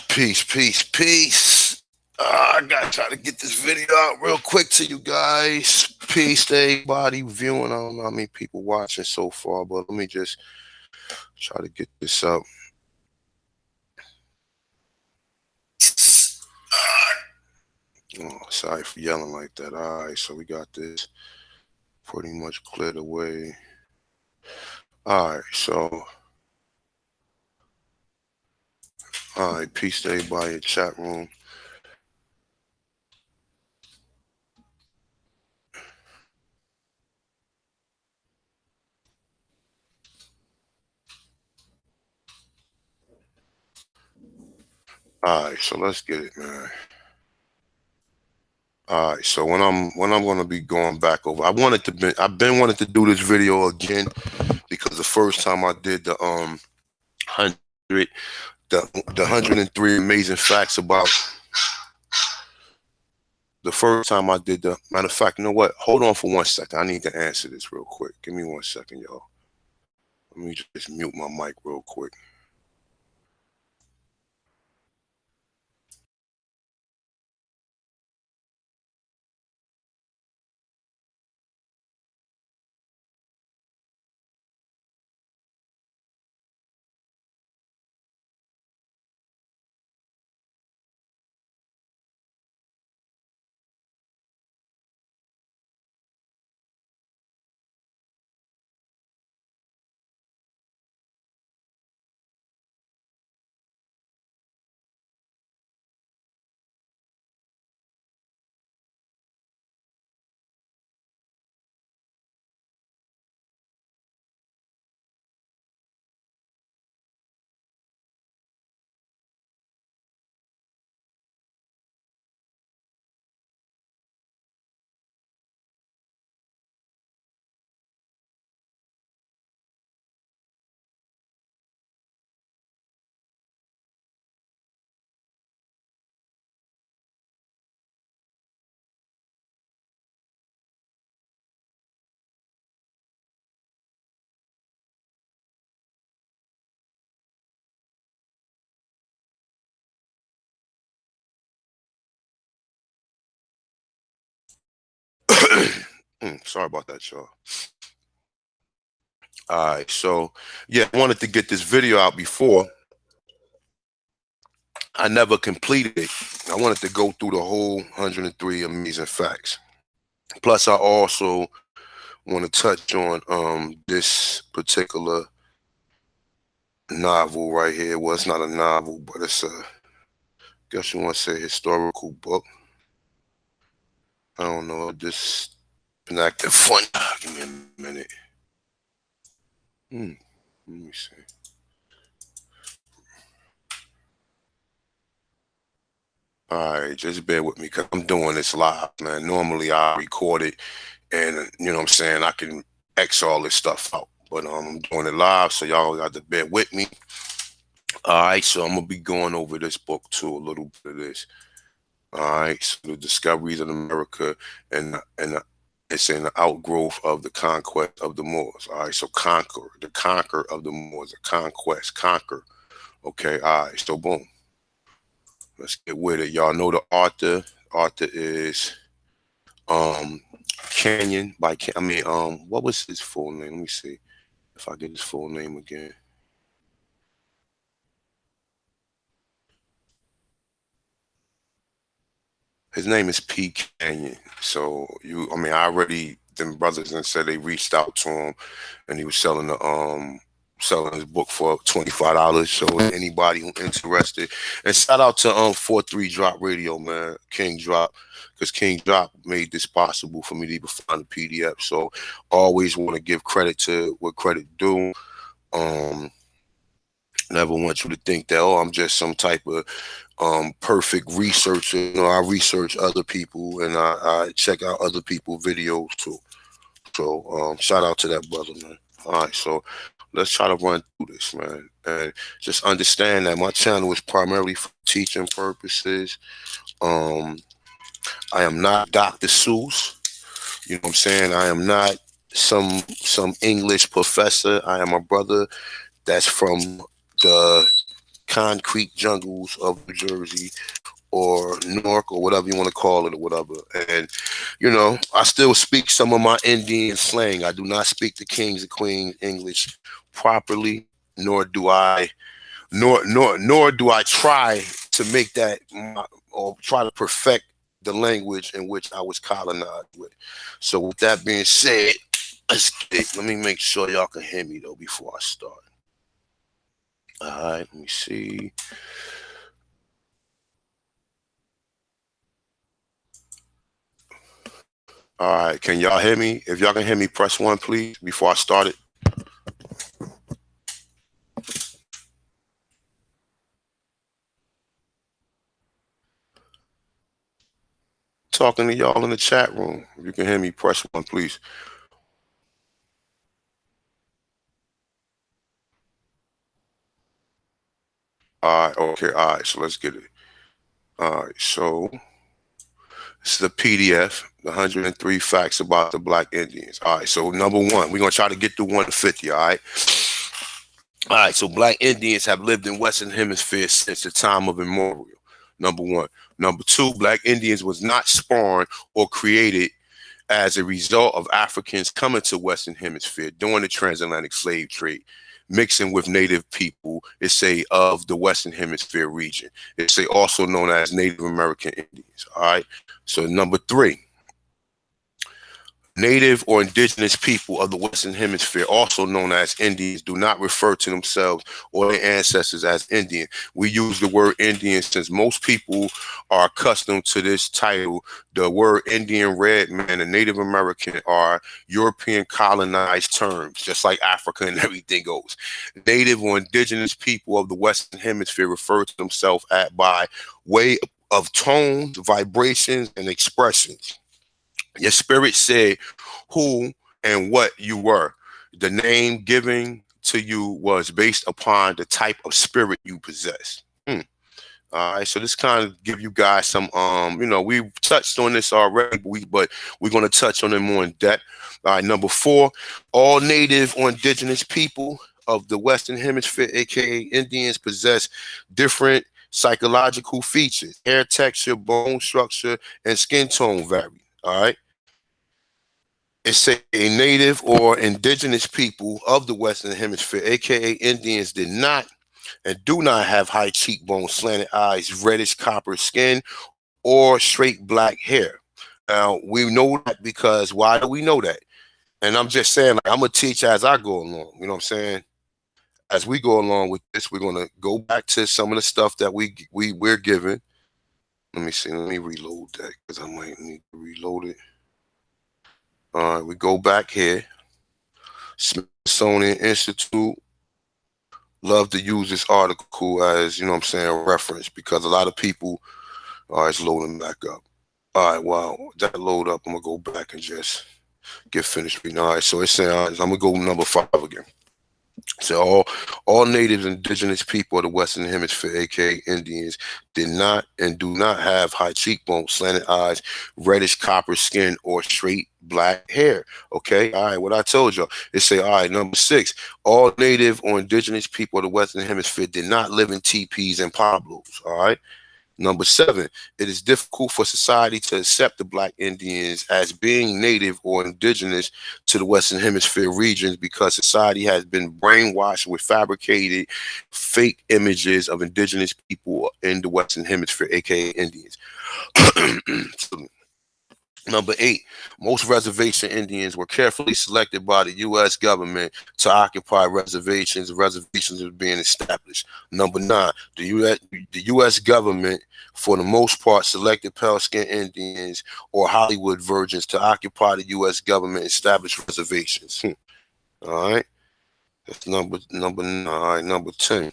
Peace, peace, peace. I gotta try to get this video out real quick to you guys. Peace to everybody viewing. I don't know how many people watching so far, but let me just try to get this up. Oh, sorry for yelling like that. All right, so we got this pretty much cleared away. All right, so all right, peace to everybody in chat room. All right, so let's get it, man. All right, so when I'm gonna be going back over, I've been wanting to do this video again because the first time I did the 100 the 103 amazing facts about the first time I did the matter of fact, you know what? Hold on for 1 second. I need to answer this real quick. Give me 1 second, y'all. Let me just mute my mic real quick. Sorry about that, y'all. All right, so yeah, I wanted to get this video out before. I never completed it. I wanted to go through the whole 103 amazing facts. Plus, I also want to touch on this particular novel right here. Well, it's not a novel, but it's a, guess you want to say, historical book. I don't know. This been acting funny. Give me a minute. Let me see. All right, just bear with me because I'm doing this live, man. Normally I record it and you know what I'm saying, I can X all this stuff out. But I'm doing it live, so y'all got to bear with me. All right, so I'm gonna be going over this book too, a little bit of this. All right, so the discoveries of America and it's an outgrowth of the conquest of the Moors. All right, so the conquer of the Moors, the conquest, conquer. Okay, all right, so boom. Let's get with it. Y'all know the author. Author is um Canyon by what was his full name? Let me see if I get his full name again. His name is P. Canyon. So I already them brothers and said they reached out to him, and he was selling his book for $25. So anybody who interested, and shout out to 43 Drop Radio, man, King Drop, because King Drop made this possible for me to even find the PDF. So always want to give credit to what credit due. Um, Never want you to think that, oh, I'm just some type of perfect researcher. You know, I research other people and I check out other people's videos too. So shout out to that brother, man. All right, so let's try to run through this, man. And just understand that my channel is primarily for teaching purposes. Um, I am not Dr. Seuss. You know what I'm saying? I am not some English professor. I am a brother that's from the concrete jungles of New Jersey or Newark or whatever you want to call it or whatever. And, I still speak some of my Indian slang. I do not speak the kings and queens English properly, nor do I, nor do I try to make that or try to perfect the language in which I was colonized with. So with that being said, let's get it. Let me make sure y'all can hear me though before I start. All right, let me see. All right, can y'all hear me? If y'all can hear me, press one, please, before I start it. Talking to y'all in the chat room. If you can hear me, press one, please. All right, okay, all right, so let's get it. All right, so this is the PDF, the 103 facts about the Black Indians. All right, so number one, we're going to try to get through 1 to 50, all right? All right, so Black Indians have lived in Western Hemisphere since the time of immemorial. Number one. Number two, Black Indians was not spawned or created as a result of Africans coming to Western Hemisphere during the transatlantic slave trade, mixing with native people, of the Western Hemisphere region. It's also known as Native American Indians. All right. So number three, Native or indigenous people of the Western Hemisphere, also known as Indians, do not refer to themselves or their ancestors as Indian. We use the word Indian since most people are accustomed to this title. The word Indian, red man, and Native American are European colonized terms, just like Africa and everything goes. Native or indigenous people of the Western Hemisphere refer to themselves by way of tones, vibrations, and expressions. Your spirit said who and what you were. The name given to you was based upon the type of spirit you possess. All right, so this kind of give you guys some, we touched on this already, but we're going to touch on it more in depth. All right, number four, all native or indigenous people of the Western Hemisphere, aka Indians, possess different psychological features. Hair texture, bone structure, and skin tone vary. All right. It's a native or indigenous people of the Western Hemisphere, aka Indians, did not and do not have high cheekbones, slanted eyes, reddish copper skin, or straight black hair. Now, we know that because why do we know that? And I'm just saying, like, I'm going to teach as I go along. You know what I'm saying? As we go along with this, we're going to go back to some of the stuff that we're given. Let me see. Let me reload that because I might need to reload it. All right, we go back here. Smithsonian Institute. Love to use this article as, you know what I'm saying, a reference because a lot of people, all right, it's loading back up. All right, wow, that load up, I'm going to go back and just get finished reading. All right, so it's saying, I'm going to go number 5 again. So all native indigenous people of the Western Hemisphere, aka Indians, did not and do not have high cheekbones, slanted eyes, reddish copper skin, or straight black hair. Okay, all right, what I told you. It say, all right, number 6, all native or indigenous people of the Western Hemisphere did not live in teepees and pablos. All right. Number 7, it is difficult for society to accept the Black Indians as being native or indigenous to the Western Hemisphere regions because society has been brainwashed with fabricated fake images of indigenous people in the Western Hemisphere, aka Indians. Number 8, most reservation Indians were carefully selected by the U.S. government to occupy reservations. Reservations are being established. Number 9, the U.S. government, for the most part, selected pale-skinned Indians or Hollywood virgins to occupy the U.S. government established reservations. All right, that's number 9. All right, number 10.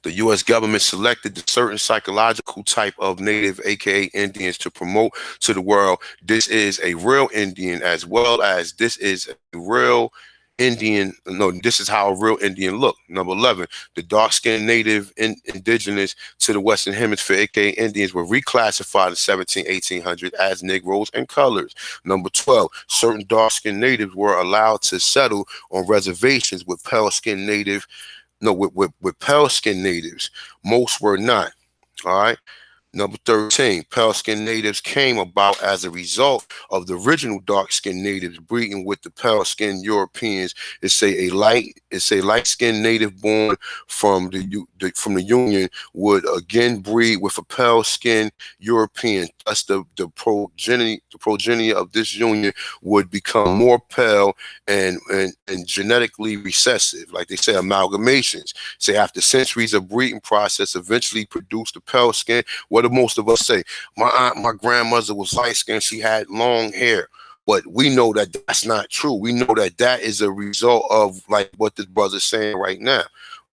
The U.S. government selected the certain psychological type of native, aka Indians, to promote to the world this is a real Indian, as well as this is a real Indian. No, this is how a real Indian look. Number 11, the dark-skinned native indigenous to the Western Hemisphere, aka Indians, were reclassified in 1800 as Negroes and colors. Number 12, certain dark-skinned natives were allowed to settle on reservations with pale-skinned native No, with pale skin natives, most were not. All right. Number 13, pale skinned natives came about as a result of the original dark skinned natives breeding with the pale skinned Europeans. It's a light skinned native born from from the Union would again breed with a pale skinned European. Thus, the progeny of this union would become more pale and genetically recessive, like they say, amalgamations. Say after centuries of breeding process, eventually produced the pale skin. What do most of us say? My grandmother was light skinned. She had long hair. But we know that that's not true. We know that that is a result of like what this brother's saying right now.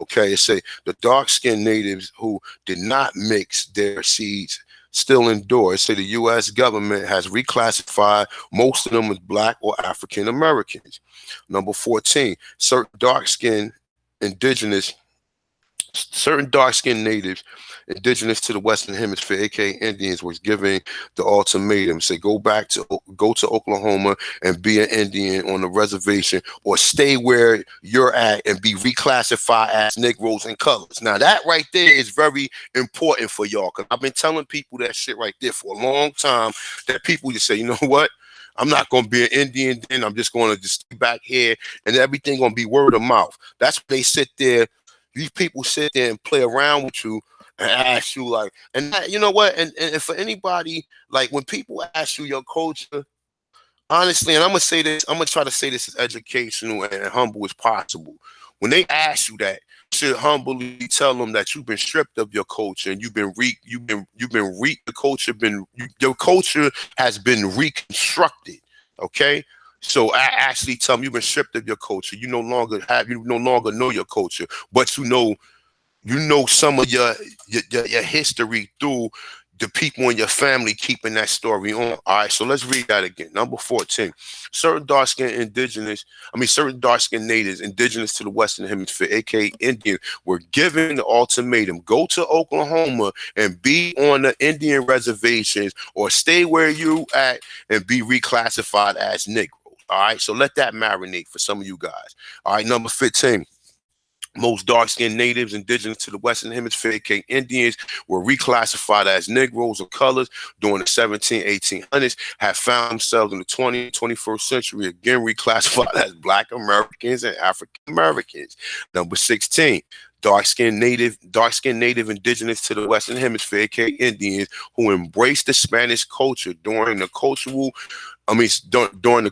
Okay, it say the dark skinned natives who did not mix their seeds still endure. It say the U.S. government has reclassified most of them as black or African Americans. Number 14, indigenous certain dark-skinned natives indigenous to the Western Hemisphere, aka Indians, was giving the ultimatum: say, go to Oklahoma and be an Indian on the reservation, or stay where you're at and be reclassified as Negroes and colors. Now that right there is very important for y'all, because I've been telling people that shit right there for a long time. That people just say, you know what? I'm not going to be an Indian then. I'm just going to just stay back here, and everything going to be word of mouth. That's what they sit there. These people sit there and play around with you and ask you like, and that, you know what? And for anybody, like when people ask you your culture, honestly, and I'm gonna say this, I'm gonna try to say this as educational and humble as possible. When they ask you that, you should humbly tell them that you've been stripped of your culture and your culture has been reconstructed. Okay. So I actually tell them you've been stripped of your culture. You no longer know your culture, but you know some of your history through the people in your family keeping that story on. All right, so let's read that again. Number 14. Certain dark-skinned natives indigenous to the Western Hemisphere, aka Indian, were given the ultimatum: go to Oklahoma and be on the Indian reservations, or stay where you at and be reclassified as Negroes. All right, so let that marinate for some of you guys. All right, number 15. Most dark-skinned natives indigenous to the Western Hemisphere, aka Indians, were reclassified as Negroes or colors during the 1800s, have found themselves in the 20th, 21st century again reclassified as Black Americans and African Americans. Number 16. Dark-skinned native indigenous to the Western Hemisphere, aka Indians, who embraced the Spanish culture during the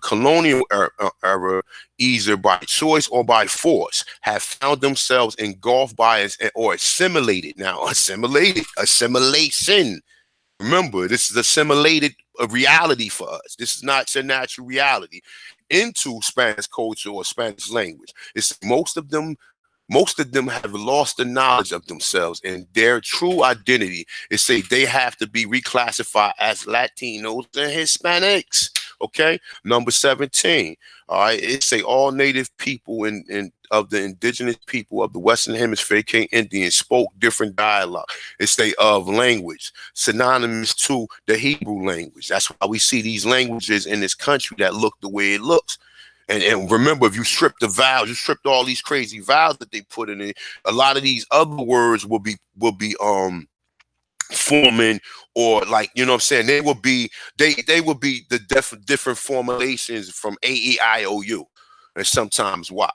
colonial era, either by choice or by force, have found themselves engulfed by or assimilated. Now, assimilation. Remember, this is assimilated a reality for us. This is not your natural reality into Spanish culture or Spanish language. It's most of them have lost the knowledge of themselves and their true identity. It say they have to be reclassified as Latinos and Hispanics. Okay, number 17. All right, it say all native people of the indigenous people of the Western Hemisphere, aka Indians, spoke different dialect. It say of language synonymous to the Hebrew language. That's why we see these languages in this country that look the way it looks. And remember, if you strip the vowels, you stripped all these crazy vowels that they put in it, a lot of these other words will be forming, or like, you know what I'm saying, they will be the different formulations from AEIOU, and sometimes Y.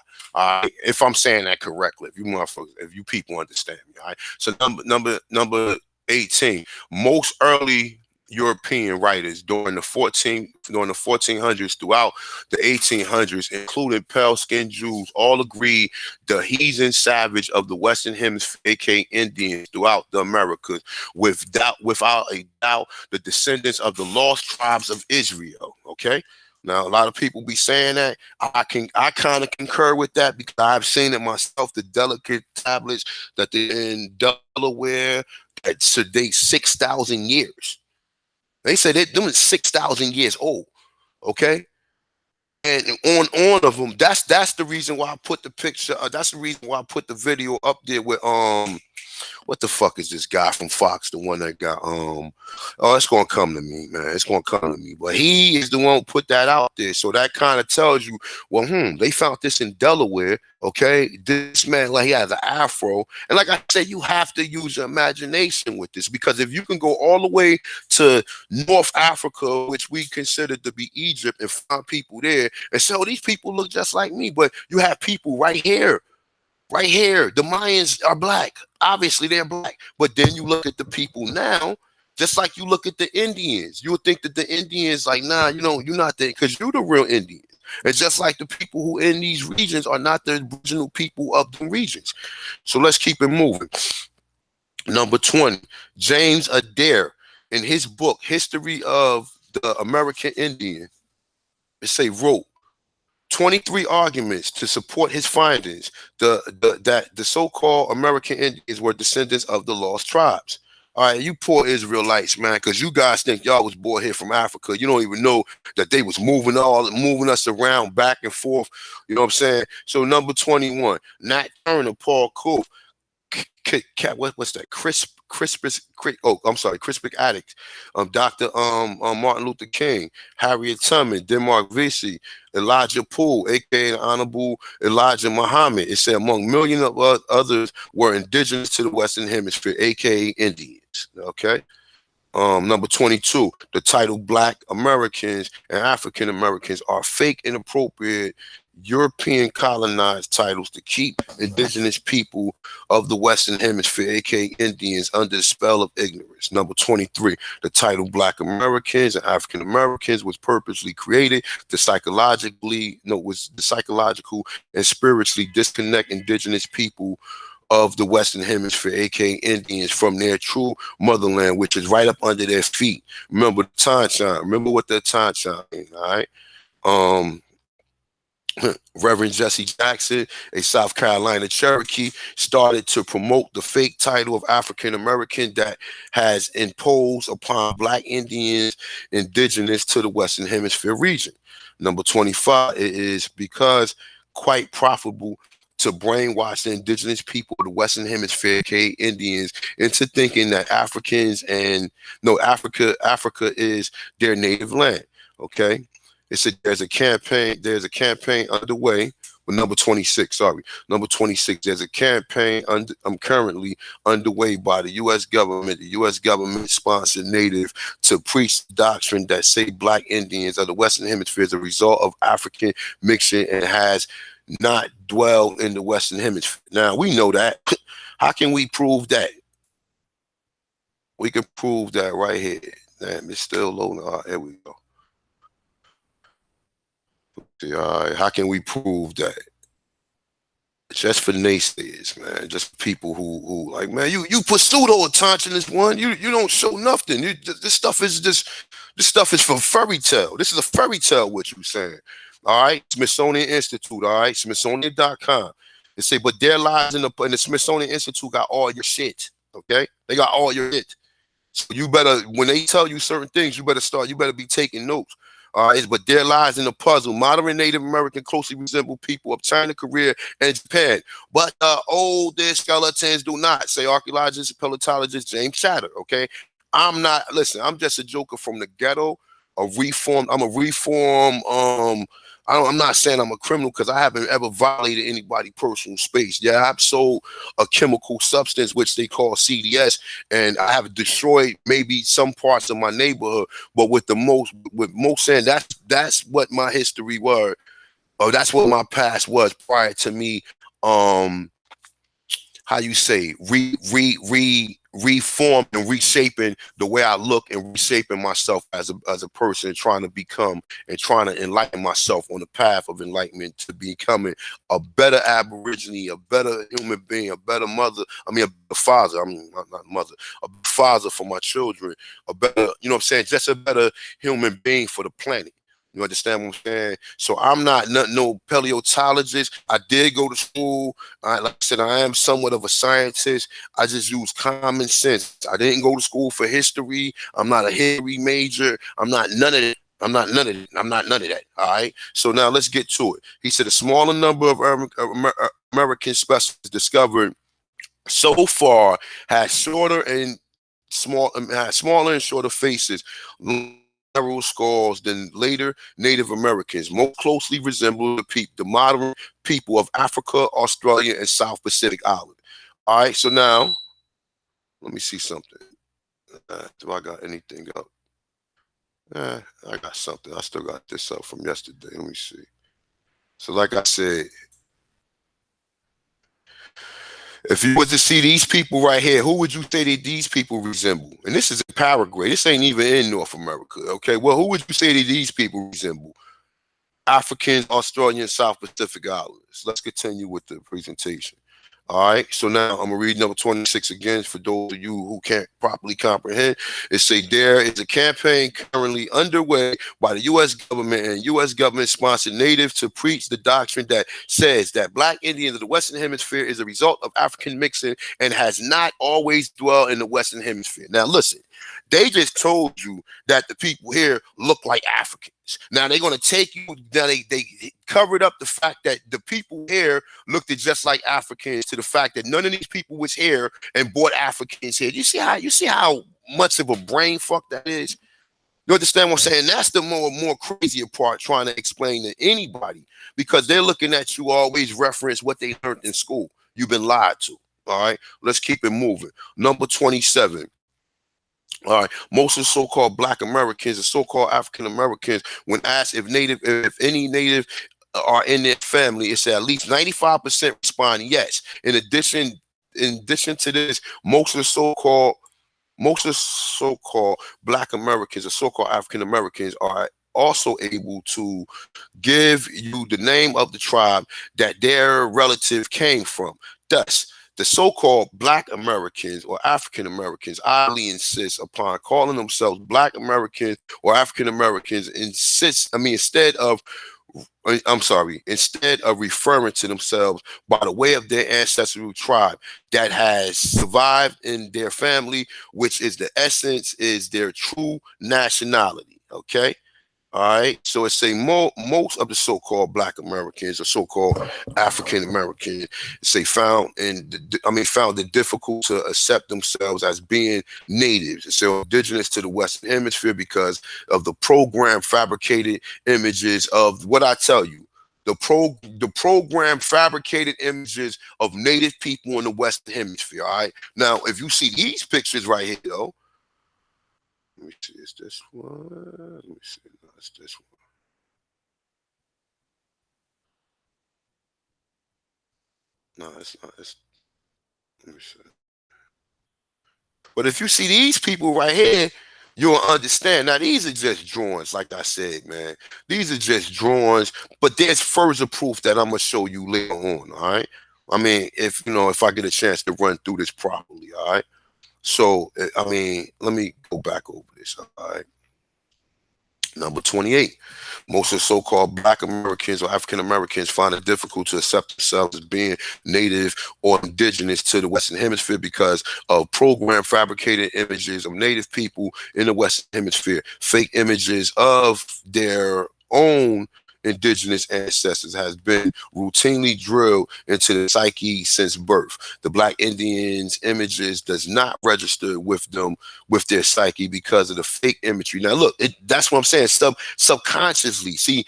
If I'm saying that correctly, if you people understand me. All right. So number 18. Most early European writers during the 1400s throughout the 1800s, including pale-skinned Jews, all agreed the heathen savage of the Western Hemisphere, aka Indians, throughout the Americas, without a doubt, the descendants of the lost tribes of Israel. Okay. Now, a lot of people be saying that. I kind of concur with that, because I've seen it myself. The delicate tablets that they're in Delaware that date 6,000 years. They said them is 6,000 years old. Okay. And on of them, that's the reason why I put the picture. That's the reason why I put the video up there with what the fuck is this guy from Fox, the one that got oh, it's gonna come to me, man. It's gonna come to me. But he is the one who put that out there. So that kind of tells you, well, they found this in Delaware. Okay. This man, like, he has an afro. And like I said, you have to use your imagination with this, because if you can go all the way to North Africa, which we consider to be Egypt, and find people there and say, oh, these people look just like me. But you have people right here. Right here, the Mayans are black. Obviously, they're black. But then you look at the people now, just like you look at the Indians. You would think that the Indians, like, nah, you're not there, because you're the real Indians. And just like the people who in these regions are not the original people of the regions. So let's keep it moving. Number 20, James Adair, in his book, History of the American Indian, wrote 23 arguments to support his findings that the so-called American Indians were descendants of the lost tribes. All right, you poor Israelites, man, because you guys think y'all was born here from Africa. You don't even know that they was moving us around back and forth. You know what I'm saying? So number 21, Nat Turner, Paul Coe, what's that? Crispic Attucks, Dr. Martin Luther King, Harriet Tubman, Denmark Vesey, Elijah Poole, aka the Honorable Elijah Muhammad. It said among millions of others were indigenous to the Western Hemisphere, aka Indians. Okay. Number 22, the title Black Americans and African Americans are fake, inappropriate European colonized titles to keep indigenous people of the Western Hemisphere, aka Indians, under the spell of ignorance. Number 23, the title Black Americans and African Americans was purposely created to psychological and spiritually disconnect indigenous people of the Western Hemisphere, aka Indians, from their true motherland, which is right up under their feet. Remember the time chime. Remember what the time chime is, all right? Reverend Jesse Jackson, a South Carolina Cherokee, started to promote the fake title of African American that has imposed upon Black Indians indigenous to the Western Hemisphere region. Number 25, it is because quite profitable to brainwash the indigenous people of the Western Hemisphere, aka Indians, into thinking that Africa is their native land. Okay. It said there's a campaign underway. Well, number 26, Number 26, there's a campaign currently underway by the U.S. government, the U.S. government-sponsored native, to preach the doctrine that say Black Indians of the Western Hemisphere as a result of African mixing and has not dwelled in the Western Hemisphere. Now, we know that. How can we prove that? We can prove that right here. Damn, it's still low. There we go. All right, how can we prove that? Just for naysayers, man. Just people who like, man, you put pseudo-attention in this one. You don't show nothing. This stuff is for fairy tale. This is a fairy tale, what you saying. All right, Smithsonian Institute, all right, Smithsonian.com. They say, but there lies in the Smithsonian Institute got all your shit. Okay, they got all your shit. So you better, when they tell you certain things, you better be taking notes. But there lies in the puzzle. Modern Native American closely resemble people of China, Korea, and Japan. But older skeletons do not, say archaeologist and paleontologist James Chatter. Okay. I'm just a joker from the ghetto, I'm a reformed, I'm not saying I'm a criminal because I haven't ever violated anybody's personal space. Yeah, I've sold a chemical substance, which they call CDS, and I have destroyed maybe some parts of my neighborhood. But with most saying that's what my history was, or that's what my past was prior to me. How you say reform and reshaping the way I look and reshaping myself as a person, trying to become and trying to enlighten myself on the path of enlightenment to becoming a better Aborigine, a better human being, a better mother. A father. Not mother, a father for my children, a better, just a better human being for the planet. You understand what I'm saying? So I'm not no paleontologist. I did go to school. Like I said, I am somewhat of a scientist. I just use common sense. I didn't go to school for history. I'm not a history major. I'm not none of that. I'm not none of that. All right. So now let's get to it. He said a smaller number of American specimens discovered so far has shorter and has smaller and shorter faces, narrow skulls than later Native Americans. Most closely resemble the modern people of Africa, Australia, and South Pacific Island. All right, so now let me see something. Do I got anything up? I got something. I still got this up from yesterday. Let me see. So, like I said, if you was to see these people right here, who would you say that these people resemble? And this is in Paraguay. This ain't even in North America. Okay, well, who would you say that these people resemble? Africans, Australians, South Pacific Islanders. Let's continue with the presentation. All right, so now I'm gonna read number 26 again for those of you who can't properly comprehend. It say there is a campaign currently underway by the U.S. government and U.S. government-sponsored Native to preach the doctrine that says that Black Indians of the Western Hemisphere is a result of African mixing and has not always dwelled in the Western Hemisphere. Now, listen, they just told you that the people here look like Africans. Now they're gonna take you. Now they covered up the fact that the people here looked at just like Africans to the fact that none of these people was here and bought Africans here. You see how much of a brain fuck that is? You understand what I'm saying? That's the more crazier part trying to explain to anybody because they're looking at you always reference what they learned in school. You've been lied to. All right, let's keep it moving. Number 27. All right, most of the so-called Black Americans and so-called African Americans, when asked if any Native are in their family, it's at least 95% respond yes. In addition to this, most of the so-called Black Americans or so-called African Americans are also able to give you the name of the tribe that their relative came from. Thus, the so-called Black Americans or African Americans oddly insist upon calling themselves Black Americans or African Americans. Instead of referring to themselves by the way of their ancestral tribe that has survived in their family, which is the essence, is their true nationality. Okay. All right, so it's say most of the so-called Black Americans or so-called African Americans say found it difficult to accept themselves as being natives. It's so indigenous to the Western Hemisphere because of the program fabricated images of what I tell you. The program fabricated images of native people in the Western Hemisphere. All right. Now, if you see these pictures right here, though, let me see, is this one? Let me see. No, it's this one. No, it's not. Let me see. But if you see these people right here, you'll understand. Now, these are just drawings, like I said, man. These are just drawings, but there's further proof that I'm gonna show you later on. All right. I mean, if I get a chance to run through this properly, all right. So, I mean, let me go back over this. All right. Number 28. Most of the so-called Black Americans or African Americans find it difficult to accept themselves as being native or indigenous to the Western Hemisphere because of program fabricated images of native people in the Western Hemisphere. Fake images of their own indigenous ancestors has been routinely drilled into the psyche since birth. The Black Indians images does not register with them with their psyche because of the fake imagery. Now look, that's what I'm saying. Subconsciously, see,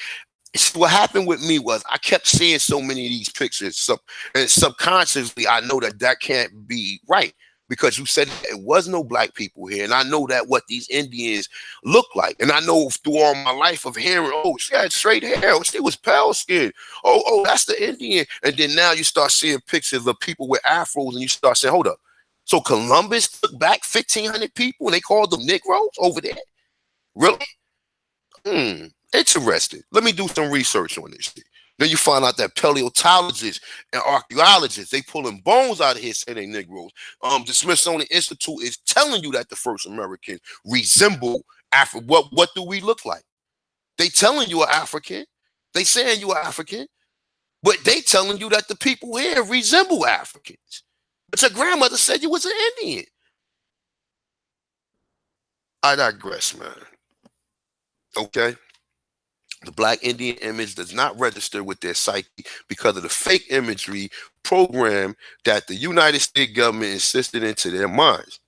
what happened with me was I kept seeing so many of these pictures, and subconsciously I know that can't be right because you said it was no Black people here, and I know that what these Indians look like, and I know through all my life of hearing, oh, she had straight hair, oh, she was pale skin, oh, that's the Indian, and then now you start seeing pictures of people with afros, and you start saying, hold up, so Columbus took back 1,500 people, and they called them Negroes over there, really? Interesting. Let me do some research on this shit. Then you find out that paleontologists and archaeologists, they pulling bones out of here saying they Negroes. The Smithsonian Institute is telling you that the first Americans resemble Africa. What do we look like? They telling you are African. They saying you are African, but they telling you that the people here resemble Africans. But your grandmother said you was an Indian. I digress, man. Okay. The Black Indian image does not register with their psyche because of the fake imagery program that the United States government insisted into their minds,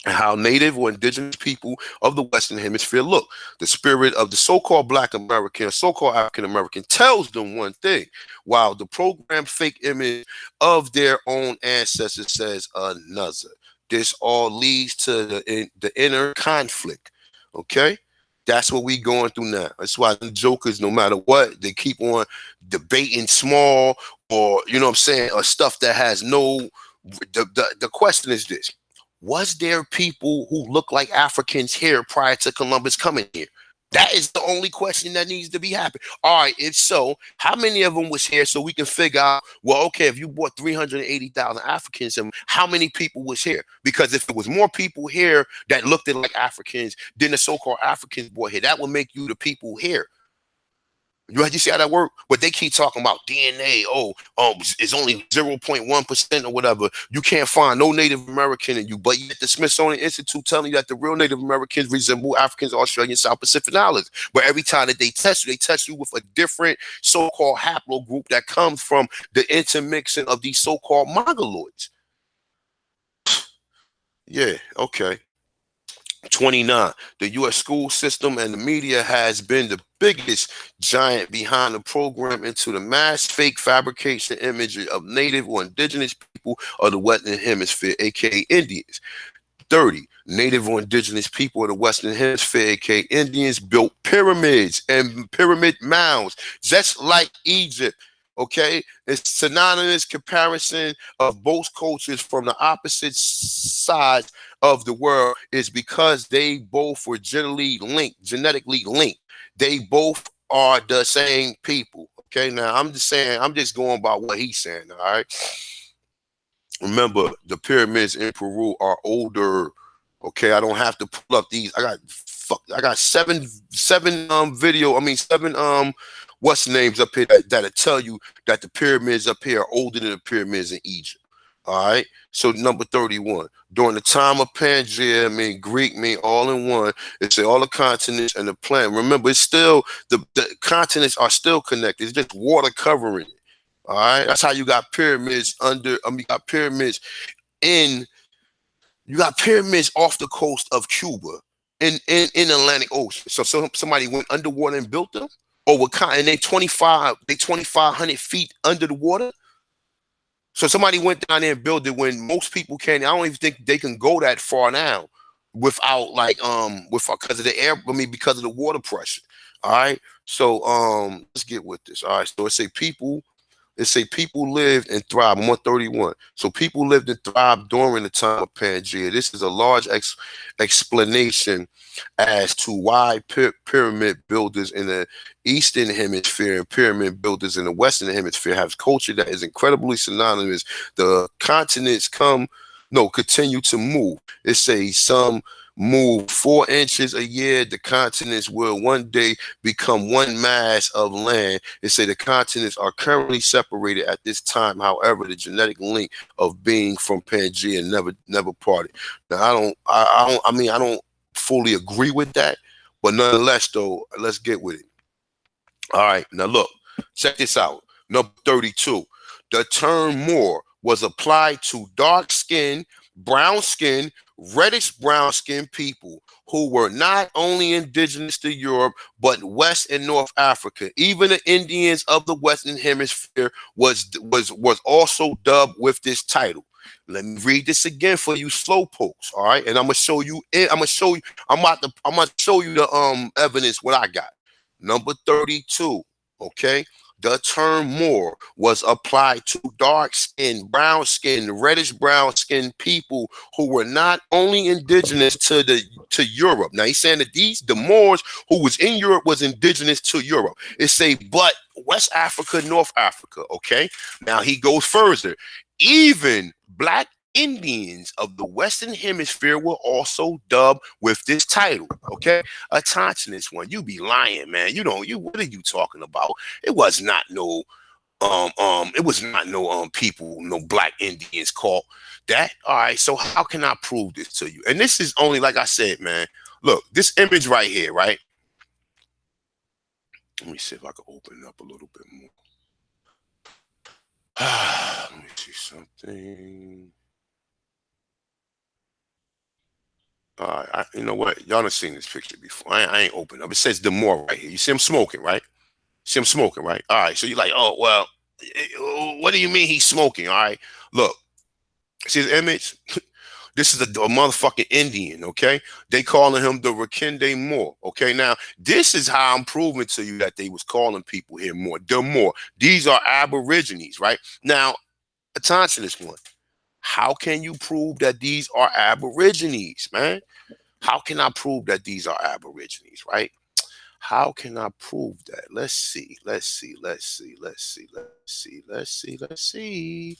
and how Native or indigenous people of the Western Hemisphere look. The spirit of the so-called Black American or so-called African American tells them one thing, while the programmed fake image of their own ancestors says another. This all leads to the inner conflict. Okay? That's what we going through now. That's why the jokers, no matter what, they keep on debating small, or you know what I'm saying, or stuff that has no. The question is this: was there people who look like Africans here prior to Columbus coming here? That is the only question that needs to be happening. All right, if so, how many of them was here so we can figure out, well, okay, if you brought 380,000 Africans, how many people was here? Because if it was more people here that looked like Africans than the so-called Africans brought here, that would make you the people here. You see how that work? But they keep talking about DNA. Oh, it's only 0.1% or whatever. You can't find no Native American in you. But yet the Smithsonian Institute telling you that the real Native Americans resemble Africans, Australians, South Pacific Islanders. But every time that they test you with a different so-called haplogroup that comes from the intermixing of these so-called mongoloids. Yeah, okay. 29. The U.S. school system and the media has been the biggest giant behind the program into the mass fake fabrication imagery of Native or indigenous people of the Western Hemisphere, aka Indians. 30. Native or indigenous people of the Western Hemisphere, aka Indians, built pyramids and pyramid mounds, just like Egypt. Okay, it's synonymous comparison of both cultures from the opposite sides of the world is because they both were genetically linked. They both are the same people. Okay, now I'm just saying, I'm just going by what he's saying. All right. Remember, the pyramids in Peru are older. Okay, I don't have to pull up these. I got seven video. I mean seven what's the names up here that'll tell you that the pyramids up here are older than the pyramids in Egypt. All right. So number 31. During the time of Pangea, I mean Greek, mean all in one. It say all the continents and the planet. Remember, it's still the continents are still connected. It's just water covering it. All right. That's how you got pyramids under. You got pyramids in. You got pyramids off the coast of Cuba in Atlantic Ocean. So somebody went underwater and built them, or what kind? And they 2,500 feet under the water. So somebody went down there and built it when most people can't. I don't even think they can go that far now without because of the air. I mean, because of the water pressure. All right. So let's get with this. All right. So it say people lived and thrived. I'm on 31. So people lived and thrived during the time of Pangea. This is a large explanation as to why pyramid builders in the Eastern Hemisphere and pyramid builders in the Western Hemisphere have culture that is incredibly synonymous. The continents continue to move. It says some move 4 inches a year. The continents will one day become one mass of land. They say the continents are currently separated at this time. However, the genetic link of being from Pangea never parted. Now, I don't fully agree with that, but nonetheless, though, let's get with it. All right, now look, check this out. Number 32. The term Moor was applied to dark skin, brown skin, reddish brown skinned people who were not only indigenous to Europe, but West and North Africa. Even the Indians of the Western Hemisphere was also dubbed with this title. Let me read this again for you slowpokes, all right? And I'm gonna show you. I'm gonna show you the evidence what I got. Number 32. Okay. The term Moor was applied to dark-skinned, brown-skinned, reddish-brown-skinned people who were not only indigenous to Europe. Now he's saying that the Moors who was in Europe was indigenous to Europe. It say, but West Africa, North Africa. Okay. Now he goes further. Even Black Indians of the Western Hemisphere were also dubbed with this title. Okay, a Tontonist one. You be lying, man. What are you talking about? It was not no people, no Black Indians called that. All right, so how can I prove this to you? And this is only, like I said, man. Look, this image right here, right? Let me see if I can open it up a little bit more. Let me see something. You know what? Y'all done seen this picture before. I ain't opened up. It says the more right here. You see him smoking, right? See him smoking, right? All right. So you're like, oh well, what do you mean he's smoking? All right. Look, see his image. This is a motherfucking Indian, okay? They calling him the Rakinde Moor, okay? Now, this is how I'm proving to you that they was calling people here Moor, the Moor. These are Aborigines, right? Now, attention to this one. How can you prove that these are Aborigines, man? How can I prove that these are Aborigines, right? How can I prove that? Let's see. Let's see. Let's see. Let's see. Let's see. Let's see. Let's see.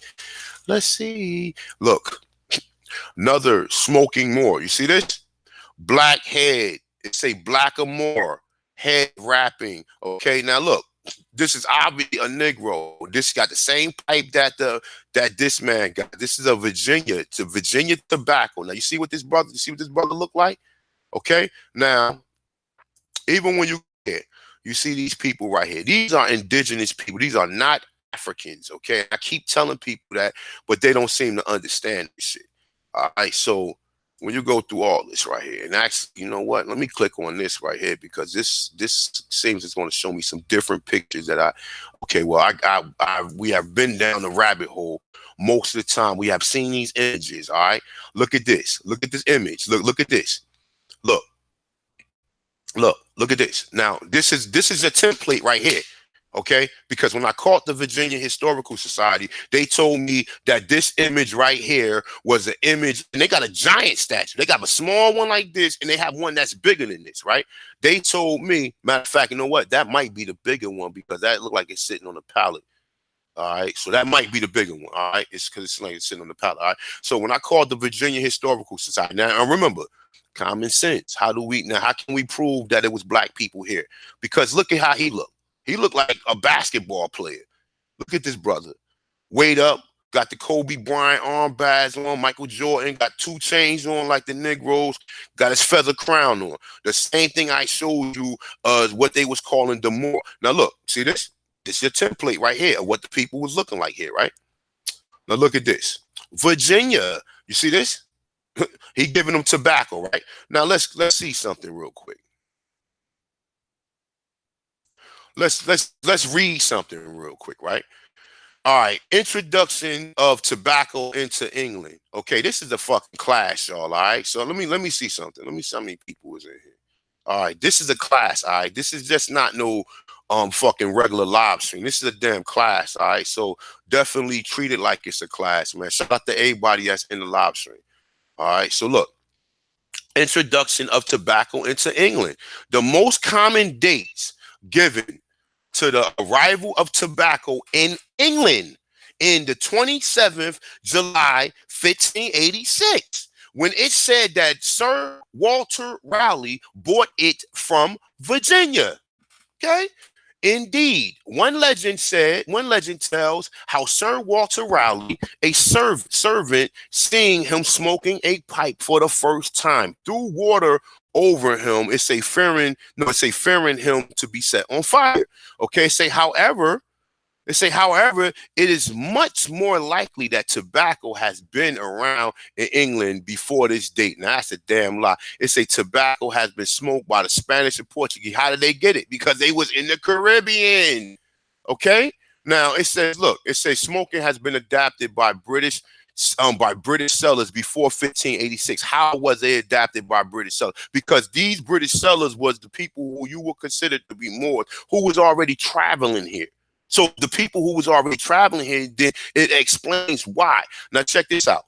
Let's see. Look, another smoking Moor. You see this? Black head. It say black or more. Head wrapping. Okay, now look. This is obviously a Negro. This got the same pipe that this man got. This is a Virginia. It's a Virginia tobacco. Now you see what this brother. You see what this brother look like? Okay. Now, even when you see these people right here. These are indigenous people. These are not Africans. Okay. I keep telling people that, but they don't seem to understand this shit. All right. So when you go through all this right here, and actually, you know what? Let me click on this right here because this seems it's going to show me some different pictures that okay, well, we have been down the rabbit hole most of the time. We have seen these images. All right. Look at this. Look at this image. Look at this. Look. Look at this. Now, this is a template right here. Okay, because when I called the Virginia Historical Society, they told me that this image right here was an image, and they got a giant statue. They got a small one like this, and they have one that's bigger than this, right? They told me, matter of fact, you know what? That might be the bigger one because that looked like it's sitting on the pallet. All right, so that might be the bigger one. All right, it's because it's like it's sitting on the pallet. All right, so when I called the Virginia Historical Society, now I remember common sense. How can we prove that it was black people here? Because look at how he looked. He looked like a basketball player. Look at this brother. Weighed up, got the Kobe Bryant armbands on. Michael Jordan got 2 chains on like the Negroes. Got his feather crown on. The same thing I showed you what they was calling the Moor. Now look, see this? This is your template right here of what the people was looking like here, right? Now look at this. Virginia. You see this? He giving them tobacco, right? Now let's see something real quick. Let's read something real quick, right? All right, introduction of tobacco into England. Okay, this is a fucking class, y'all. All right, so let me see something. Let me see how many people is in here. All right, this is a class. All right, this is just not no fucking regular live stream. This is a damn class. All right, so definitely treat it like it's a class, man. Shout out to everybody that's in the live stream. All right, so look. Introduction of tobacco into England. The most common dates given to the arrival of tobacco in England in the 27th July 1586, when it said that Sir Walter Raleigh bought it from Virginia. Okay. Indeed, one legend tells how Sir Walter Raleigh, a servant, seeing him smoking a pipe for the first time, threw water over him. It's a fearing him to be set on fire. Okay, however, it is much more likely that tobacco has been around in England before this date. Now, that's a damn lie. It say tobacco has been smoked by the Spanish and Portuguese. How did they get it? Because they was in the Caribbean. Okay? Now, it says smoking has been adapted by British settlers before 1586. How was they adapted by British settlers? Because these British settlers was the people who you would consider to be Moors, who was already traveling here. So the people who was already traveling here, it explains why. Now check this out.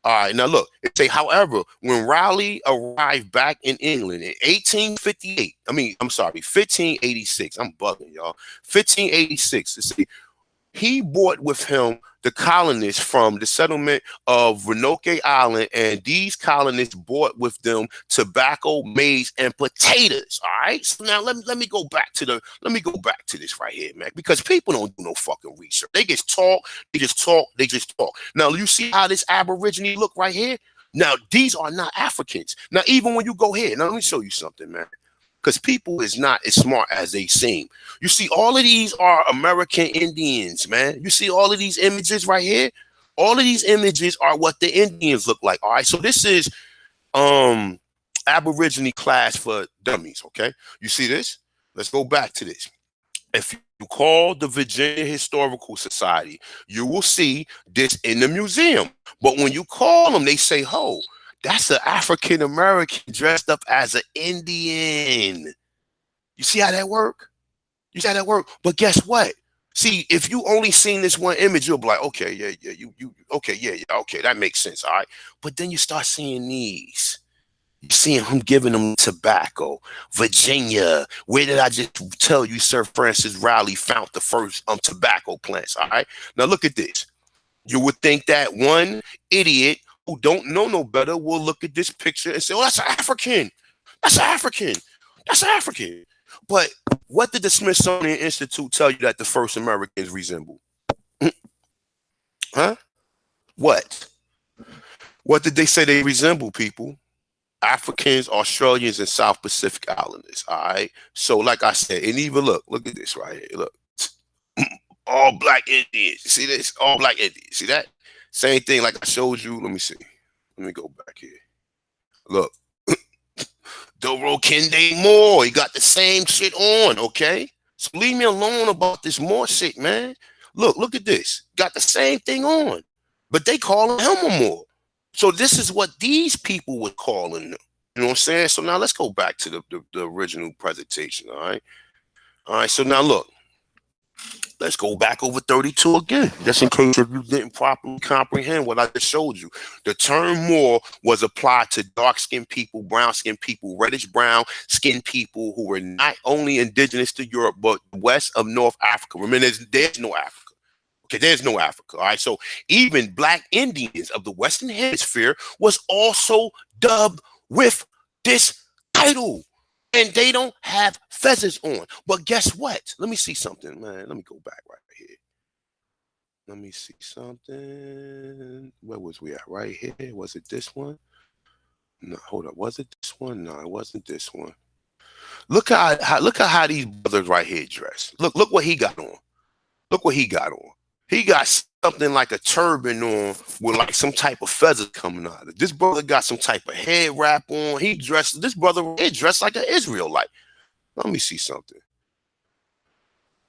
All right, now look, it say, however, when Raleigh arrived back in England in 1586, I'm bugging y'all, 1586, it say, he brought with him the colonists from the settlement of Roanoke Island, and these colonists brought with them tobacco, maize, and potatoes. All right. So now let me go back to this right here, man, because people don't do no fucking research. They just talk. Now you see how this Aborigine look right here. Now these are not Africans. Now even when you go here, now let me show you something, man. because people is not as smart as they seem. You see, all of these are American Indians, man. You see all of these images right here. All of these images are what the Indians look like. All right, so this is um Aborigine class for dummies. Okay, you see this? Let's go back to this. If you call the Virginia Historical Society, you will see this in the museum. But when you call them, they say, "Ho, that's an African American dressed up as an Indian." You see how that work? You see how that work? But guess what? See, if you only seen this one image, you'll be like, okay, yeah, okay, yeah, okay, that makes sense, all right. But then you start seeing these. You seeing him giving them tobacco. Virginia. Where did I just tell you Sir Francis Raleigh found the first tobacco plants? All right. Now look at this. You would think that one idiot who don't know no better will look at this picture and say, "Oh, that's African. That's African. That's African." But what did the Smithsonian Institute tell you that the first Americans resemble? Huh? What? What did they say they resemble, people? Africans, Australians, and South Pacific Islanders. All right. So, like I said, and even look at this right here. Look, all black Indians. You see this? All black Indians. See that? Same thing like I showed you. Let me see. Let me go back here. Look, Doro Kende Moore. He got the same shit on. Okay. So leave me alone about this Moore shit, man. Look at this. Got the same thing on, but they call him a Moore. So this is what these people were calling them. You know what I'm saying? So now let's go back to the original presentation. All right. All right. So now look, let's go back over 32 again, just in case if you didn't properly comprehend what I just showed you. The term Moor was applied to dark-skinned people, brown-skinned people, reddish-brown skinned people who were not only indigenous to Europe, but west of North Africa. Remember, there's no Africa. Okay, there's no Africa. All right. So even black Indians of the Western Hemisphere was also dubbed with this title. And they don't have feathers on. But guess what? Let me see something, man. Let me go back right here. Let me see something. Where was we at? Right here. Was it this one? No, hold up. Was it this one? No, it wasn't this one. Look at how these brothers right here dress. Look what he got on. Look what he got on. He got something like a turban on with like some type of feathers coming out of it. This brother got some type of head wrap on. This brother is dressed like an Israelite. Let me see something.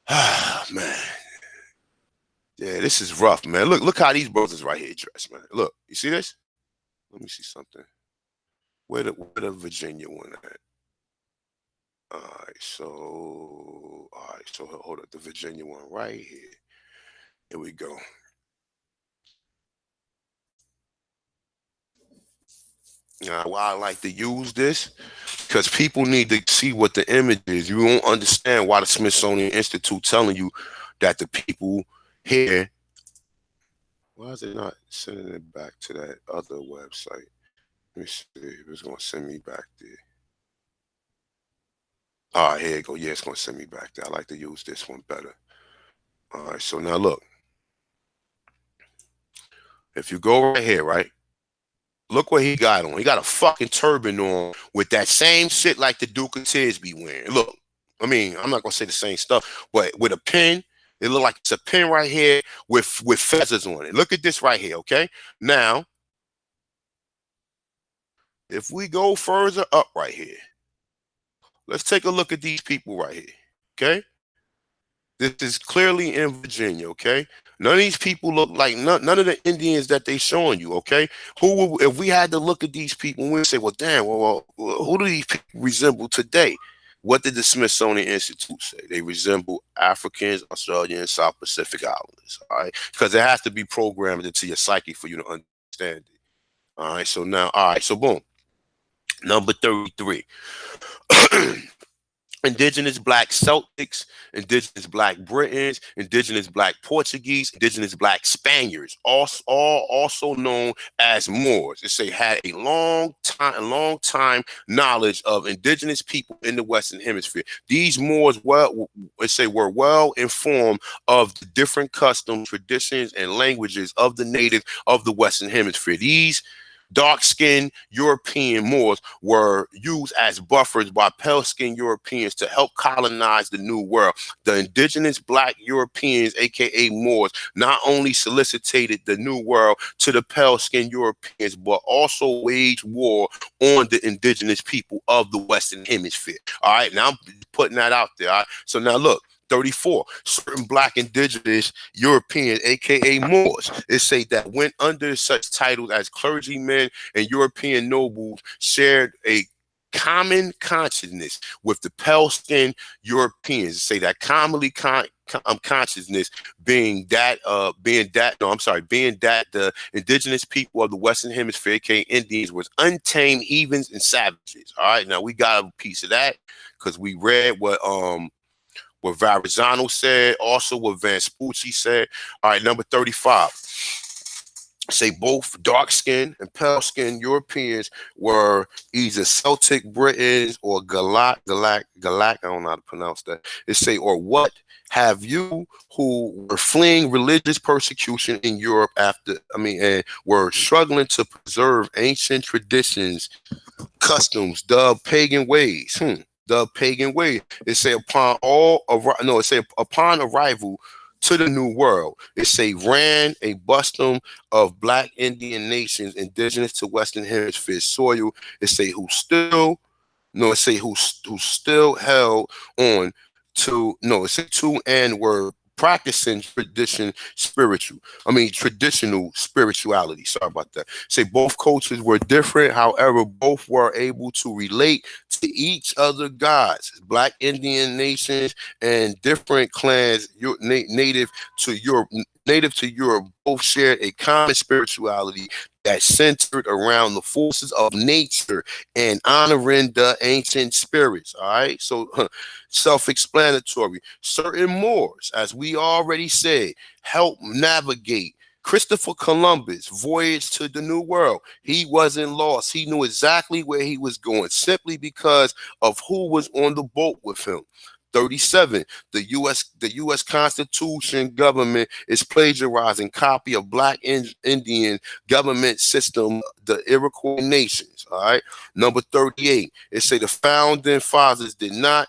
Ah, man. Yeah, this is rough, man. Look how these brothers right here dress, man. Look, you see this? Let me see something. Where the Virginia one at? All right, so hold up, the Virginia one right here. Here we go. Why I like to use this, because people need to see what the image is. You won't understand why the Smithsonian Institute telling you that the people here. Why is it not sending it back to that other website? Let me see if it's going to send me back there. All right, here you go. Yeah, it's going to send me back there. I like to use this one better. All right, so now look. If you go right here, right? Look what he got on. He got a fucking turban on with that same shit like the Duke of Tiz be wearing. Look, I mean, I'm not gonna say the same stuff, but with a pin, it look like it's a pin right here with feathers on it. Look at this right here, okay? Now, if we go further up right here, let's take a look at these people right here, okay? This is clearly in Virginia, okay? None of these people look like none of the Indians that they showing you, okay? If we had to look at these people, we'd say, well, damn, well, who do these people resemble today? What did the Smithsonian Institute say? They resemble Africans, Australians, South Pacific Islanders, all right? Because it has to be programmed into your psyche for you to understand it. All right, so now, all right, so boom. Number 33. Indigenous Black Celtics, Indigenous Black Britons, Indigenous Black Portuguese, Indigenous Black Spaniards, all also known as Moors. They say had a long time knowledge of indigenous people in the Western Hemisphere. These Moors were well informed of the different customs, traditions, and languages of the natives of the Western Hemisphere. Dark-skinned European Moors were used as buffers by pale-skinned Europeans to help colonize the New World. The indigenous black Europeans, aka Moors, not only solicited the New World to the pale-skinned Europeans, but also waged war on the indigenous people of the Western Hemisphere. All right, now I'm putting that out there. All right? So now look, 34, certain black indigenous Europeans, aka Moors, it say that went under such titles as clergymen and European nobles shared a common consciousness with the pale-skinned Europeans. Say that commonly consciousness being that the indigenous people of the Western Hemisphere, aka Indians, was untamed heathens and savages. All right, now we got a piece of that because we read what Verrazano said, also what Vespucci said. All right, number 35. Say both dark-skinned and pale-skinned Europeans were either Celtic Britons or Galak, I don't know how to pronounce that. It say, or what have you who were fleeing religious persecution in Europe and were struggling to preserve ancient traditions, customs, dubbed pagan ways. The pagan way. It say upon arrival to the New World, it say ran a custom of black Indian nations indigenous to Western Hemisphere soil. It say who still held on to it say to and were practicing traditional spirituality. Sorry about that. Say both cultures were different, however, both were able to relate to each other gods. Black Indian nations and different clans native to Europe both shared a common spirituality that centered around the forces of nature and honoring the ancient spirits. All right, so self-explanatory. Certain Moors, as we already said, help navigate Christopher Columbus' voyage to the New World. He wasn't lost. He knew exactly where he was going simply because of who was on the boat with him. 37. The U.S. Constitution government is plagiarizing copy of Black Indian government system, the Iroquois nations. All right. Number 38. It say the founding fathers did not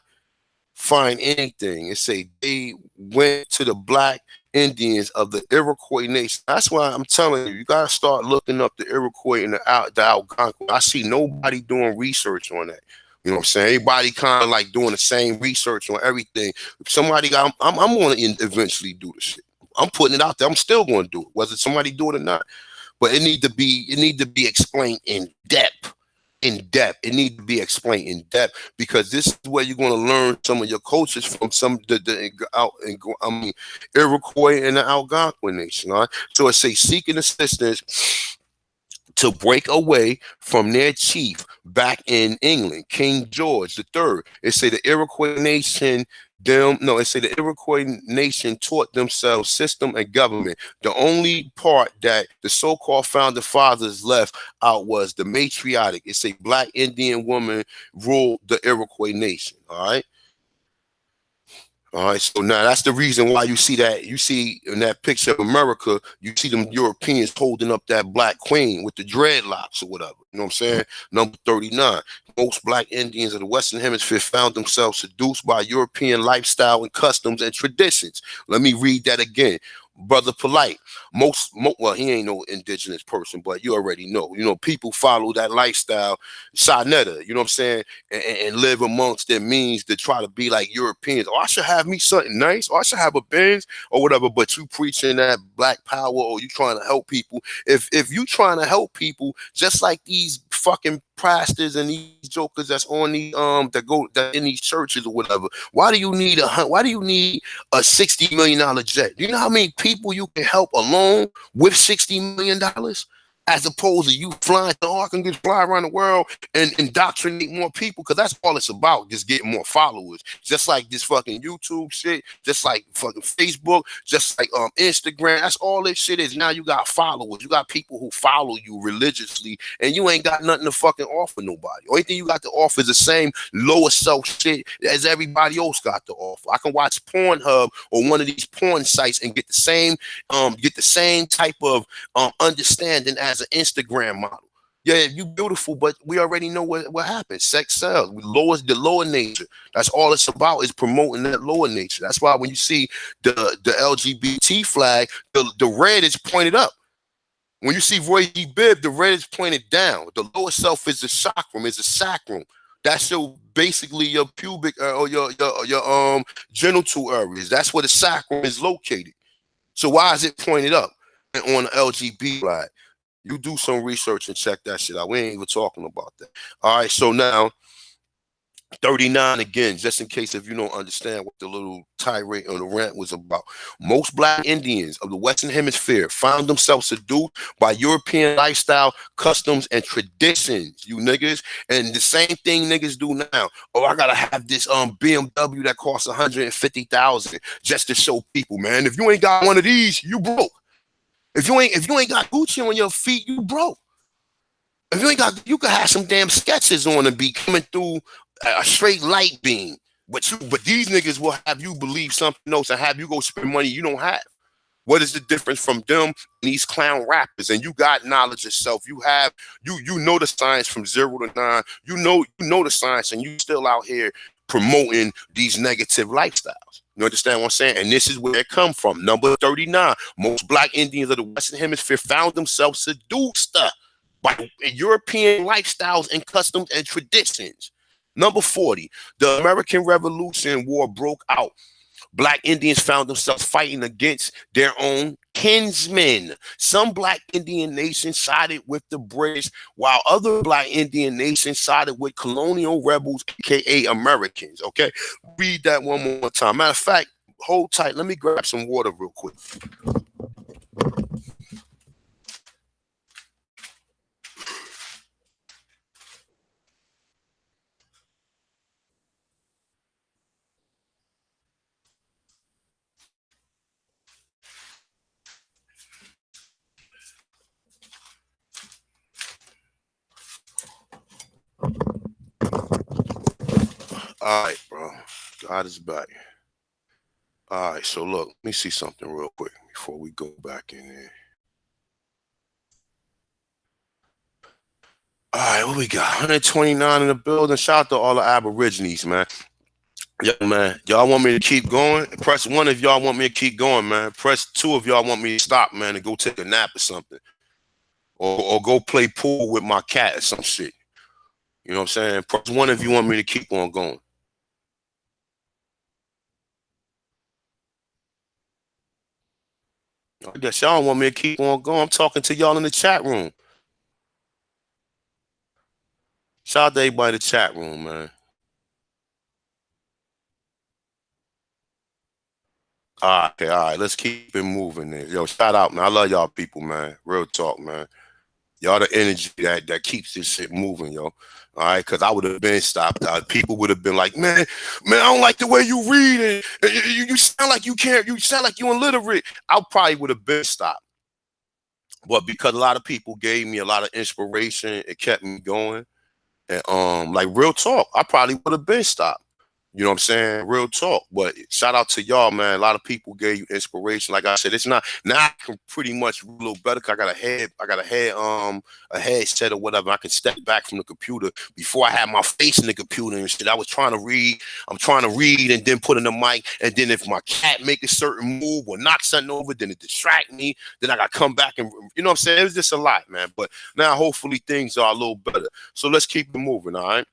find anything. It say they went to the Black Indians of the Iroquois nation. That's why I'm telling you, you gotta start looking up the Iroquois and the Algonquin. I see nobody doing research on that. You know what I'm saying? Everybody kind of like doing the same research on everything. If somebody got, I'm going to eventually do the shit. I'm putting it out there. I'm still going to do it, whether somebody do it or not. But it need to be explained in depth. It need to be explained in depth because this is where you're going to learn some of your cultures from Iroquois and the Algonquin nation. All right? So it say seeking assistance to break away from their chief back in England, King George III. It say the Iroquois nation the Iroquois nation taught themselves system and government. The only part that the so-called founding fathers left out was the matriarch. It's a Black Indian woman ruled the Iroquois nation. All right. All right, so now that's the reason why you see in that picture of America, you see them Europeans holding up that black queen with the dreadlocks or whatever. You know what I'm saying? Number 39. Most Black Indians of the Western Hemisphere found themselves seduced by European lifestyle and customs and traditions. Let me read that again. Brother Polite, well, he ain't no indigenous person, but you already know. You know, people follow that lifestyle, Sarnetta, you know what I'm saying, and live amongst their means to try to be like Europeans. Oh, I should have me something nice, or I should have a Benz, or whatever. But you preaching that black power, or you trying to help people. If you trying to help people, just like these fucking pastors and these jokers that's on the that in these churches or whatever, why do you need a $60 million jet? Do you know how many people you can help alone with $60 million? As opposed to you flying to Ark and just fly around the world and indoctrinate more people, because that's all it's about, just getting more followers. Just like this fucking YouTube shit, just like fucking Facebook, just like Instagram. That's all this shit is. Now you got followers. You got people who follow you religiously, and you ain't got nothing to fucking offer nobody. Only thing you got to offer is the same lower self shit as everybody else got to offer. I can watch Pornhub or one of these porn sites and get the same type of understanding as an Instagram model. Yeah, you beautiful, but we already know what happens. Sex sells. We lowers the lower nature. That's all it's about, is promoting that lower nature. That's why when you see the LGBT flag, the red is pointed up. When you see Roy G. Biv, the red is pointed down. The lower self is the chakram, is the sacrum. That's your basically your pubic or your genital areas. That's where the sacrum is located. So why is it pointed up on the LGBT flag? You do some research and check that shit out. We ain't even talking about that. All right, so now 39 again, just in case if you don't understand what the little tirade on the rant was about. Most black Indians of the Western Hemisphere found themselves seduced by European lifestyle, customs, and traditions, you niggas. And the same thing niggas do now. Oh, I gotta have this BMW that costs 150,000 just to show people, man. If you ain't got one of these, you broke. If you ain't got Gucci on your feet, you broke. If you ain't got, you could have some damn sketches on and be coming through a straight light beam. But these niggas will have you believe something else and have you go spend money you don't have. What is the difference from them and these clown rappers? And you got knowledge yourself. You know the science from 0 to 9. You know the science, and you still out here promoting these negative lifestyles. You understand what I'm saying? And this is where it come from. Number 39. Most black Indians of the Western Hemisphere found themselves seduced by European lifestyles and customs and traditions. Number 40. The American Revolution War broke out. Black Indians found themselves fighting against their own kinsmen. Some black Indian nations sided with the British, while other black Indian nations sided with colonial rebels, aka Americans. Okay, read that one more time. Matter of fact, hold tight. Let me grab some water real quick. All right, bro. God is back. All right, so look, let me see something real quick before we go back in there. All right, what we got? 129 in the building. Shout out to all the Aborigines, man. Yeah, man. Y'all want me to keep going? Press 1 if y'all want me to keep going, man. Press 2 if y'all want me to stop, man, and go take a nap or something. Or go play pool with my cat or some shit. You know what I'm saying? Press 1 if you want me to keep on going. I guess y'all don't want me to keep on going. I'm talking to y'all in the chat room. Shout out to everybody in the chat room, man. All right, okay, all right. Let's keep it moving there. Yo, shout out, man. I love y'all people, man. Real talk, man. Y'all the energy that keeps this shit moving, yo. All right, because I would have been stopped. People would have been like, man, I don't like the way you read it. You sound like you can't. You sound like you illiterate. I probably would have been stopped. But because a lot of people gave me a lot of inspiration, it kept me going. And like real talk, I probably would have been stopped. You know what I'm saying? Real talk. But shout out to y'all, man. A lot of people gave you inspiration. Like I said, it's not now I can pretty much read a little better because I got a headset or whatever. I can step back from the computer. Before I had my face in the computer and shit. I was trying to read. I'm trying to read and then put in the mic. And then if my cat make a certain move or knock something over, then it distract me. Then I gotta come back and you know what I'm saying? It was just a lot, man. But now hopefully things are a little better. So let's keep it moving, all right?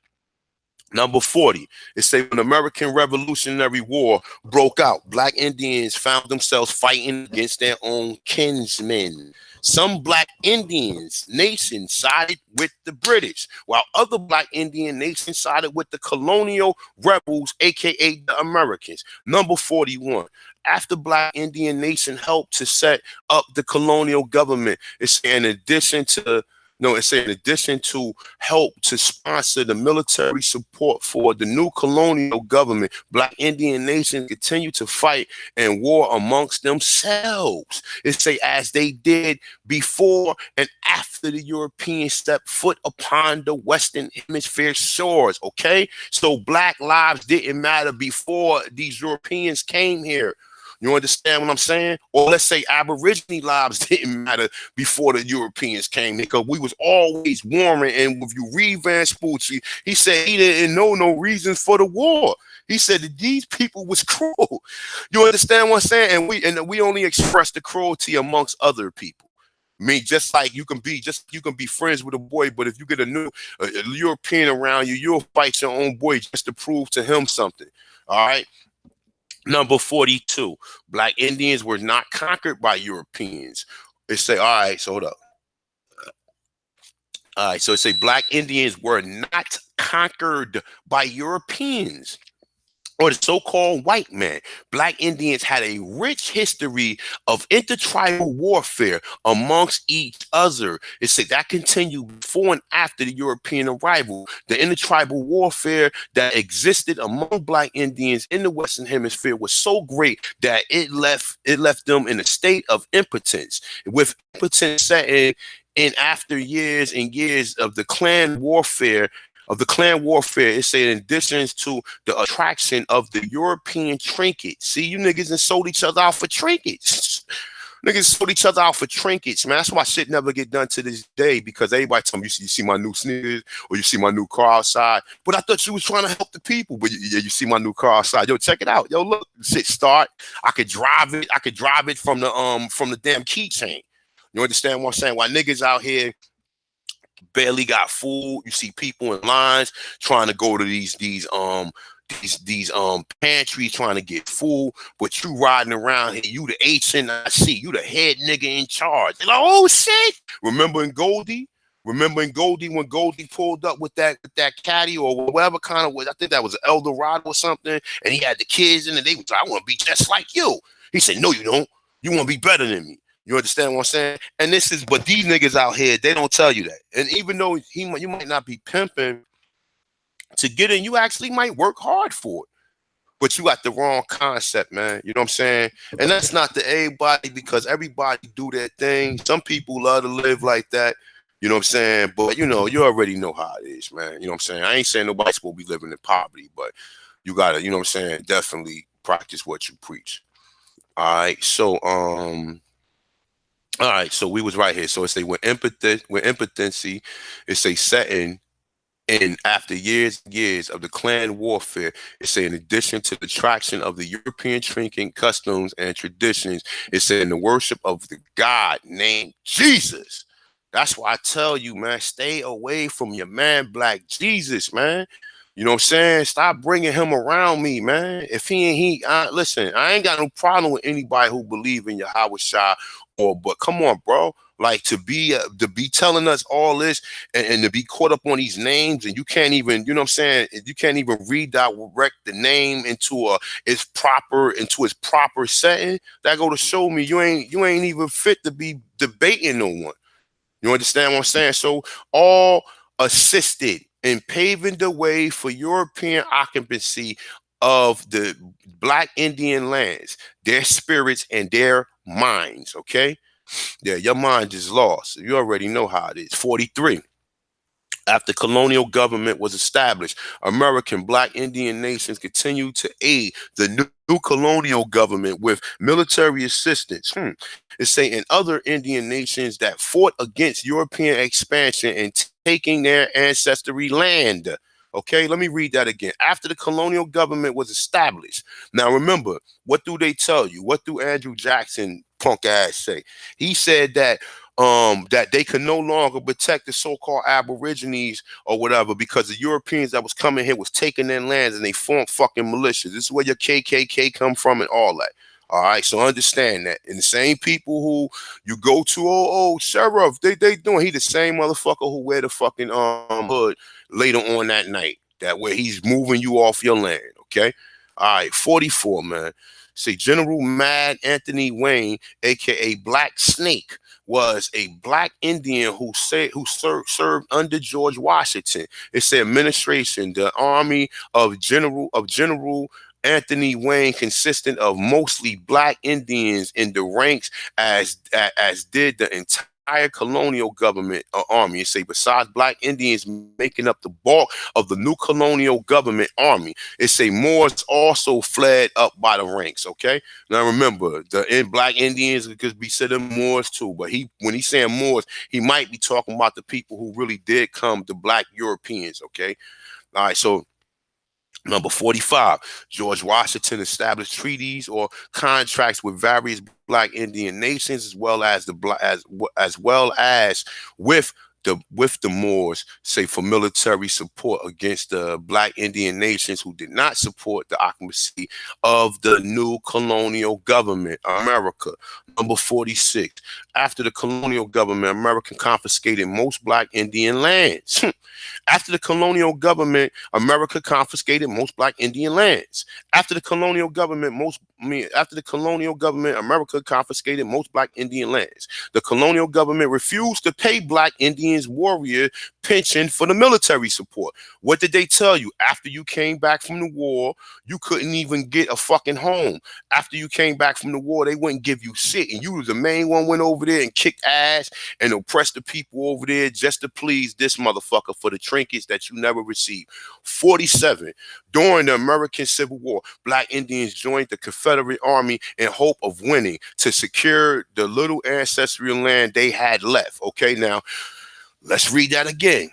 Number 40, it say when the American Revolutionary War broke out, black Indians found themselves fighting against their own kinsmen. Some black Indians nations sided with the British, while other black Indian nations sided with the colonial rebels, aka the Americans. Number 41. After Black Indian Nation helped to set up the colonial government, it's in addition to no, it's in addition to help to sponsor the military support for the new colonial government, Black Indian nations continue to fight and war amongst themselves. It say as they did before and after the Europeans stepped foot upon the Western Hemisphere shores. Okay, so Black lives didn't matter before these Europeans came here. You understand what I'm saying? Or let's say Aborigine lives didn't matter before the Europeans came, because we was always warring. And if you read Van Spoochie, he said he didn't know no reasons for the war. He said that these people was cruel. You understand what I'm saying? And we only express the cruelty amongst other people. I mean, you can be friends with a boy, but if you get a European around you, you'll fight your own boy just to prove to him something. All right. Number 42. Black Indians were not conquered by Europeans. They say, all right, so hold up. All right, so it say Black Indians were not conquered by Europeans or the so-called white man. Black Indians had a rich history of intertribal warfare amongst each other. It said that continued before and after the European arrival. The intertribal warfare that existed among Black Indians in the Western Hemisphere was so great that it left them in a state of impotence, with impotence setting in after years and years of the clan warfare. It said in addition to the attraction of the European trinket. See, you niggas done sold each other out for trinkets. Niggas sold each other out for trinkets, man. That's why shit never get done to this day, because everybody tell me, you see my new sneakers or you see my new car outside. But I thought you was trying to help the people. But you see my new car outside. Yo, check it out. Yo, look, shit start. I could drive it from the damn keychain. You understand what I'm saying? While niggas out here barely got food, you see people in lines trying to go to these pantries trying to get food, but you riding around here, you the HNIC, you the head nigga in charge. They're like, oh shit! Remember in Goldie when Goldie pulled up with that caddy or whatever kind of, I think that was an Eldorado or something, and he had the kids in it. They was like, I want to be just like you. He said, no, you don't. You want to be better than me. You understand what I'm saying? And but these niggas out here, they don't tell you that. And even though you might not be pimping to get in, you actually might work hard for it. But you got the wrong concept, man. You know what I'm saying? And that's not to everybody, because everybody do their thing. Some people love to live like that. You know what I'm saying? But, you already know how it is, man. You know what I'm saying? I ain't saying nobody's supposed to be living in poverty, but you got to, you know what I'm saying, definitely practice what you preach. All right. So, all right, so we was right here. So it say when impotency, it's a setting in after years and years of the clan warfare. It say in addition to the traction of the European drinking customs and traditions, it say in the worship of the God named Jesus. That's why I tell you, man, stay away from your man Black Jesus, man. You know what I'm saying? Stop bringing him around me, man. If listen, I ain't got no problem with anybody who believe in Yahweh Shah, but come on, bro. Like to be telling us all this and to be caught up on these names, and you can't even, you know what I'm saying? You can't even redirect the name into its proper setting. That go to show me you ain't even fit to be debating no one. You understand what I'm saying? So all assisted in paving the way for European occupancy of the Black Indian lands, their spirits and their minds, okay? Yeah, your mind is lost. You already know how it is. 43. After colonial government was established, American Black Indian nations continued to aid the new colonial government with military assistance. It's saying other Indian nations that fought against European expansion and taking their ancestry land. Okay, let me read that again. After the colonial government was established. Now remember, what do they tell you? What do Andrew Jackson punk ass say? He said that they could no longer protect the so-called Aborigines or whatever, because the Europeans that was coming here was taking their lands and they formed fucking militias. This is where your KKK come from and all that. All right, so understand that. And the same people who you go to, sheriff, they doing, he the same motherfucker who wear the fucking hood later on that night. That way he's moving you off your land, okay? All right, 44, man. See, General Mad Anthony Wayne, aka Black Snake, was a Black Indian who served under George Washington. It's the administration, the army of General Anthony Wayne, consisting of mostly Black Indians in the ranks, as did the entire entire colonial government army. It say besides black Indians making up the bulk of the new colonial government army, it say Moors also fled up by the ranks. Okay, now remember the black Indians could be said Moors too, but when he's saying Moors, he might be talking about the people who really did come, the black Europeans. Okay, all right, so. Number 45, George Washington established treaties or contracts with various black Indian nations, as well as with the Moors, say for military support against the black Indian nations who did not support the occupancy of the new colonial government, America. Number 46, after the colonial government, America confiscated most black Indian lands. After the colonial government, America confiscated most black Indian lands. After the colonial government, America confiscated most black Indian lands. The colonial government refused to pay black Indians warrior pension for the military support. What did they tell you? After you came back from the war, you couldn't even get a fucking home. After you came back from the war, they wouldn't give you shit. And you was the main one went over there and kicked ass and oppressed the people over there just to please this motherfucker for the trinkets that you never received. 47, during the American Civil War, black Indians joined the Confederate Army in hope of winning to secure the little ancestral land they had left. Okay, now let's read that again.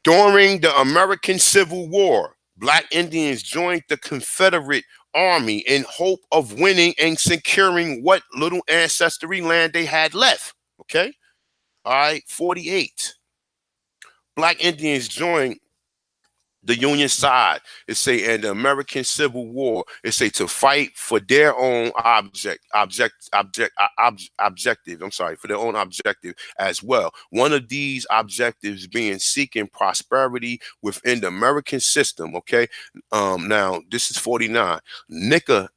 During the American Civil War, black Indians joined the Confederate Army in hope of winning and securing what little ancestral land they had left. Okay, all right, 48. Black Indians joined the Union side. It say in the American Civil War, it say to fight for their own objective. I'm sorry, for their own objective as well. One of these objectives being seeking prosperity within the American system. Okay. Now this is 49. Nicka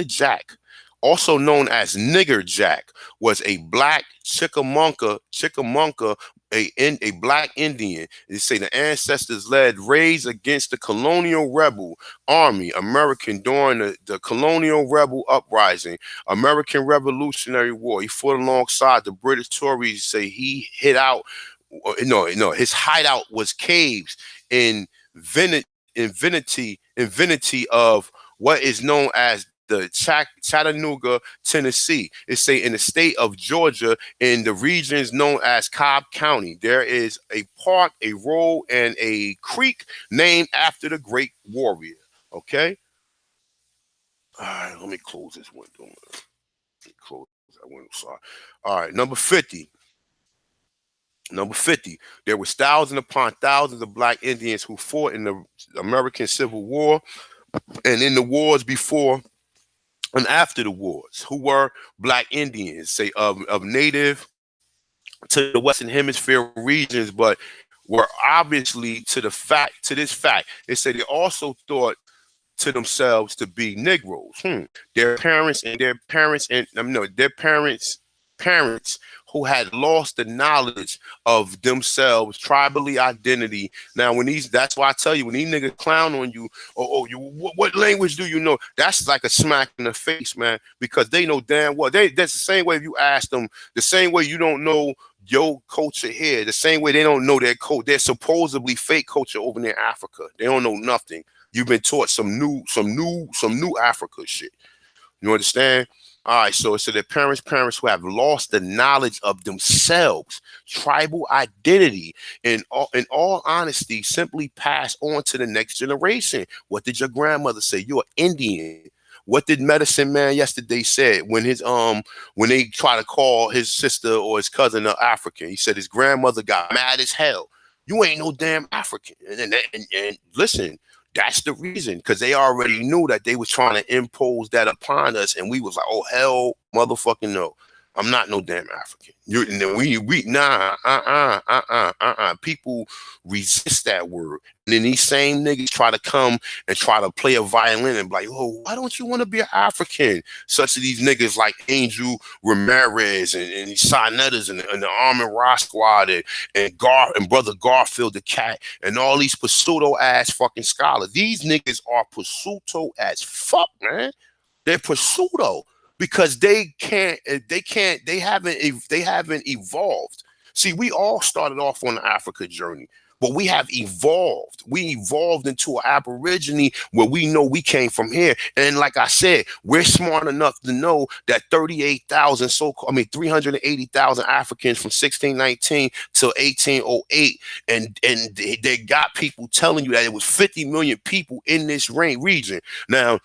Jack, also known as Nigger Jack, was a black Chickamauga, a black Indian. They say the ancestors led raids against the colonial rebel army, American during the colonial rebel uprising, American Revolutionary War. He fought alongside the British Tories. Say he hit out. No, his hideout was caves in infinity of what is known as the Chattanooga, Tennessee. It say in the state of Georgia, in the regions known as Cobb County, there is a park, a road, and a creek named after the great warrior. Okay. All right, let me close this window. Let me close that window. Sorry. All right, number 50. Number 50, there was thousands upon thousands of black Indians who fought in the American Civil War and in the wars before and after the wars, who were black Indians, say of native to the Western Hemisphere regions, but were obviously to this fact, they say they also thought to themselves to be Negroes. Their parents parents who had lost the knowledge of themselves, tribally identity. Now, that's why I tell you, when these niggas clown on you, what language do you know? That's like a smack in the face, man, because they know damn well. That's the same way if you ask them, the same way you don't know your culture here, the same way they don't know their code. They're supposedly fake culture over there in Africa. They don't know nothing. You've been taught some new Africa shit. You understand? All right, so their parents who have lost the knowledge of themselves, tribal identity, in all honesty, simply pass on to the next generation. What did your grandmother say? You're Indian. What did Medicine Man yesterday said when they try to call his sister or his cousin an African? He said his grandmother got mad as hell. You ain't no damn African. And listen, that's the reason, because they already knew that they was trying to impose that upon us, and we was like, oh hell, motherfucking no, I'm not no damn African. People resist that word, and then these same niggas try to come and try to play a violin and be like, oh, why don't you want to be an African? Such as these niggas like Angel Ramirez and these Sinettas and the Armin Ross Squad and Brother Garfield the Cat and all these pseudo ass fucking scholars. These niggas are pseudo as fuck, man. They're pseudo. because they haven't evolved. See, we all started off on the Africa journey, but we have evolved. We evolved into an aborigine where we know we came from here. And like I said, we're smart enough to know that 38,000, 380,000 Africans from 1619 till 1808. And they got people telling you that it was 50 million people in this region. Now,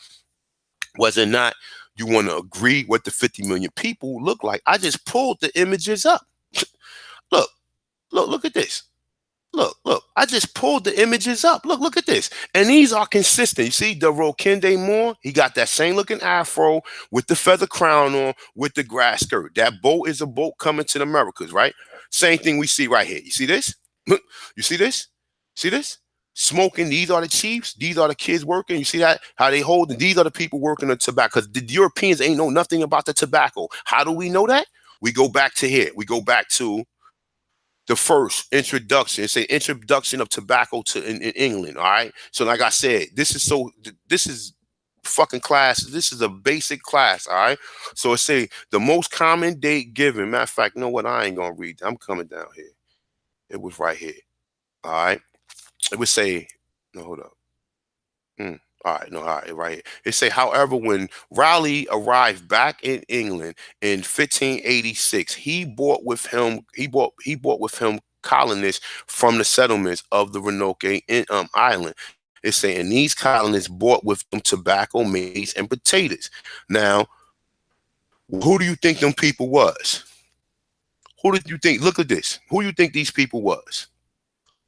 was it not, you want to agree what the 50 million people look like? I just pulled the images up. Look, look at this. Look, I just pulled the images up. Look at this. And these are consistent. You see, the Rokende Moore, he got that same looking afro with the feather crown on, with the grass skirt. That boat is a boat coming to the Americas, right? Same thing we see right here. You see this? You see this? See this? Smoking, these are the chiefs. These are the kids working. You see that? How they hold, and these are the people working the tobacco. Because the Europeans ain't know nothing about the tobacco. How do we know that? We go back to here. We go back to the first introduction. It's an introduction of tobacco in England. All right. So like I said, this is fucking class. This is a basic class. All right. So it say the most common date given. Matter of fact, you know what? I ain't gonna read. I'm coming down here. It was right here. All right. It would say, no, hold up. All right, no, all right, right here. It say, however, when Raleigh arrived back in England in 1586, he brought with him colonists from the settlements of the Roanoke Island. It's saying these colonists brought with them tobacco, maize, and potatoes. Now, who do you think them people was? Who did you think? Look at this. Who do you think these people was?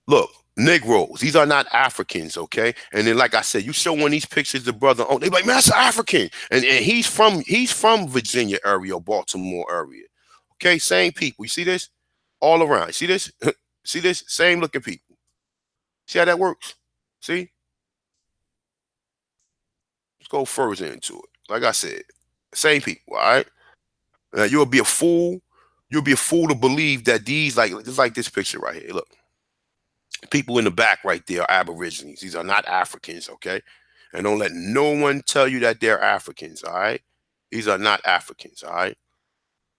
Look. Negroes. These are not Africans, okay? And then, like I said, you show one of these pictures, the brother, oh, they like, man, that's African. And he's from Virginia area, Baltimore area. Okay, same people. You see this? All around. See this? See this? Same looking people. See how that works? See? Let's go further into it. Like I said, same people, all right? Now, you'll be a fool. You'll be a fool to believe that these, just like this picture right here. Look. People in the back right there are Aborigines. These are not Africans, okay? And don't let no one tell you that they're Africans, all right? These are not Africans, all right?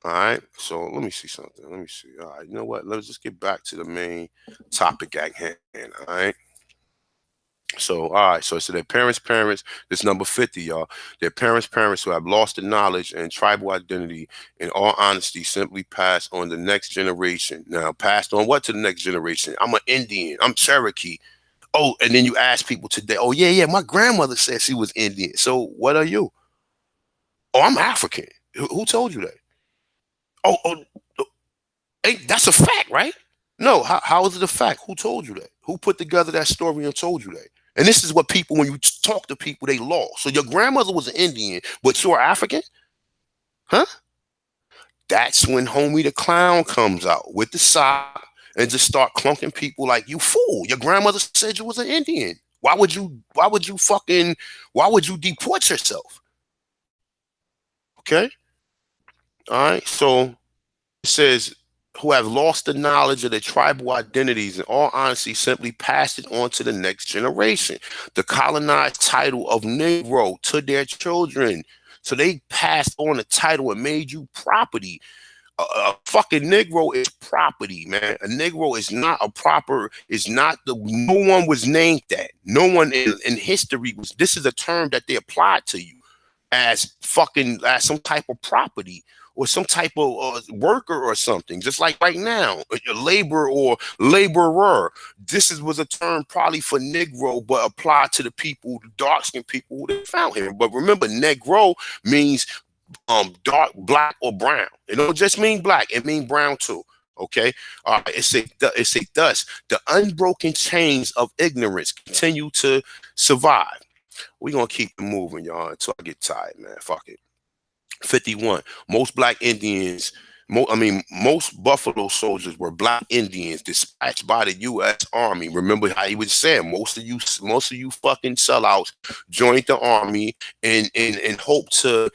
All right? So let me see something. Let me see. All right, you know what? Let's just get back to the main topic at hand, all right? So, all right, so it's their parents, this number 50, y'all. Their parents who have lost the knowledge and tribal identity, in all honesty, simply pass on the next generation. Now, passed on what to the next generation? I'm an Indian. I'm Cherokee. Oh, and then you ask people today, oh, yeah, my grandmother said she was Indian. So what are you? Oh, I'm African. Who told you that? Oh, that's a fact, right? No, how is it a fact? Who told you that? Who put together that story and told you that? And this is what people, when you talk to people, they lost. So your grandmother was an Indian, but you're African? Huh? That's when Homie the Clown comes out with the sock and just start clunking people like, you fool. Your grandmother said you was an Indian. Why would you deport yourself? Okay? All right. So it says, who have lost the knowledge of their tribal identities, in all honesty, simply passed it on to the next generation. The colonized title of Negro to their children. So they passed on the title and made you property. A fucking Negro is property, man. A Negro is not no one was named that. No one in history was, this is a term that they applied to you as some type of property, or some type of worker or something. Just like right now, a labor or laborer. Was a term probably for Negro, but applied to the people, the dark-skinned people who they found here. But remember, Negro means dark, black, or brown. It don't just mean black; it means brown too. Okay. It say thus the unbroken chains of ignorance continue to survive. We're gonna keep moving, y'all, until I get tired, man. Fuck it. 51. Most black Indians, most Buffalo soldiers were black Indians dispatched by the U.S. Army. Remember how he was saying most of you fucking sellouts joined the army and hope to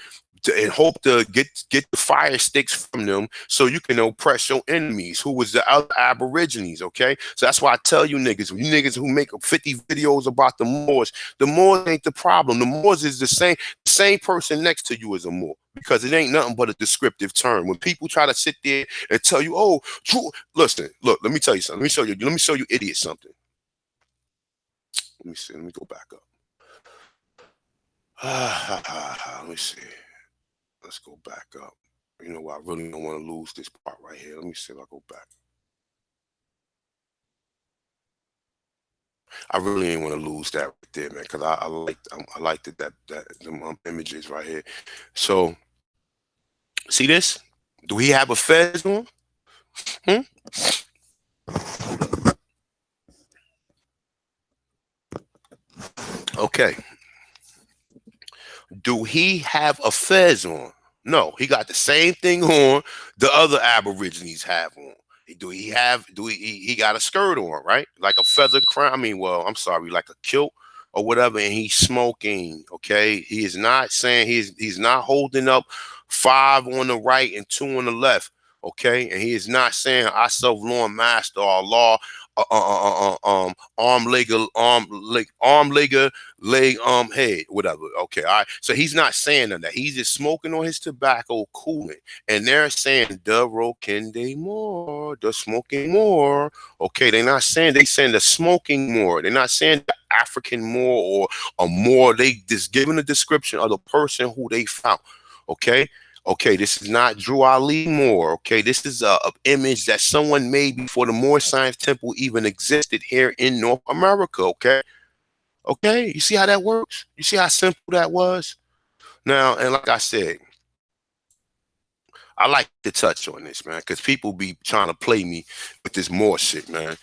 get the fire sticks from them so you can oppress your enemies, who was the other Aborigines, okay? So that's why I tell you niggas who make 50 videos about the Moors ain't the problem. The Moors is the same person next to you as a Moor. because it ain't nothing but a descriptive term. When people try to sit there and tell you, "Oh, true," listen, look, let me tell you something. Let me show you, idiot, something. Let me see. Let me go back up. Let me see. Let's go back up. You know what? I really don't want to lose this part right here. Let me see if I go back. I really ain't want to lose that right there, man, because I like that them images right here. So see this? Do he have a fez on? Hmm? Okay. Do he have a fez on? No, he got the same thing on the other Aborigines have on. He got a skirt on, right? Like a feather crown. I mean, well, I'm sorry, like a kilt or whatever, and he's smoking. Okay. He is not saying he's not holding up 5 on the right and 2 on the left. Okay. And he is not saying I serve Lord Master or law arm legger leg head, whatever. Okay, all right. So he's not saying none of that. He's just smoking on his tobacco, cooling. And they're saying the rokende more, the smoking more. Okay, they're not saying, they saying the smoking more. They're not saying the African more or a more. They just giving a description of the person who they found. Okay. Okay, this is not Drew Ali Moore. Okay, this is a image that someone made before the Moore Science Temple even existed here in North America. Okay, okay, you see how that works? You see how simple that was? Now, and like I said, I like to touch on this, man, because people be trying to play me with this Moore shit, man.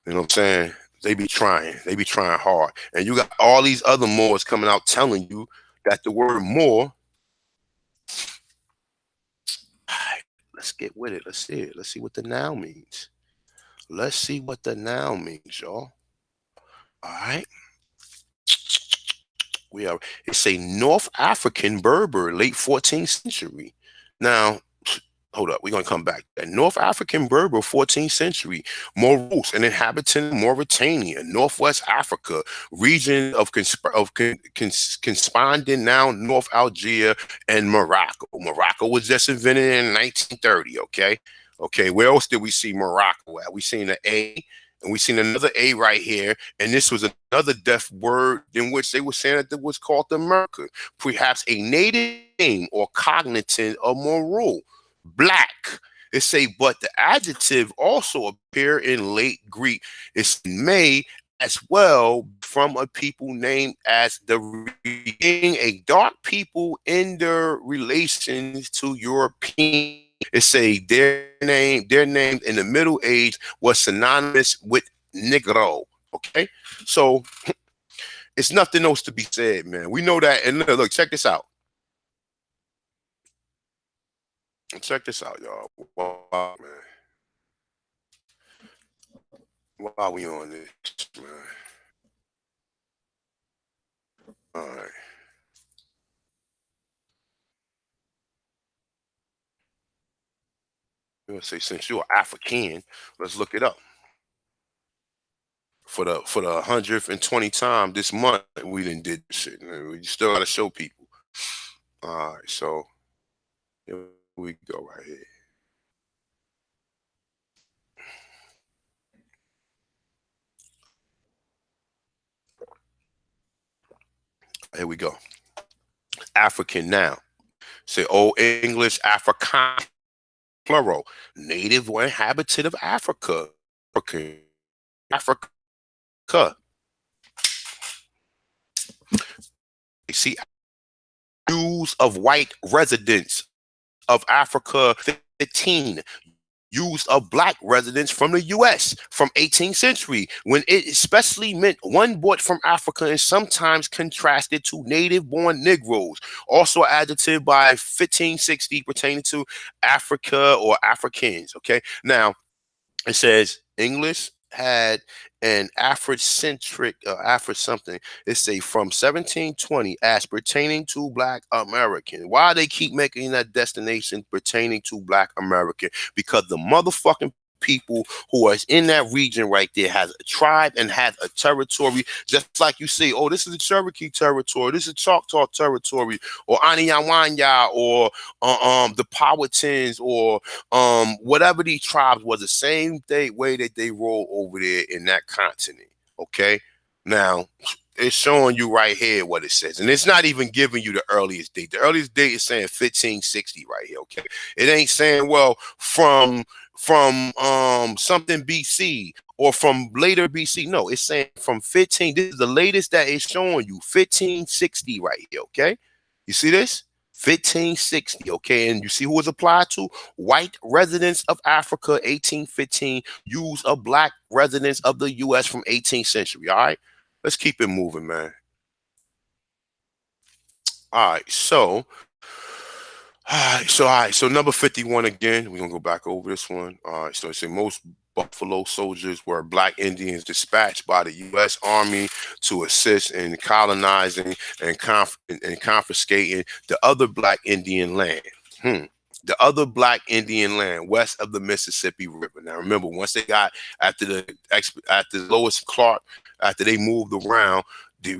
You know what I'm saying? They be trying hard, and you got all these other Moors coming out telling you that the word Moor. Let's get with it. Let's see it. Let's see what the noun means. Let's see what the noun means, y'all. All right. It's a North African Berber, late 14th century. Now, hold up, we're going to come back. A North African Berber, 14th century. Morus, an inhabitant of Mauritania, Northwest Africa, region of Conspondent, now North Algeria, and Morocco. Morocco was just invented in 1930, okay? Okay, where else did we see Morocco at? We seen an A, and we seen another A right here, and this was another deaf word in which they were saying that it was called America, perhaps a native name or cognitive of Moru, black. It say, but the adjective also appear in late Greek. It's made as well from a people named as the being a dark people in their relations to European. It say their name in the Middle Age was synonymous with Negro. Okay, so it's nothing else to be said, man. We know that. And look, check this out. Check this out, y'all. Wow, man. Why we on this, man? All right. I'm gonna say since you're African, let's look it up. For the 120th time this month, we didn't did this shit. Man. We still gotta show people. All right, so here we go right here. Here we go. African now. Say Old English African plural. Native or inhabitant of Africa. African. Africa. You see, use of white residents of Africa 15. Use of black residents from the U.S. from 18th century, when it especially meant one brought from Africa and sometimes contrasted to native-born Negroes. Also adjective by 1560 pertaining to Africa or Africans. Okay, now it says English had an Afrocentric, Afro something. It say from 1720 as pertaining to Black American. Why they keep making that destination pertaining to Black American? Because the motherfucking people who are in that region right there has a tribe and has a territory, just like you say, oh, this is the Cherokee territory, this is Choctaw territory, or Aniawanya, or the Powhatans, or whatever these tribes was, the same way that they roll over there in that continent. Okay, now it's showing you right here what it says, and it's not even giving you the earliest date. The earliest date is saying 1560 right here. Okay, it ain't saying, well, from something BC or from later BC. No, it's saying from 15. This is the latest that it's showing you, 1560 right here. Okay, you see this? 1560. Okay, and you see who was applied to? White residents of Africa, 1815. Use of black residents of the U.S. from 18th century. All right, let's keep it moving, man. All right, so number 51 again. We're gonna go back over this one. All right, so it said most Buffalo soldiers were black Indians dispatched by the U.S. Army to assist in colonizing and confiscating the other black Indian land. The other black Indian land west of the Mississippi River. Now remember, once they got after Lois Clark, after they moved around,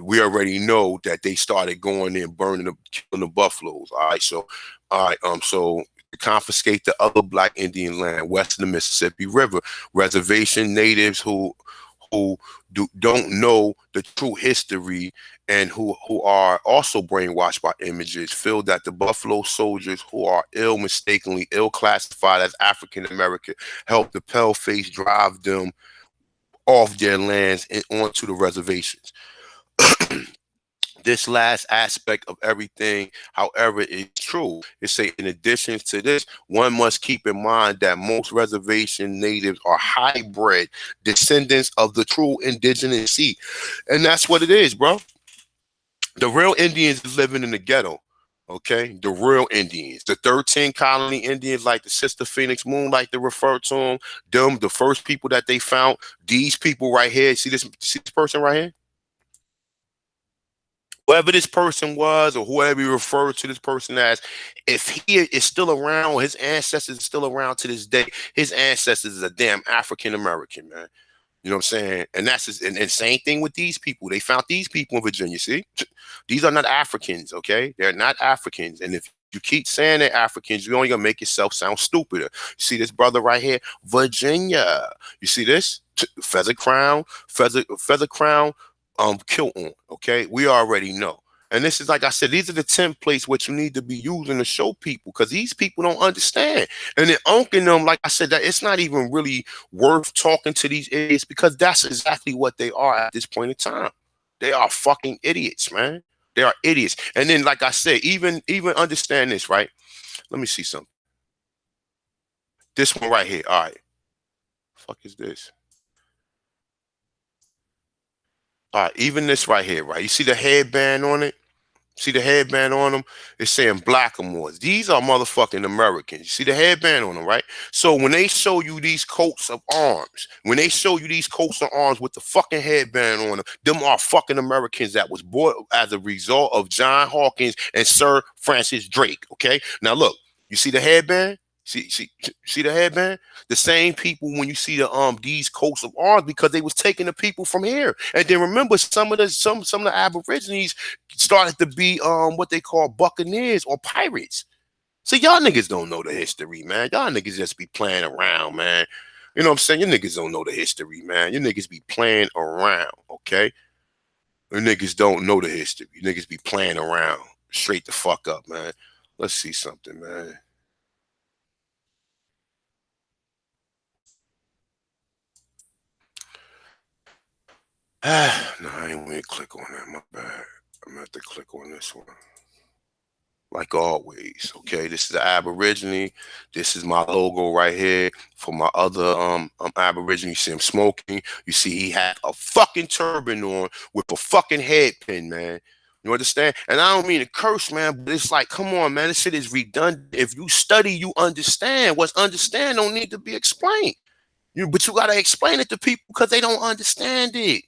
we already know that they started going in, burning, killing the buffaloes. All right, so to confiscate the other black Indian land west of the Mississippi River, reservation natives who don't know the true history and who are also brainwashed by images feel that the Buffalo soldiers, who are mistakenly ill classified as African American, helped the paleface drive them off their lands and onto the reservations. This last aspect of everything, however, is true. It say, in addition to this, one must keep in mind that most reservation natives are hybrid descendants of the true indigenous seed. And that's what it is, bro. The real Indians is living in the ghetto. Okay, the real Indians, the 13 colony Indians, like the Sister Phoenix Moon, like to refer to them, the first people that they found, these people right here. See this person right here? Whoever this person was, or whoever you refer to this person as, if he is still around, his ancestors are still around to this day, his ancestors is a damn African American, man. You know what I'm saying? And that's just, and same thing with these people. They found these people in Virginia. See, these are not Africans, okay? They're not Africans. And if you keep saying they're Africans, you're only gonna make yourself sound stupider. You see this brother right here, Virginia. You see this? Feather crown, feather crown, kilt on. Okay, we already know. And this is, like I said, these are the templates what you need to be using to show people, because these people don't understand. And then unking them, like I said, that it's not even really worth talking to these idiots, because that's exactly what they are at this point in time. They are fucking idiots, man. They are idiots. And then, like I said, even understand this, right? Let me see something. This one right here. All right. Fuck is this? All right, even this right here, right? You see the headband on it? See the headband on them? It's saying blackamoors. These are motherfucking Americans. You see the headband on them, right? So when they show you these coats of arms, when they show you these coats of arms with the fucking headband on them are fucking Americans that was born as a result of John Hawkins and Sir Francis Drake, okay? Now look, you see the headband? See the headband? The same people when you see the these coats of arms, because they was taking the people from here. And then remember, some of the Aborigines started to be what they call buccaneers or pirates. So y'all niggas don't know the history, man. Y'all niggas just be playing around, man. You know what I'm saying? You niggas don't know the history, man. You niggas be playing around, okay? You niggas don't know the history. You niggas be playing around. Straight the fuck up, man. Let's see something, man. No, I ain't gonna click on that. My bad. I'm gonna have to click on this one. Like always, okay. This is the Aborigine. This is my logo right here for my other Aborigine. You see him smoking. You see he had a fucking turban on with a fucking head pin, man. You understand? And I don't mean to curse, man, but it's like, come on, man. This shit is redundant. If you study, you understand. What's understand don't need to be explained. But you gotta explain it to people because they don't understand it.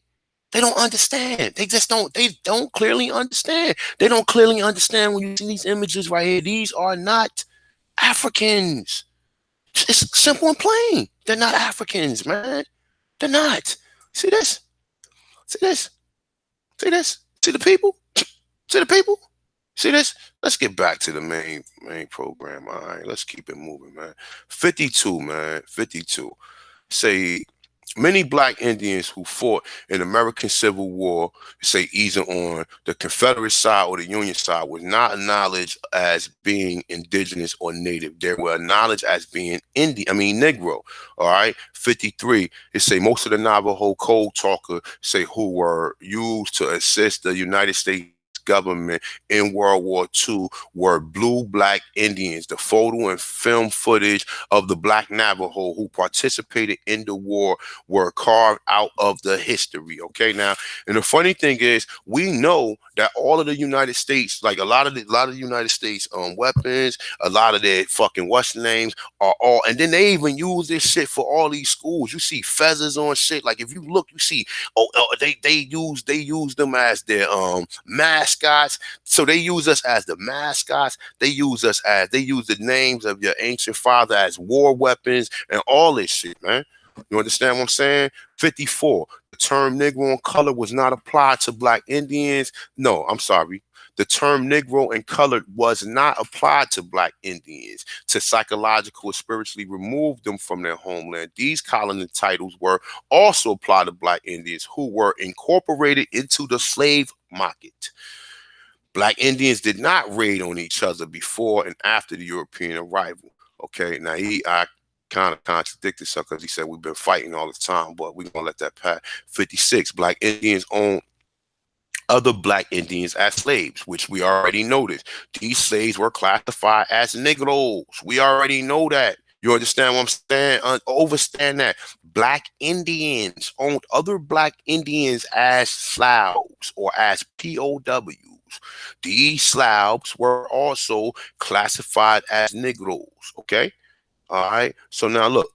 They don't understand. They don't clearly understand. They don't clearly understand when you see these images right here. These are not Africans. It's simple and plain. They're not Africans, man. They're not. See this? See this? See this? See the people? See the people? See this? Let's get back to the main program. All right, let's keep it moving, man. 52, man. 52. Say many black Indians who fought in American Civil War, say either on the Confederate side or the Union side, was not acknowledged as being indigenous or native. They were acknowledged as being Negro. All right. 53. It say most of the Navajo code talker say who were used to assist the United States government in World War II were blue black Indians. The photo and film footage of the black Navajo who participated in the war were carved out of the history. Okay, now, and the funny thing is, we know that all of the United States, like a lot of the United States weapons, a lot of their fucking what's names are all, and then they even use this shit for all these schools. You see feathers on shit. Like if you look, you see, they use them as their mascots. So they use us as the mascots. They use the names of your ancient father as war weapons and all this shit, man. You understand what I'm saying? 54. The term Negro in color was not applied to black Indians. No, I'm sorry. The term Negro and colored was not applied to black Indians to psychological or spiritually remove them from their homeland. These colony titles were also applied to black Indians who were incorporated into the slave market. Black Indians did not raid on each other before and after the European arrival. Okay, now I kind of contradicted himself because he said we've been fighting all the time, but we're gonna let that pass. 56. Black Indians own other black Indians as slaves, which we already noticed. These slaves were classified as Negroes. We already know that. You understand what I'm saying? Overstand that. Black Indians owned other black Indians as Slavs or as POWs. These Slavs were also classified as Negroes. Okay? All right. So now look.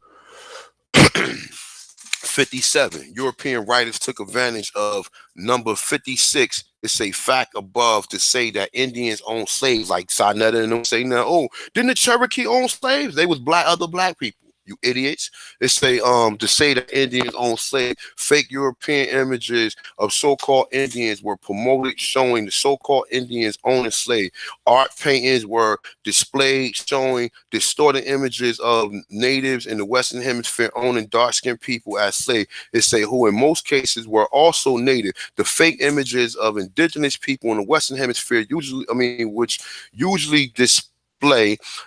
57. European writers took advantage of number 56. It's a fact above to say that Indians own slaves, like Sinetta and them say now, oh, didn't the Cherokee own slaves? They was other black people. You idiots. It say to say that Indians own slaves. Fake European images of so-called Indians were promoted showing the so-called Indians owning slaves. Art paintings were displayed showing distorted images of natives in the Western Hemisphere owning dark-skinned people as slaves. It say who in most cases were also native. The fake images of indigenous people in the Western Hemisphere which usually display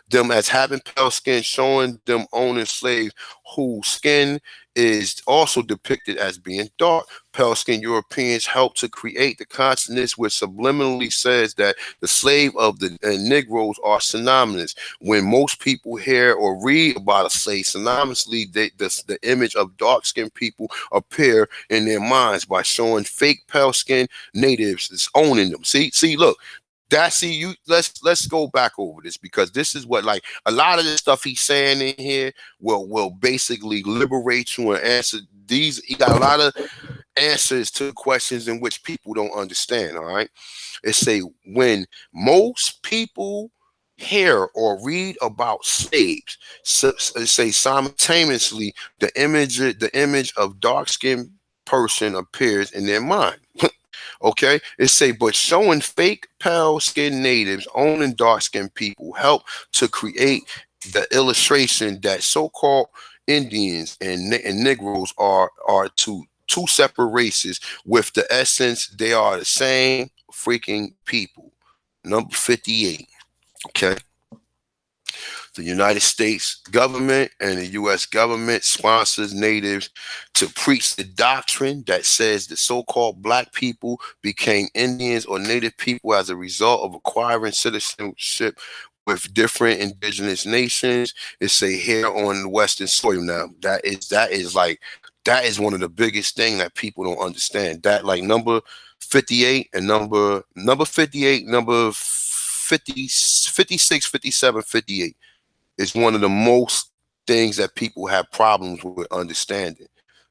them as having pale skin, showing them owning slaves whose skin is also depicted as being dark. Pale skinned Europeans helped to create the consciousness which subliminally says that the slave of the Negroes are synonymous. When most people hear or read about a slave, synonymously, the image of dark skinned people appear in their minds by showing fake pale skinned natives is owning them. Look. Let's go back over this because this is what, like, a lot of the stuff he's saying in here will basically liberate you and answer these. He got a lot of answers to questions in which people don't understand. All right, it say when most people hear or read about slaves, say simultaneously the image of dark skinned person appears in their mind. Okay, it say, but showing fake pale skinned natives owning dark skinned people help to create the illustration that so-called Indians and Negroes are two separate races with the essence they are the same freaking people. Number 58. Okay. The United States government and the U.S. government sponsors natives to preach the doctrine that says the so-called black people became Indians or native people as a result of acquiring citizenship with different indigenous nations. It's a here on the Western soil. Now that is one of the biggest thing that people don't understand. That, like, number 58 and number 58, number 50, 56, 57, 58 is one of the most things that people have problems with understanding.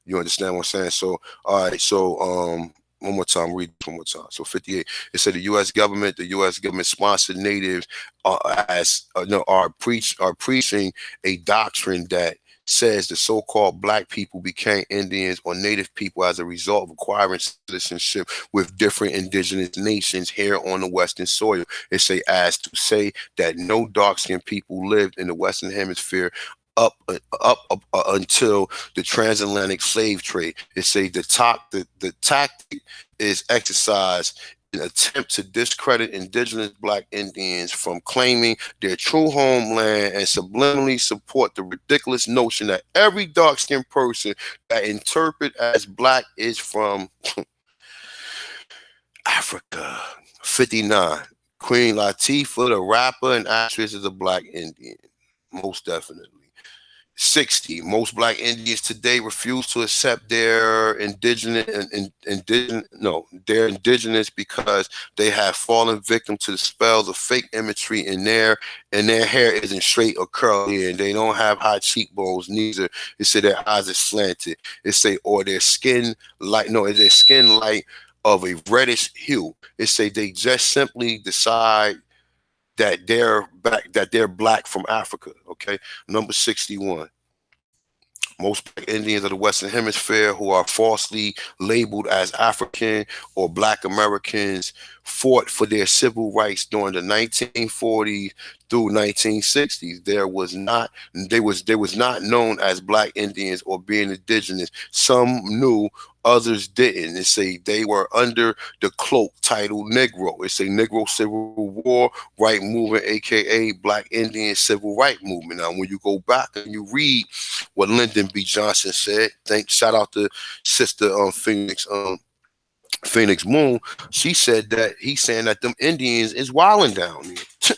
You understand what I'm saying? So, all right. So, One more time, read this one more time. So 58. It said the U.S. government sponsored natives as no, are preaching a doctrine that says the so-called black people became Indians or native people as a result of acquiring citizenship with different indigenous nations here on the Western soil. It say as to say that no dark-skinned people lived in the Western Hemisphere until the transatlantic slave trade. It say the tactic is exercised in an attempt to discredit indigenous black Indians from claiming their true homeland and subliminally support the ridiculous notion that every dark-skinned person that interpret as black is from Africa. 59. Queen Latifah, the rapper and actress, is a black Indian. Most definitely. 60. Most black Indians today refuse to accept their they're indigenous because they have fallen victim to the spells of fake imagery and their hair isn't straight or curly and they don't have high cheekbones neither. It say their eyes are slanted. It say or their skin light of a reddish hue. It say they just simply decide that they're black from Africa. Okay. Number 61. Most black Indians of the Western Hemisphere who are falsely labeled as African or Black Americans fought for their civil rights during the 1940s through 1960s. They was not known as Black Indians or being indigenous. Some knew, others didn't. They say they were under the cloak titled Negro. It's a Negro Civil War right movement, aka Black Indian Civil Right Movement. Now, when you go back and you read what Lyndon B. Johnson said, shout out to Sister Phoenix Moon. She said that he's saying that them Indians is wilding down there.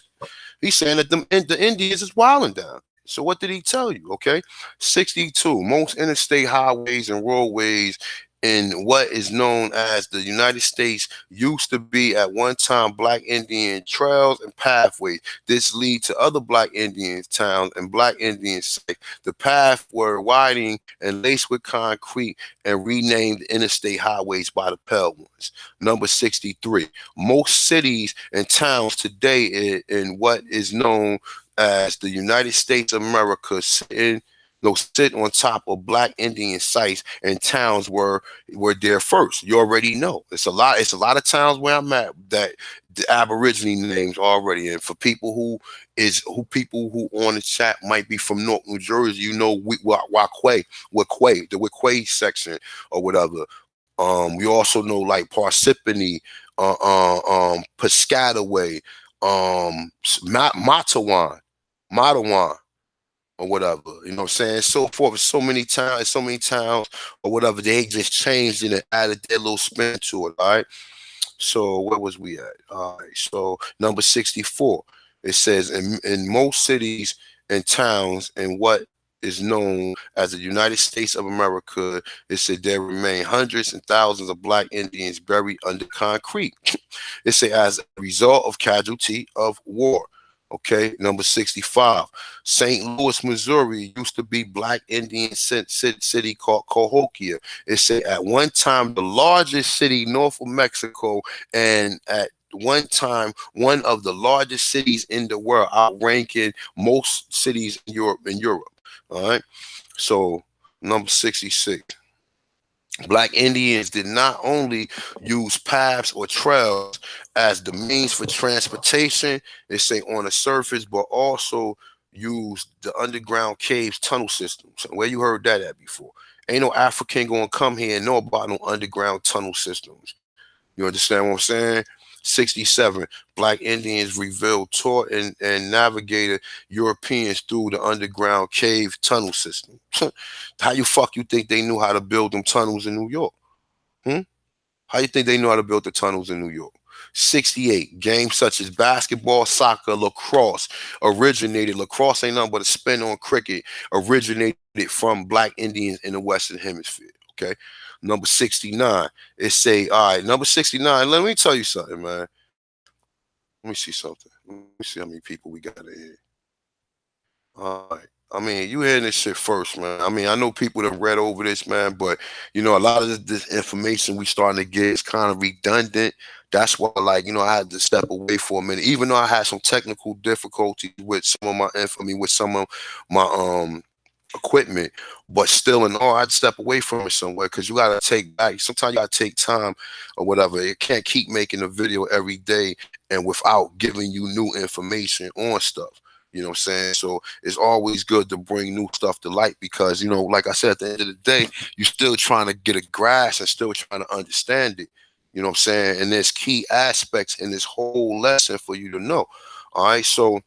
He's saying that the Indians is wilding down. So what did he tell you? Okay, 62. Most interstate highways and roadways in what is known as the United States used to be at one time Black Indian trails and pathways. This lead to other Black Indian towns and Black Indian sites. The path were widening and laced with concrete and renamed interstate highways by the Pell ones. Number 63. Most cities and towns today in what is known as the United States of America sit on top of Black Indian sites and towns were there first. You already know. It's a lot of towns where I'm at that the Aborigine names already. And for people who on the chat might be from North New Jersey, you know Waquay, the Waquay section or whatever. We also know like Parsippany, Piscataway, Matawan or whatever, you know what I'm saying? So forth, so many towns or whatever, they just changed it and added their little spin to it, all right? So where was we at? All right, so number 64, it says in most cities and towns in what is known as the United States of America, it said there remain hundreds and thousands of Black Indians buried under concrete. It said as a result of casualty of war. Okay, number 65. St. Louis, Missouri used to be Black Indian city called Cahokia. It said at one time the largest city north of Mexico and at one time one of the largest cities in the world, outranking most cities in Europe. All right. So number 66. Black Indians did not only use paths or trails as the means for transportation, they say on the surface, but also used the underground caves tunnel systems. Where you heard that at before? Ain't no African gonna come here and know about no underground tunnel systems. You understand what I'm saying? 67. Black Indians revealed, taught, and navigated Europeans through the underground cave tunnel system. How you think they knew how to build them tunnels in New York? Hmm? How you think they knew how to build the tunnels in New York? 68. Games such as basketball, soccer, lacrosse originated. Lacrosse ain't nothing but a spin on cricket. Originated from Black Indians in the Western Hemisphere. Okay. Number 69. It say, all right, number 69. Let me tell you something, man. Let me see something. Let me see how many people we got in here. All right. I mean, you hearing this shit first, man. I mean, I know people that read over this, man, but you know, a lot of this information we starting to get is kind of redundant. That's why, like, you know, I had to step away for a minute, even though I had some technical difficulties with some of my with some of my equipment, but still in all, I'd step away from it somewhere because you gotta take back. Sometimes you gotta take time or whatever. It can't keep making a video every day and without giving you new information on stuff. You know what I'm saying? So it's always good to bring new stuff to light because, you know, like I said, at the end of the day, you're still trying to get a grasp and still trying to understand it. You know what I'm saying? And there's key aspects in this whole lesson for you to know. All right. So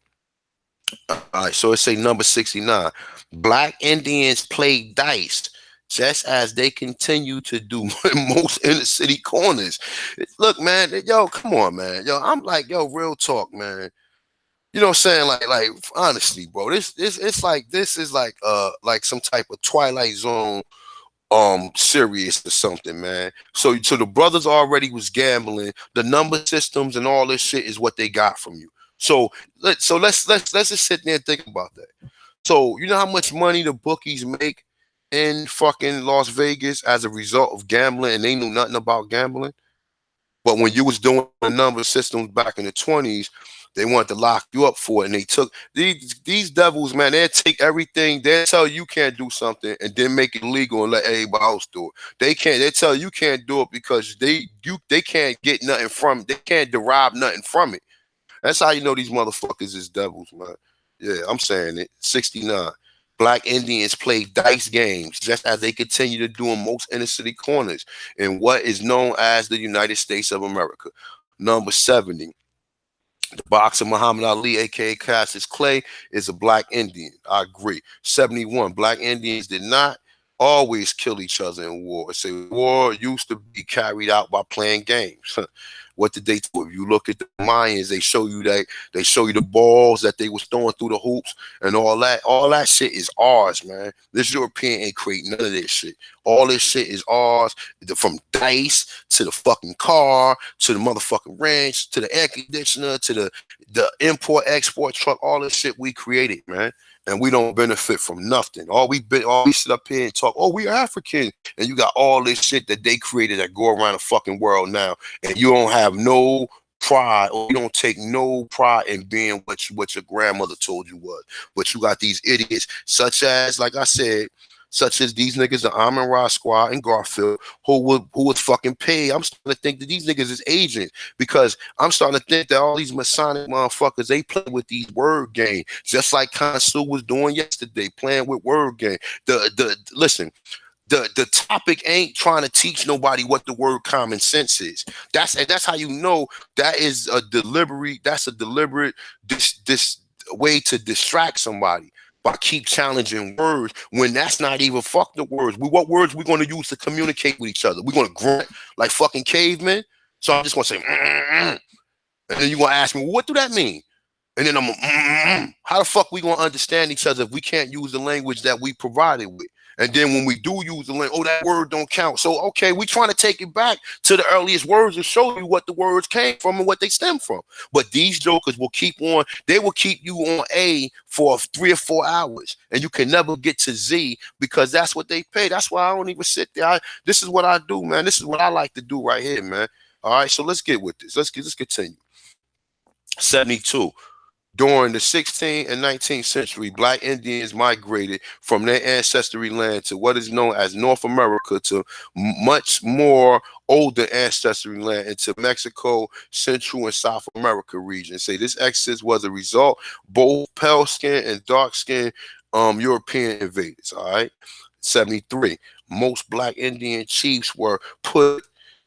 it's a number 69. Black Indians play dice just as they continue to do in most inner city corners. Look, man, yo, come on, man. Yo, I'm like, yo, real talk, man. You know what I'm saying? Like honestly, bro, this it's like this is like some type of Twilight Zone serious or something, man. So the brothers already was gambling. The number systems and all this shit is what they got from you. So let's just sit there and think about that. So you know how much money the bookies make in fucking Las Vegas as a result of gambling, and they knew nothing about gambling. But when you was doing the number systems back in the 20s, they wanted to lock you up for it. And they took these devils, man, they'll take everything, they'll tell you can't do something and then make it legal and let everybody else do it. They tell you can't do it because they can't get nothing from they can't derive nothing from it. That's how you know these motherfuckers is devils, man. Yeah, I'm saying it. 69. Black Indians play dice games just as they continue to do in most inner city corners in what is known as the United States of America. Number 70. The boxer Muhammad Ali, aka Cassius Clay, is a black Indian. I agree. 71. Black Indians did not always kill each other in war. Say war used to be carried out by playing games. What did they do? If you look at the Mayans, they show you the balls that they was throwing through the hoops and all that. All that shit is ours, man. This European ain't create none of this shit. All this shit is ours. From dice to the fucking car to the motherfucking ranch to the air conditioner to the import export truck. All this shit we created, man. And we don't benefit from nothing. All we sit up here and talk, oh, we African. And you got all this shit that they created that go around the fucking world now. And you don't have no pride or you don't take no pride in being what your grandmother told you was. But you got these idiots such as, like I said, such as these niggas, the Amon Ra Squad and Garfield, who was fucking paid. I'm starting to think that these niggas is agents because I'm starting to think that all these Masonic motherfuckers, they play with these word games, just like Kansu was doing yesterday, playing with word game. Listen, the topic ain't trying to teach nobody what the word common sense is. That's how you know that's a deliberate this way to distract somebody by keep challenging words when that's not even fuck the words. What words we going to use to communicate with each other? We're going to grunt like fucking cavemen. So I'm just going to say, and then you're going to ask me, well, what do that mean? And then how the fuck we going to understand each other if we can't use the language that we provided with? And then when we do use the language, oh, that word don't count. So, okay, we trying to take it back to the earliest words and show you what the words came from and what they stem from. But these jokers will keep you on A for 3 or 4 hours. And you can never get to Z because that's what they pay. That's why I don't even sit there. This is what I do, man. This is what I like to do right here, man. All right, so let's get with this. Let's continue. 72. During the 16th and 19th century, black Indians migrated from their ancestry land to what is known as North America to much more older ancestry land into Mexico, Central and South America regions. Say this exodus was a result both pale skin and dark skin European invaders. All right. 73. Most black Indian chiefs were put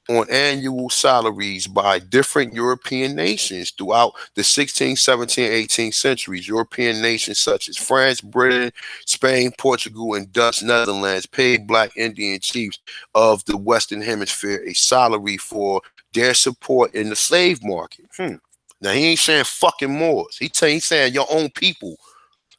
on annual salaries by different European nations throughout the 16th, 17th, 18th centuries. European nations such as France, Britain, Spain, Portugal, and Dutch Netherlands paid black Indian chiefs of the Western Hemisphere a salary for their support in the slave market. Now, he ain't saying fucking Moors. He's saying your own people.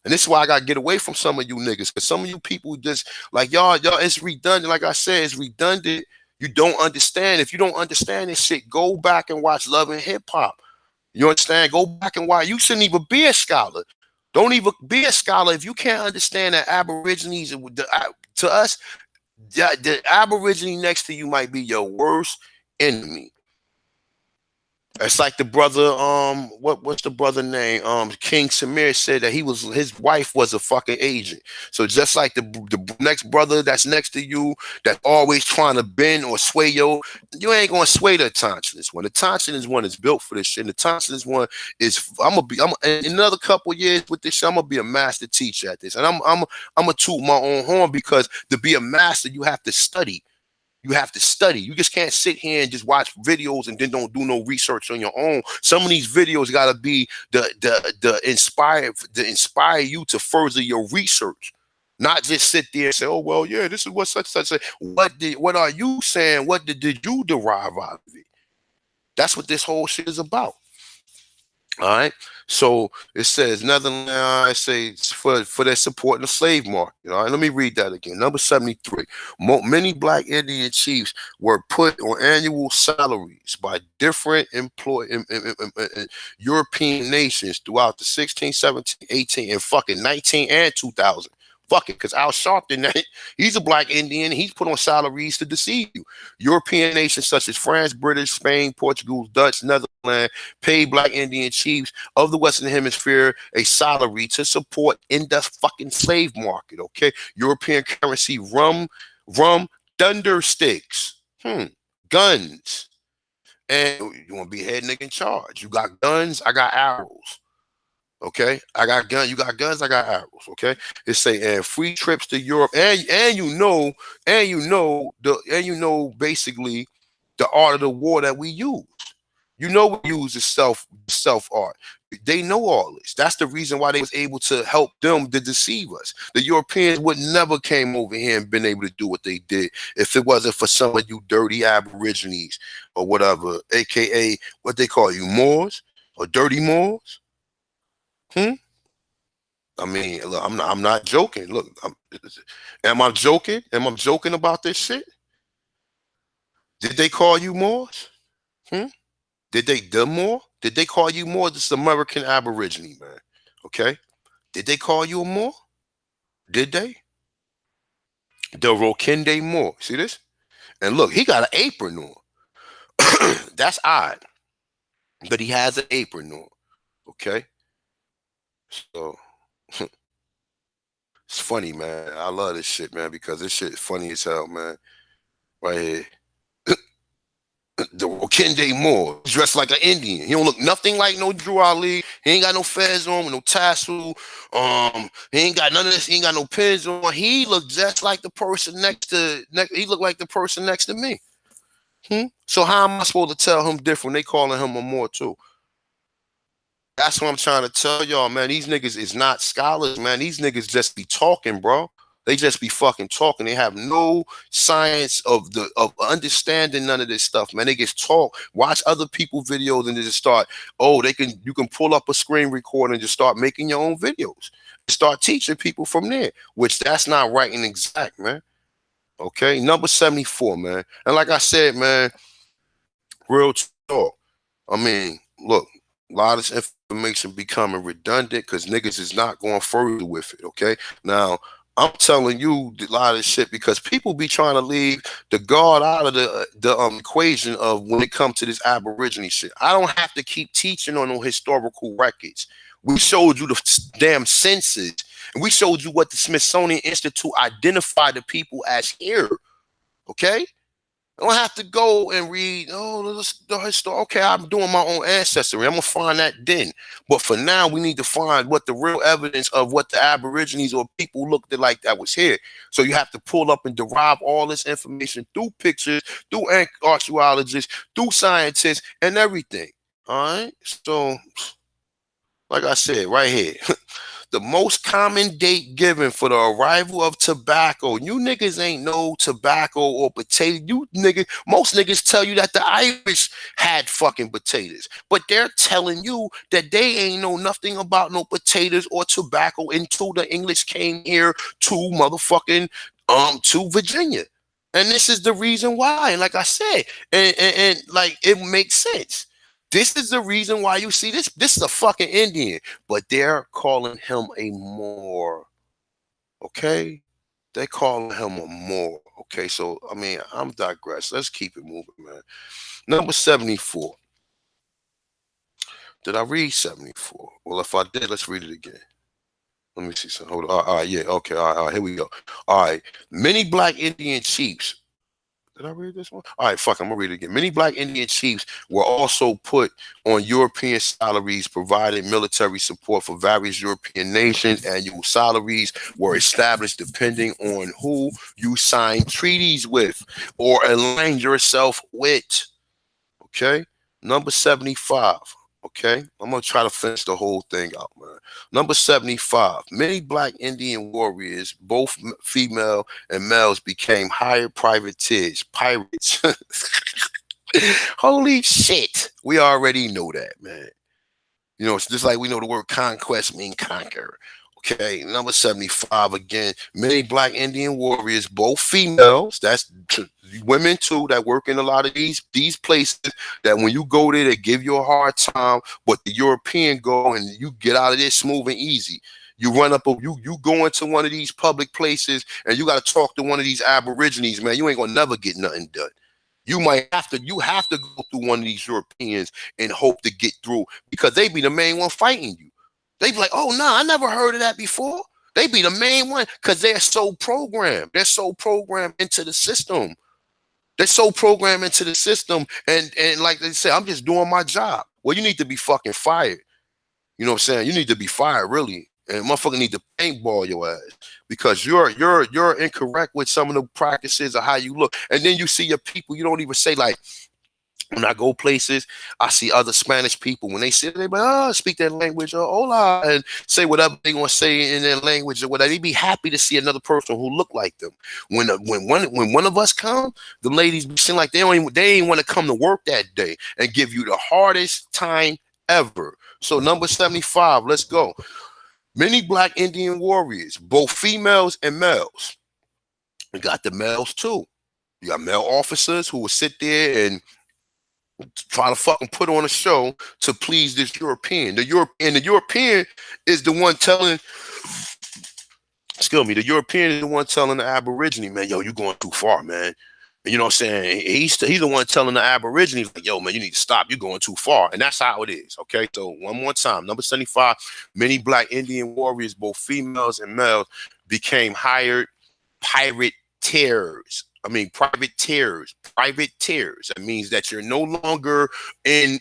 And this is why I gotta get away from some of you niggas, because some of you people just like y'all, it's redundant. Like I said, it's redundant. You don't understand. If you don't understand this shit, go back and watch Love and Hip Hop. You understand? Go back and watch. You shouldn't even be a scholar. Don't even be a scholar if you can't understand that Aborigines, to us, the Aborigine next to you might be your worst enemy. It's like the brother, what's the brother name? King Samir said that his wife was a fucking agent. So just like the next brother that's next to you, that's always trying to bend or sway you ain't gonna sway the Tonsilist one. The Tonsilist one is built for this shit. And the Tonsilist one is, in another couple years with this shit, I'm gonna be a master teacher at this. And I'm gonna toot my own horn, because to be a master, you have to study. You have to study. You just can't sit here and just watch videos and then don't do no research on your own. Some of these videos gotta be the inspire you to further your research. Not just sit there and say, oh well, yeah, this is what such say. What are you saying? What did you derive out of it? That's what this whole shit is about. All right. So it says Netherlands, I say for their support in the slave market. All right, let me read that again. Number 73. Many black Indian chiefs were put on annual salaries by different European nations throughout the 16, 17, 18, and fucking 19 and 2000. Fuck it, because Al Sharpton, he's a black Indian. He's put on salaries to deceive you. European nations such as France, British, Spain, Portugal, Dutch, Netherlands paid black Indian chiefs of the Western Hemisphere a salary to support in the fucking slave market. Okay, European currency, rum, thunder sticks, guns, and you want to be head nigga in charge. You got guns, I got arrows. Okay, I got guns. You got guns. I got arrows. Okay, it say and free trips to Europe, and basically the art of the war that we use. You know, we use the self art. They know all this. That's the reason why they was able to help them to deceive us. The Europeans would never came over here and been able to do what they did if it wasn't for some of you dirty Aborigines or whatever, aka what they call you, Moors or dirty Moors. I mean, look, I'm not joking. Look, am I joking? Am I joking about this shit? Did they call you Moors? Did they call you Moor? This is American Aborigine, man. Okay? Did they call you a Moor? Did they? The Rokende Moor. See this? And look, he got an apron on. That's odd. But he has an apron on. Okay? So it's funny, man. I love this shit, man, because this shit is funny as hell, man. Right here. The Wakende Moore, dressed like an Indian. He don't look nothing like no Drew Ali. He ain't got no fez on with no tassel. He ain't got none of this. He ain't got no pins on. He looked just like the person he looked like the person next to me. So how am I supposed to tell him different? They calling him a Moor too. That's what I'm trying to tell y'all, man. These niggas is not scholars, man. These niggas just be talking, bro. They just be fucking talking. They have no science of understanding none of this stuff, man. They just talk, watch other people's videos, and they just start, you can pull up a screen recorder and just start making your own videos. Start teaching people from there, which that's not right and exact, man. Okay, number 74, man. And like I said, man, real talk. I mean, look, a lot of this information becoming redundant because niggas is not going further with it, okay? Now, I'm telling you a lot of this shit because people be trying to leave the God out of the equation of when it comes to this Aborigine shit. I don't have to keep teaching on no historical records. We showed you the damn census, and we showed you what the Smithsonian Institute identified the people as here, okay? I don't have to go and read, the history. Okay, I'm doing my own ancestry. I'm going to find that then. But for now, we need to find what the real evidence of what the Aborigines or people looked like that was here. So you have to pull up and derive all this information through pictures, through archaeologists, through scientists, and everything. All right? So, like I said, right here. The most common date given for the arrival of tobacco. You niggas ain't no tobacco or potato. Most niggas tell you that the Irish had fucking potatoes, but they're telling you that they ain't know nothing about no potatoes or tobacco until the English came here to motherfucking to Virginia. And this is the reason why. And like I said, and like it makes sense. This is the reason why you see this. This is a fucking Indian, but they're calling him a Moor. Okay, they calling him a Moor. Okay, so I mean, I'm digress. Let's keep it moving, man. Number 74. Did I read 74? Well, if I did, let's read it again. Let me see some. Hold on. All right, yeah, okay, all right, here we go. All right. Many black Indian chiefs. Did I read this one? All right, fuck, I'm gonna read it again. Many black Indian chiefs were also put on European salaries, provided military support for various European nations. Annual salaries were established depending on who you signed treaties with or aligned yourself with. Okay. Number 75. Okay. I'm going to try to finish the whole thing out, man. Number 75. Many black Indian warriors, both female and males, became hired privateers, pirates. Holy shit. We already know that, man. You know, it's just like we know the word conquest means conquer. Okay, number 75 again. Many black Indian warriors, both females, that's women too, that work in a lot of these places, that when you go there, they give you a hard time, but the European go and you get out of there smooth and easy. You run up, you go into one of these public places and you got to talk to one of these Aborigines, man. You ain't gonna never get nothing done. You have to go through one of these Europeans and hope to get through, because they be the main one fighting you. They be like, oh no, I never heard of that before. They be the main one because they're so programmed. They're so programmed into the system. They're so programmed into the system. And like they say, I'm just doing my job. Well, you need to be fucking fired. You know what I'm saying? You need to be fired, really. And motherfucker need to paintball your ass, because you're incorrect with some of the practices of how you look. And then you see your people, you don't even say, like, when I go places, I see other Spanish people. When they say, they be, oh, speak that language, or hola, and say whatever they want to say in their language or whatever. They be happy to see another person who look like them. When one of us come, the ladies be seem like they ain't want to come to work that day and give you the hardest time ever. So number 75, let's go. Many black Indian warriors, both females and males. We got the males too. You got male officers who will sit there and try to fucking put on a show to please this European. The European is the one telling, excuse me, the European is the one telling the Aborigine, man, yo, you going too far, man. And you know what I'm saying? He's the one telling the Aborigines, like, yo, man, you need to stop. You're going too far. And that's how it is. Okay. So one more time, number 75, many black Indian warriors, both females and males, became hired privateers. Privateers. That means that you're no longer you're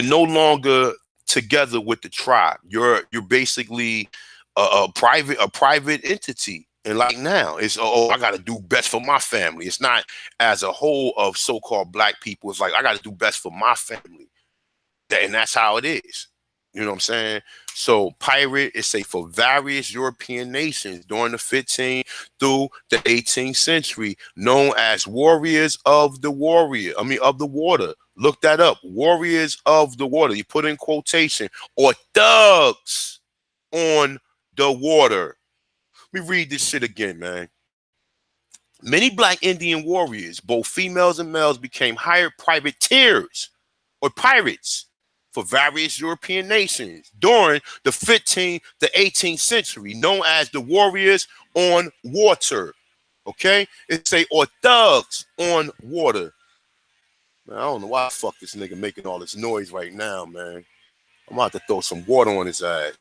no longer together with the tribe. You're basically a private entity. And like now, it's, oh, I got to do best for my family. It's not as a whole of so-called black people. It's like, I got to do best for my family. And that's how it is. You know what I'm saying? So pirate is say for various European nations during the 15th through the 18th century, known as warriors of the of the water. Look that up. Warriors of the water. You put in quotation, or thugs on the water. Let me read this shit again, man. Many black Indian warriors, both females and males, became hired privateers or pirates for various European nations during the 15th to 18th century, known as the warriors on water. Okay? It say, or thugs on water. Man, I don't know why the fuck this nigga making all this noise right now, man. I'm about to throw some water on his ass.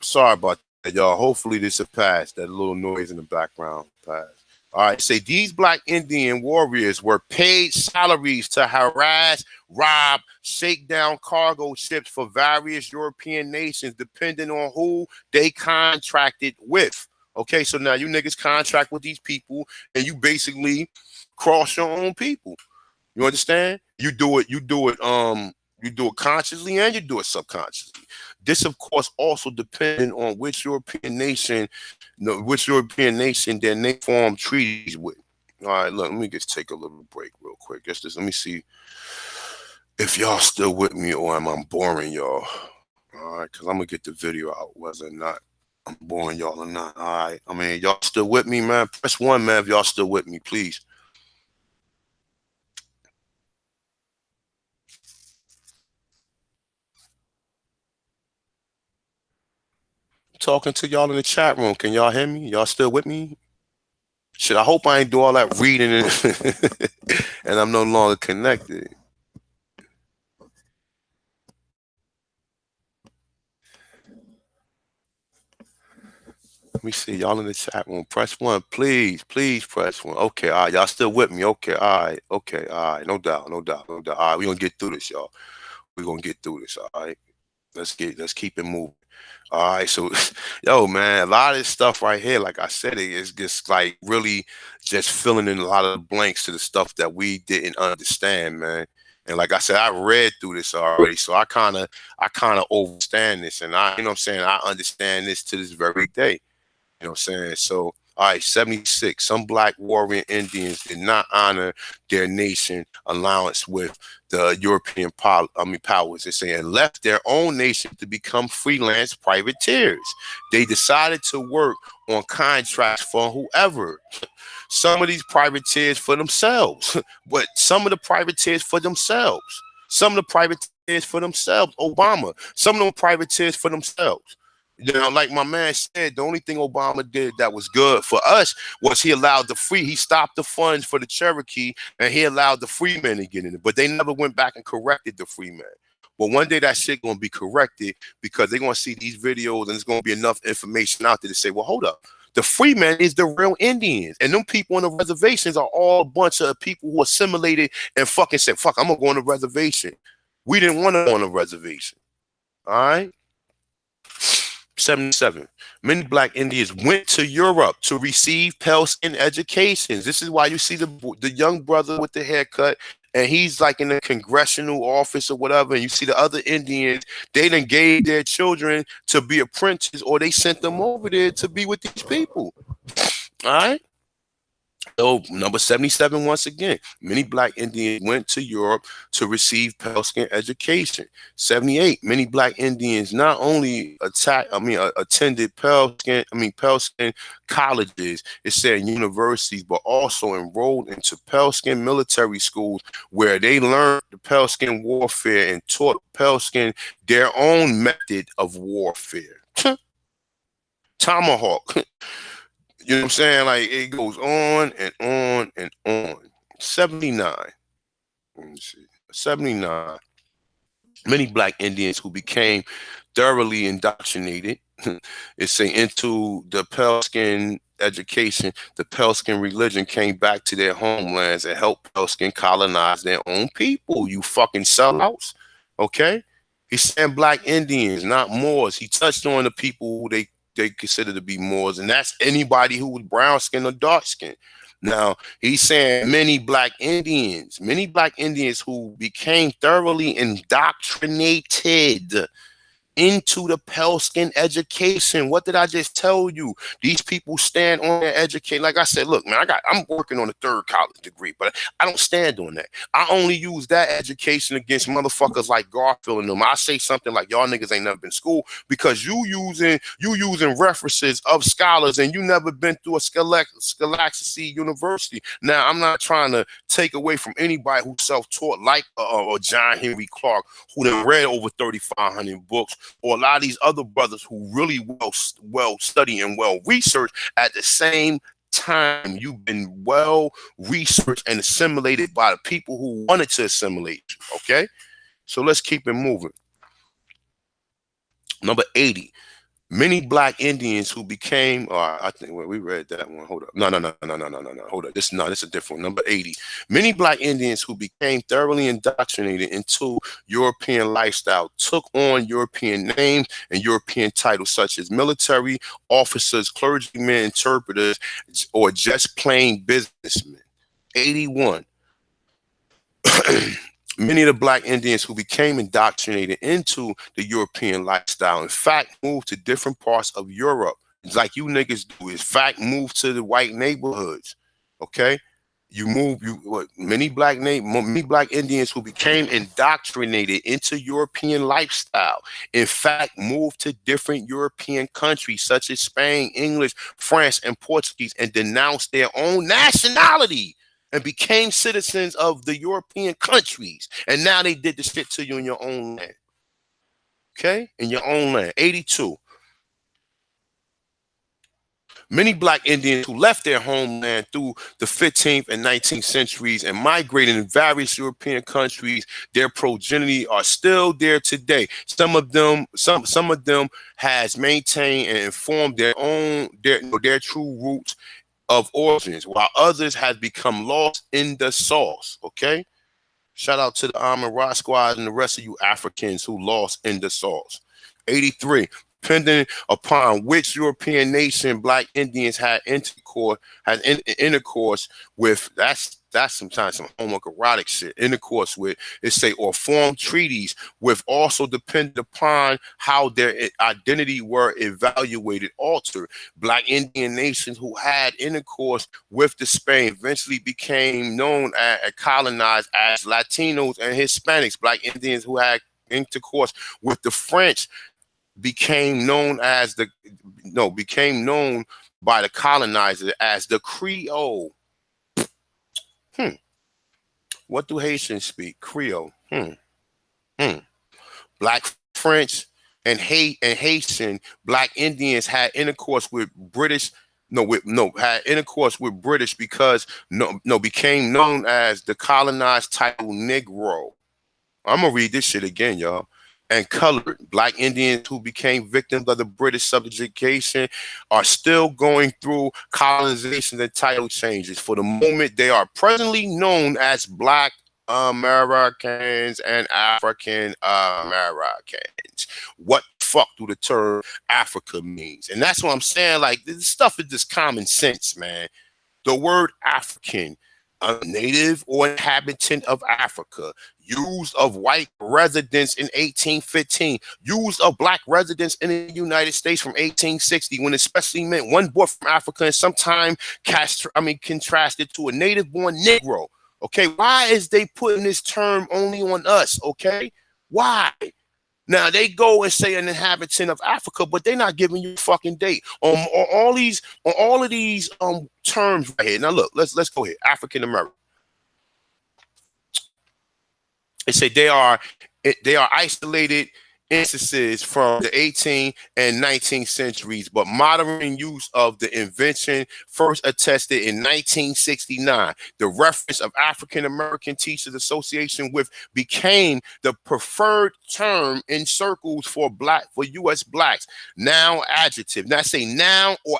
Sorry about that, y'all. Hopefully this will pass. That little noise in the background pass. All right, say these black Indian warriors were paid salaries to harass, rob, shake down cargo ships for various European nations, depending on who they contracted with. Okay, so now you niggas contract with these people, and you basically cross your own people. You understand? You do it consciously and you do it subconsciously. This, of course, also depending on which European nation then they form treaties with. All right, look, let me just take a little break real quick. Let me see if y'all still with me or am I boring y'all. All right, because I'm gonna get the video out whether or not I'm boring y'all or not. All right, y'all still with me, man? Press 1, man, if y'all still with me, please. talking to y'all in the chat room. Can y'all hear me? Y'all still with me? Shit, I hope I ain't do all that reading and I'm no longer connected. Let me see. Y'all in the chat room. Press one. Please, please press one. Okay, all right. Y'all still with me? Okay, all right. Okay, all right. No doubt, no doubt, no doubt. All right, we're gonna get through this, y'all. We're gonna get through this, all right. Let's keep it moving. All right, so yo, man, a lot of this stuff right here, like I said, it is just like really just filling in a lot of the blanks to the stuff that we didn't understand, man. And like I said, I read through this already, so I kind of understand this, and I, you know what I'm saying, I understand this to this very day. You know what I'm saying? So, all right, 76. Some black warrior Indians did not honor their nation allowance with the European powers. They're saying left their own nation to become freelance privateers. They decided to work on contracts for whoever. Some of these privateers for themselves, but some of the privateers for themselves. Some of the privateers for themselves. Obama. Some of them privateers for themselves. You know, like my man said, the only thing Obama did that was good for us was he stopped the funds for the Cherokee and he allowed the free men to get in it. But they never went back and corrected the free men. But one day that shit gonna be corrected because they're gonna see these videos and there's gonna be enough information out there to say, well, hold up. The free men is the real Indians. And them people on the reservations are all a bunch of people who assimilated and fucking said, fuck, I'm gonna go on the reservation. We didn't want to go on the reservation. All right. 77. Many black Indians went to Europe to receive pale skin educations. This is why you see the young brother with the haircut, and he's like in the congressional office or whatever. And you see the other Indians, they done gave their children to be apprentices, or they sent them over there to be with these people. All right. So number 77, once again, many black Indians went to Europe to receive pale skin education. 78, many black Indians not only attended pale skin colleges, it said universities, but also enrolled into pale skin military schools where they learned the pale skin warfare and taught pale skin their own method of warfare. Tomahawk. You know what I'm saying? Like it goes on and on and on. 79. Let me see. 79. Many black Indians who became thoroughly indoctrinated, it's saying into the pale skin education, the pale skin religion came back to their homelands and helped pale skin colonize their own people. You fucking sellouts. Okay? He's saying black Indians, not Moors. He touched on the people who they consider to be Moors, and that's anybody who was brown skin or dark skin. Now, he's saying many black Indians who became thoroughly indoctrinated into the pale skin education. What did I just tell you? These people stand on their education. Like I said, look, man, I'm working on a third college degree, but I don't stand on that. I only use that education against motherfuckers like Garfield and them. I say something like y'all niggas ain't never been to school because you using references of scholars and you never been through a scholastic university. Now, I'm not trying to take away from anybody who's self-taught like John Henry Clark, who done read over 3,500 books, or a lot of these other brothers who really well study and well researched. At the same time, you've been well researched and assimilated by the people who wanted to assimilate you. Okay, so let's keep it moving. Number 80. Many black Indians who became, I think we read that one. Hold up. No. Hold up. This is a different one. Number 80. Many black Indians who became thoroughly indoctrinated into European lifestyle took on European names and European titles such as military officers, clergymen, interpreters, or just plain businessmen. 81. Many of the black Indians who became indoctrinated into the European lifestyle, in fact, moved to different parts of Europe, like you niggas do. In fact, moved to the white neighborhoods. Okay, many black Indians who became indoctrinated into European lifestyle, in fact, moved to different European countries such as Spain, English, France, and Portuguese, and denounced their own nationality and became citizens of the European countries. And now they did the shit to you in your own land. Okay? In your own land. 82. Many black Indians who left their homeland through the 15th and 19th centuries and migrated in various European countries, their progeny are still there today. Some of them has maintained and informed their true roots of origins, while others has become lost in the sauce. Okay. Shout out to the Army Rock Squad and the rest of you Africans who lost in the sauce. 83. Depending upon which European nation black Indians had intercourse with, that's sometimes some homoerotic shit. Intercourse with, it say, or formed treaties with, also depended upon how their identity were evaluated, altered. Black Indian nations who had intercourse with the Spain eventually became known as colonized as Latinos and Hispanics. Black Indians who had intercourse with the French became known by the colonizer as the Creole. What do Haitians speak? Creole. Black French and Haitian black Indians had intercourse with British. Had intercourse with British because became known as the colonized title Negro. I'm gonna read this shit again, y'all. And colored black Indians who became victims of the British subjugation are still going through colonization and title changes. For the moment, they are presently known as Black Americans and African Americans. What the fuck do the term Africa means? And that's what I'm saying. Like, this stuff is just common sense, man. The word African, a native or inhabitant of Africa, use of white residents in 1815, use of black residents in the United States from 1860, when especially meant one born from Africa and sometime contrasted to a native-born Negro. Okay, why is they putting this term only on us? Okay, why? Now they go and say an inhabitant of Africa, but they're not giving you a fucking date on all of these terms right here. Now look, let's go here. African American. They say they are isolated instances from the 18th and 19th centuries, but modern use of the invention first attested in 1969. The reference of African American Teachers Association with became the preferred term in circles for U.S. blacks. Now adjective. Now I say noun or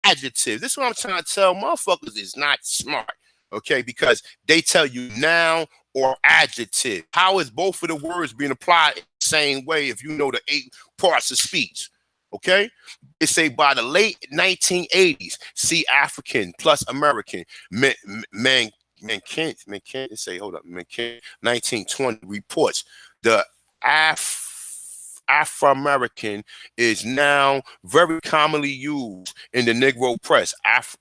adjective. This is what I'm trying to tell motherfuckers is not smart. Okay, because they tell you noun or adjective. How is both of the words being applied in the same way if you know the 8 parts of speech? Okay, it say by the late 1980s, see African plus American, man, it say, hold up, 1920 reports the Afro-American is now very commonly used in the Negro press.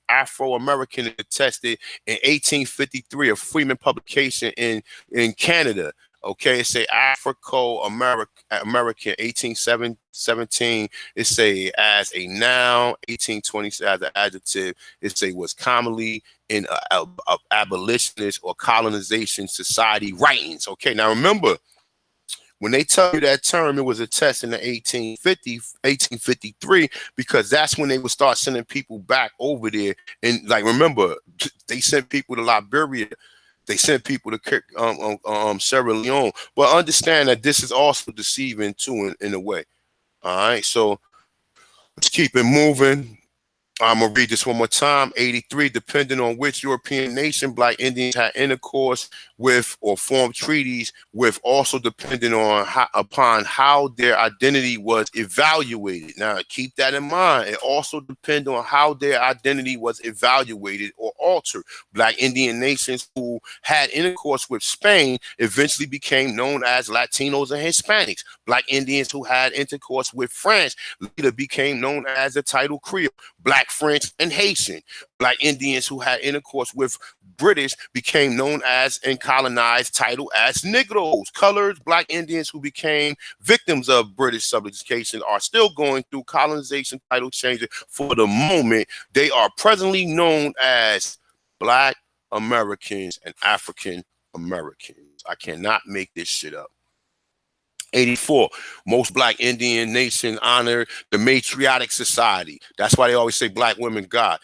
Afro-American is attested in 1853, a Freeman publication in Canada. Okay, it say Africo-American, 1817. It say as a noun, 1820 as an adjective. It say was commonly in abolitionist or colonization society writings. Okay, now remember, when they tell you that term, it was a test in the 1853, because that's when they would start sending people back over there. And like, remember, they sent people to Liberia. They sent people to Sierra Leone. But understand that this is also deceiving too in a way. All right, so let's keep it moving. I'm going to read this one more time. 83, depending on which European nation black Indians had intercourse with or formed treaties with, also depending on upon how their identity was evaluated. Now, keep that in mind. It also depends on how their identity was evaluated or altered. Black Indian nations who had intercourse with Spain eventually became known as Latinos and Hispanics. Black Indians who had intercourse with France later became known as the title Creole. Black French and Haitian. Black Indians who had intercourse with British became known as and colonized title as Negroes. Colored black Indians who became victims of British subjugation are still going through colonization title changes. For the moment, they are presently known as Black Americans and African Americans. I cannot make this shit up. 84, most black Indian nations honor the matriarchic society. That's why they always say black women God.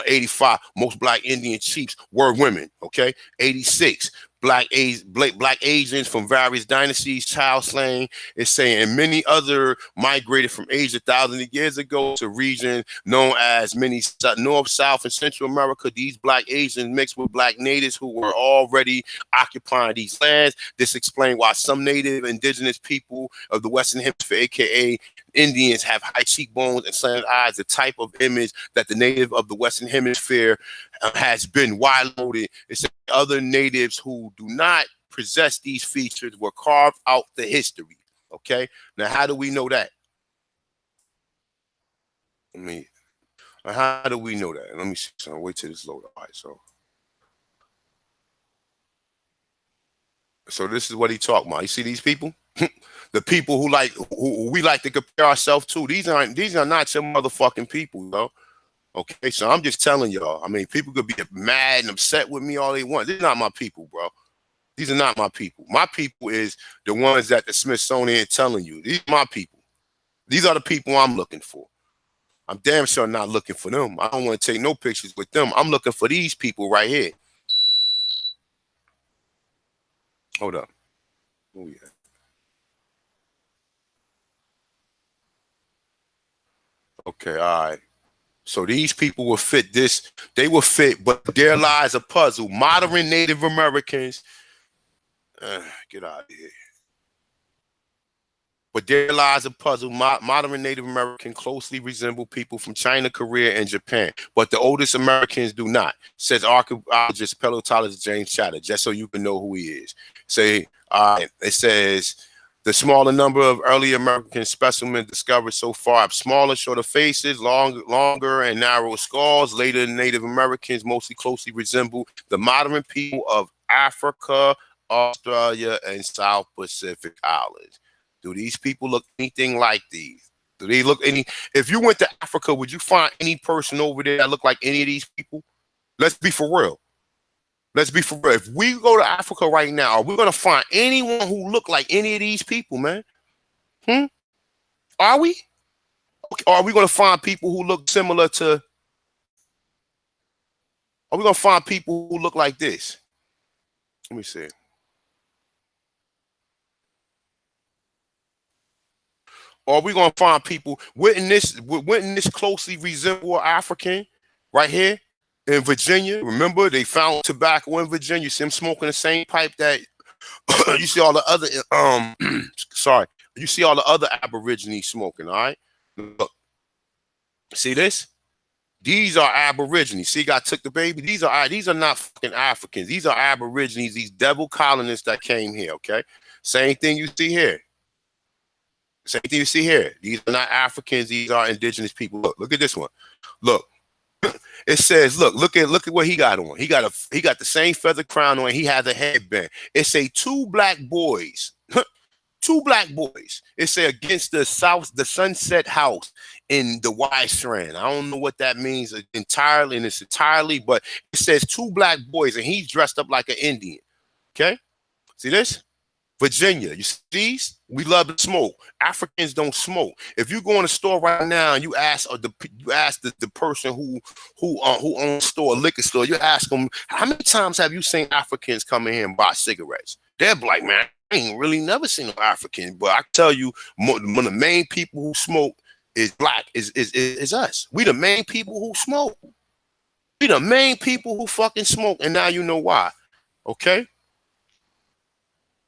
85, most black Indian chiefs were women. Okay. 86, black Asians from various dynasties, child slaying. It's saying, and many other migrated from Asia thousands of years ago to region known as many North, South, and Central America. These black Asians mixed with black natives who were already occupying these lands. This explains why some native indigenous people of the Western Hemisphere, aka Indians, have high cheekbones and slanted eyes, the type of image that the native of the Western Hemisphere has been wide loaded. It's other natives who do not possess these features were carved out the history. Okay, now how do we know that? I mean, how do we know that? Let me see. So wait till this load. All right, so this is what he talking about. You see these people? The people who we like to compare ourselves to. These are not your motherfucking people, yo. Okay, so I'm just telling y'all. I mean, people could be mad and upset with me all they want. These are not my people, bro. These are not my people. My people is the ones that the Smithsonian telling you. These are my people. These are the people I'm looking for. I'm damn sure not looking for them. I don't want to take no pictures with them. I'm looking for these people right here. Hold up. Oh yeah. Okay, all right. So these people will fit this. They will fit, but there lies a puzzle. Modern Native Americans, get out of here. But there lies a puzzle. Modern Native American closely resemble people from China, Korea, and Japan, but the oldest Americans do not, says archaeologist, paleontologist James Chatter, just so you can know who he is. Say, it says, the smaller number of early American specimens discovered so far have smaller, shorter faces, longer and narrower skulls. Later, Native Americans mostly closely resemble the modern people of Africa, Australia, and South Pacific Islands. Do these people look anything like these? Do they look any? If you went to Africa, would you find any person over there that look like any of these people? Let's be for real. Let's be for real. If we go to Africa right now, are we going to find anyone who look like any of these people, man? Are we? Or are we going to find people who look similar to? Are we going to find people who look like this? Let me see. Or are we going to find people wouldn't this closely resemble African right here in Virginia? Remember, they found tobacco in Virginia. You see them smoking the same pipe that you see all the other sorry, you see all the other Aborigines smoking. All right, look, see this? These are Aborigines. See, God took the baby. These are not fucking Africans. These are Aborigines. These devil colonists that came here. Okay, same thing you see here. Same thing you see here. These are not Africans. These are indigenous people. Look at this one. Look, it says, look at what he got on. He got the same feather crown on. He has a headband. It say two black boys. Two black boys. It say against the Sunset House in the Y Strand. I don't know what that means entirely, and it's entirely, but it says two black boys, and he's dressed up like an Indian. Okay, see this? Virginia, you see these? We love to smoke. Africans don't smoke. If you go in a store right now and you ask the person who owns store, a liquor store, you ask them, how many times have you seen Africans come in here and buy cigarettes? They're like, man, I ain't really never seen no African. But I tell you, one of the main people who smoke is black, is us. We the main people who smoke. We the main people who fucking smoke, and now you know why. Okay?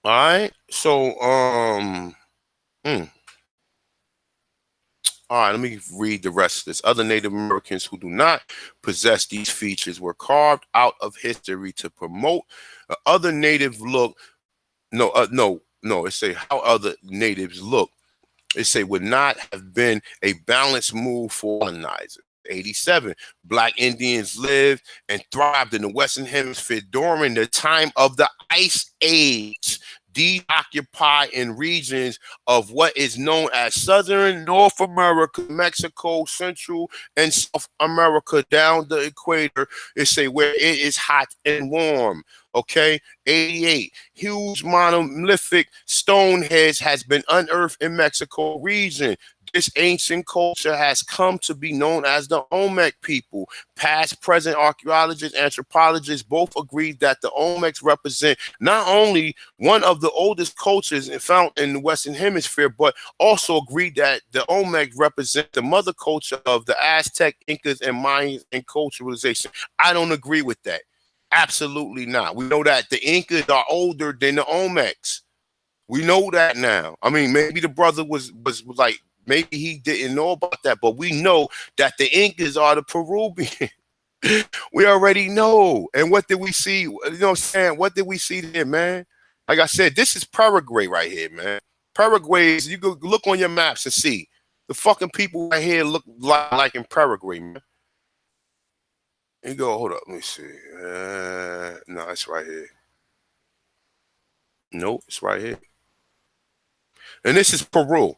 All right, so all right, let me read the rest of this. Other Native Americans who do not possess these features were carved out of history to promote other native look. No, it say how other natives look. It say would not have been a balanced move for colonizers. 87, black Indians lived and thrived in the Western Hemisphere during the time of the Ice Age. These occupy in regions of what is known as Southern North America, Mexico, Central and South America down the equator. It say where it is hot and warm. Okay, 88. Huge monolithic stone heads has been unearthed in Mexico region. This ancient culture has come to be known as the Olmec people. Past, present archaeologists, anthropologists both agree that the Olmecs represent not only one of the oldest cultures found in the Western Hemisphere, but also agree that the Olmecs represent the mother culture of the Aztec, Incas, and Mayans and culturalization. I don't agree with that. Absolutely not. We know that the Incas are older than the Olmecs. We know that now. I mean, maybe the brother was like, maybe he didn't know about that, but we know that the Incas are the Peruvian. We already know. And what did we see? You know what I'm saying? What did we see there, man? Like I said, this is Paraguay right here, man. Paraguay is, you go look on your maps and see. The fucking people right here look like in Paraguay, man. And you go, hold up, let me see. No, it's right here. Nope, it's right here. And this is Peru.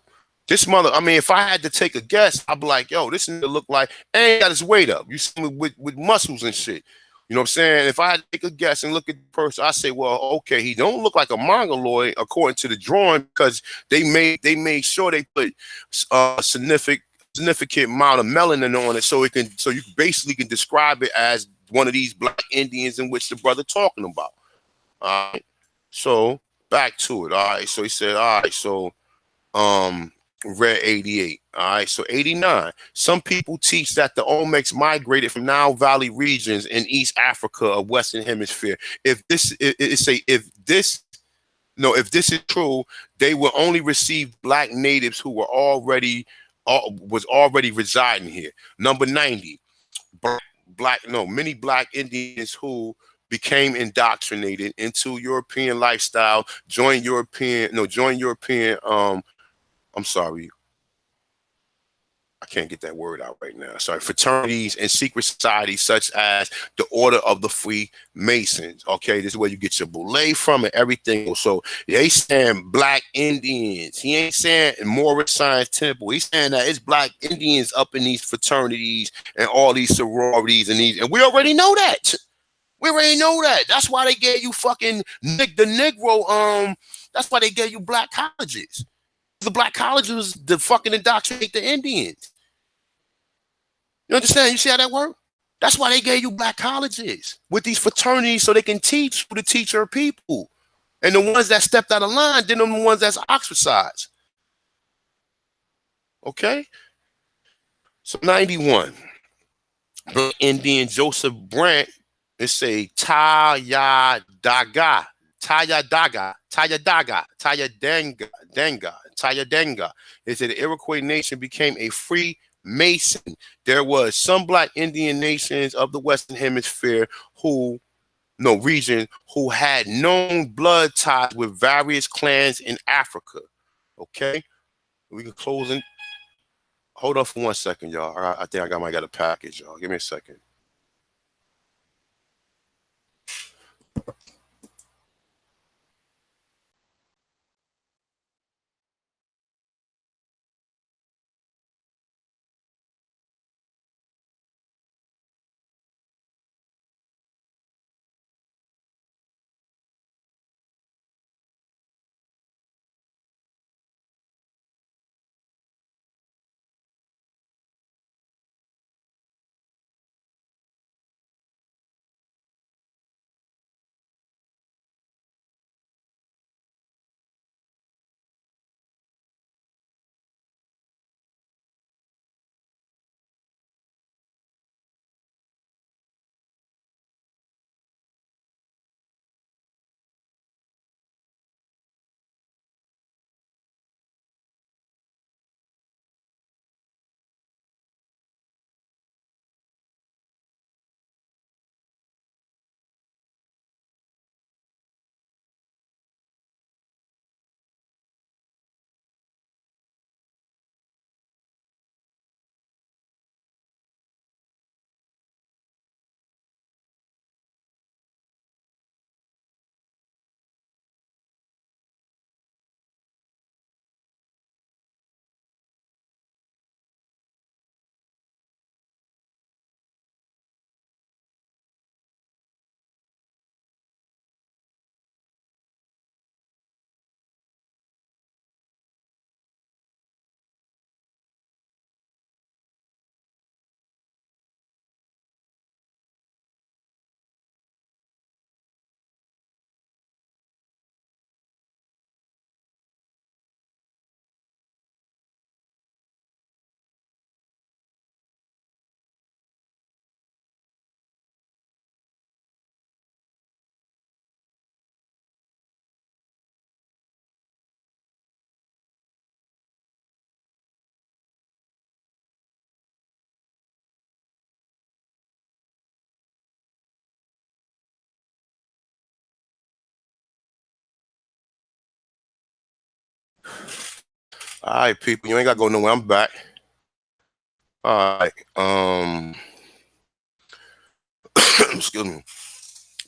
This mother, I mean, if I had to take a guess, I'd be like, yo, this nigga look like, ain't got his weight up. You see me with muscles and shit. You know what I'm saying? If I had to take a guess and look at the person, I say, well, okay, he don't look like a mongoloid according to the drawing because they made sure they put significant amount of melanin on it so you basically can describe it as one of these black Indians in which the brother talking about. All right. So back to it. All right. So he said, all right, so um read 88. All right, so 89. Some people teach that the Olmecs migrated from Nile Valley regions in East Africa of Western Hemisphere. If this say if this no, if this is true, they will only receive black natives who were already residing here. Number 90. Many black Indians who became indoctrinated into European lifestyle, join European I'm sorry, I can't get that word out right now. Sorry, fraternities and secret societies such as the Order of the Freemasons. Okay, this is where you get your boule from and everything. So they saying black Indians. He ain't saying Morris Science Temple. He's saying that it's black Indians up in these fraternities and all these sororities and we already know that. We already know that. That's why they gave you fucking the Negro. That's why they gave you black colleges. The black colleges to fucking indoctrinate the Indians. You understand? You see how that works? That's why they gave you black colleges with these fraternities so they can teach who to teach our people. And the ones that stepped out of line, then the ones that's ostracized. Okay? So 91. Black Indian Joseph Brant, it's a Tayadaga. Tayadenga. It said the Iroquois nation became a free Mason. There was some black Indian nations of the Western Hemisphere region who had known blood ties with various clans in Africa. Okay, we can close in. Hold on for 1 second, y'all. I think might got a package, y'all. Give me a second. All right, people, you ain't gotta go nowhere. I'm back. All right. Excuse me.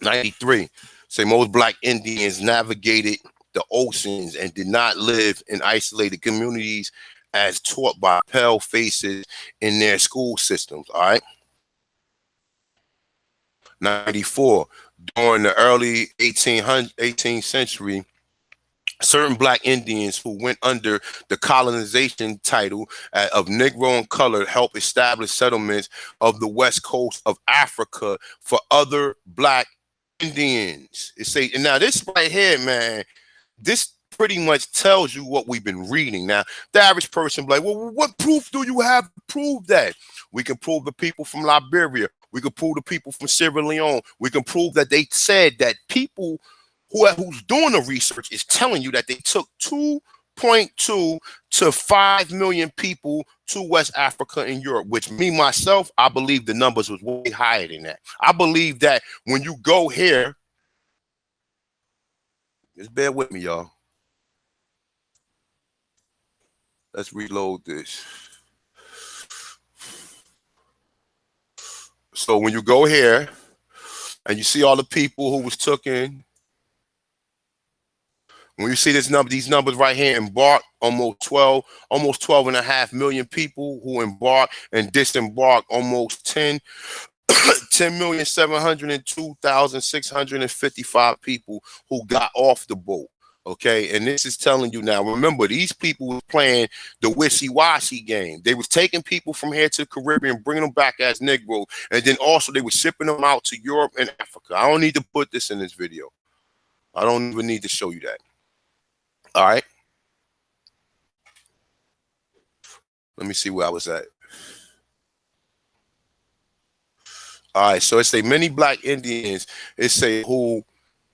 93. Say most black Indians navigated the oceans and did not live in isolated communities as taught by pale faces in their school systems. All right. 94. During the early 18th century, certain black Indians who went under the colonization title of Negro and colored helped establish settlements of the west coast of Africa for other black Indians. It say, and now this right here, man, this pretty much tells you what we've been reading. Now, the average person be like, well, what proof do you have to prove that? We can prove the people from Liberia. We can prove the people from Sierra Leone. We can prove that they said that people who's doing the research is telling you that they took 2.2 to 5 million people to West Africa and Europe, which me, myself, I believe the numbers was way higher than that. I believe that when you go here, just bear with me, y'all. Let's reload this. So when you go here and you see all the people who was taken, when you see this number, these numbers right here, embarked almost 12.5 million people who embarked and disembarked almost 10,702,655 people who got off the boat. Okay, and this is telling you now, remember, these people were playing the wishy-washy game. They was taking people from here to the Caribbean, bringing them back as Negro, and then also they were shipping them out to Europe and Africa. I don't need to put this in this video. I don't even need to show you that. All right. Let me see where I was at. All right, so it say many black Indians, it say who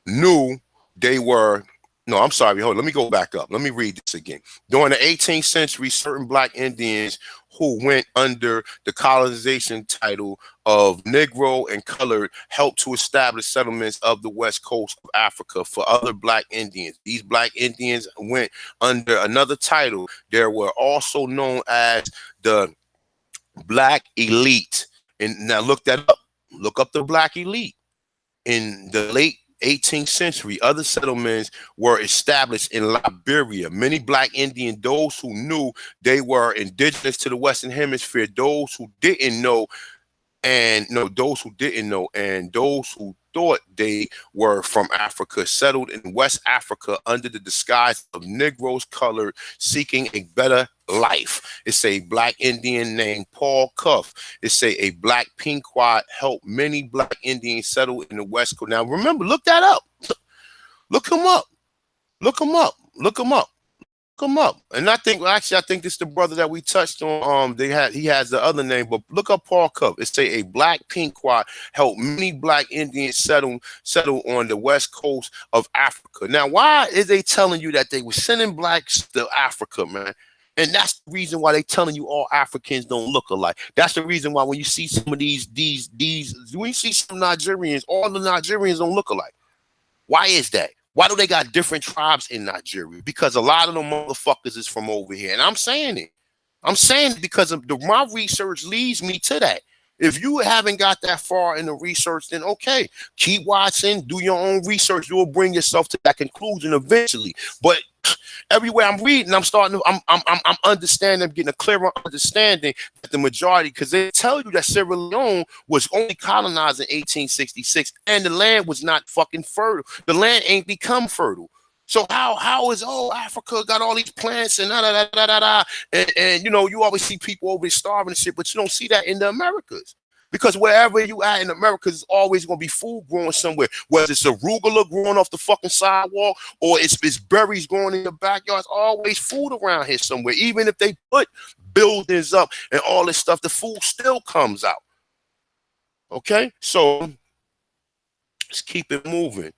knew they were, no, I'm sorry, hold on, let me go back up. Let me read this again. During the 18th century, certain black Indians who went under the colonization title of Negro and colored helped to establish settlements of the west coast of Africa for other black Indians. These black Indians went under another title. They were also known as the Black Elite. And now look that up. Look up the Black Elite. In the late 18th century, other settlements were established in Liberia. Many black Indian, those who knew they were indigenous to the Western Hemisphere, those who didn't know, and those who didn't know, and those who thought they were from Africa, settled in West Africa under the disguise of Negroes colored, seeking a better life. It's a black Indian named Paul Cuff. It's a black Pequot helped many black Indians settle in the West Coast. Now remember, look that up. Look him up. Look him up. Look him up. Come up. And I think this is the brother that we touched on. He has the other name, but look up Paul Cup. It's a black Pequot helped many black Indians settle on the west coast of Africa. Now, why is they telling you that they were sending blacks to Africa, man? And that's the reason why they telling you all Africans don't look alike. That's the reason why when you see some of these when you see some Nigerians, all the Nigerians don't look alike. Why is that? Why do they got different tribes in Nigeria? Because a lot of them motherfuckers is from over here. And I'm saying it. I'm saying it because of my research leads me to that. If you haven't got that far in the research, then okay, keep watching, do your own research. You'll bring yourself to that conclusion eventually. But everywhere I'm reading, I'm understanding, I'm getting a clearer understanding that the majority, because they tell you that Sierra Leone was only colonized in 1866 and the land was not fucking fertile. The land ain't become fertile. So how is Africa got all these plants and and you always see people over there starving and shit, but you don't see that in the Americas. Because wherever you at in America, there's always going to be food growing somewhere. Whether it's arugula growing off the fucking sidewalk or it's berries growing in the backyard, it's always food around here somewhere. Even if they put buildings up and all this stuff, the food still comes out. Okay? So let's keep it moving.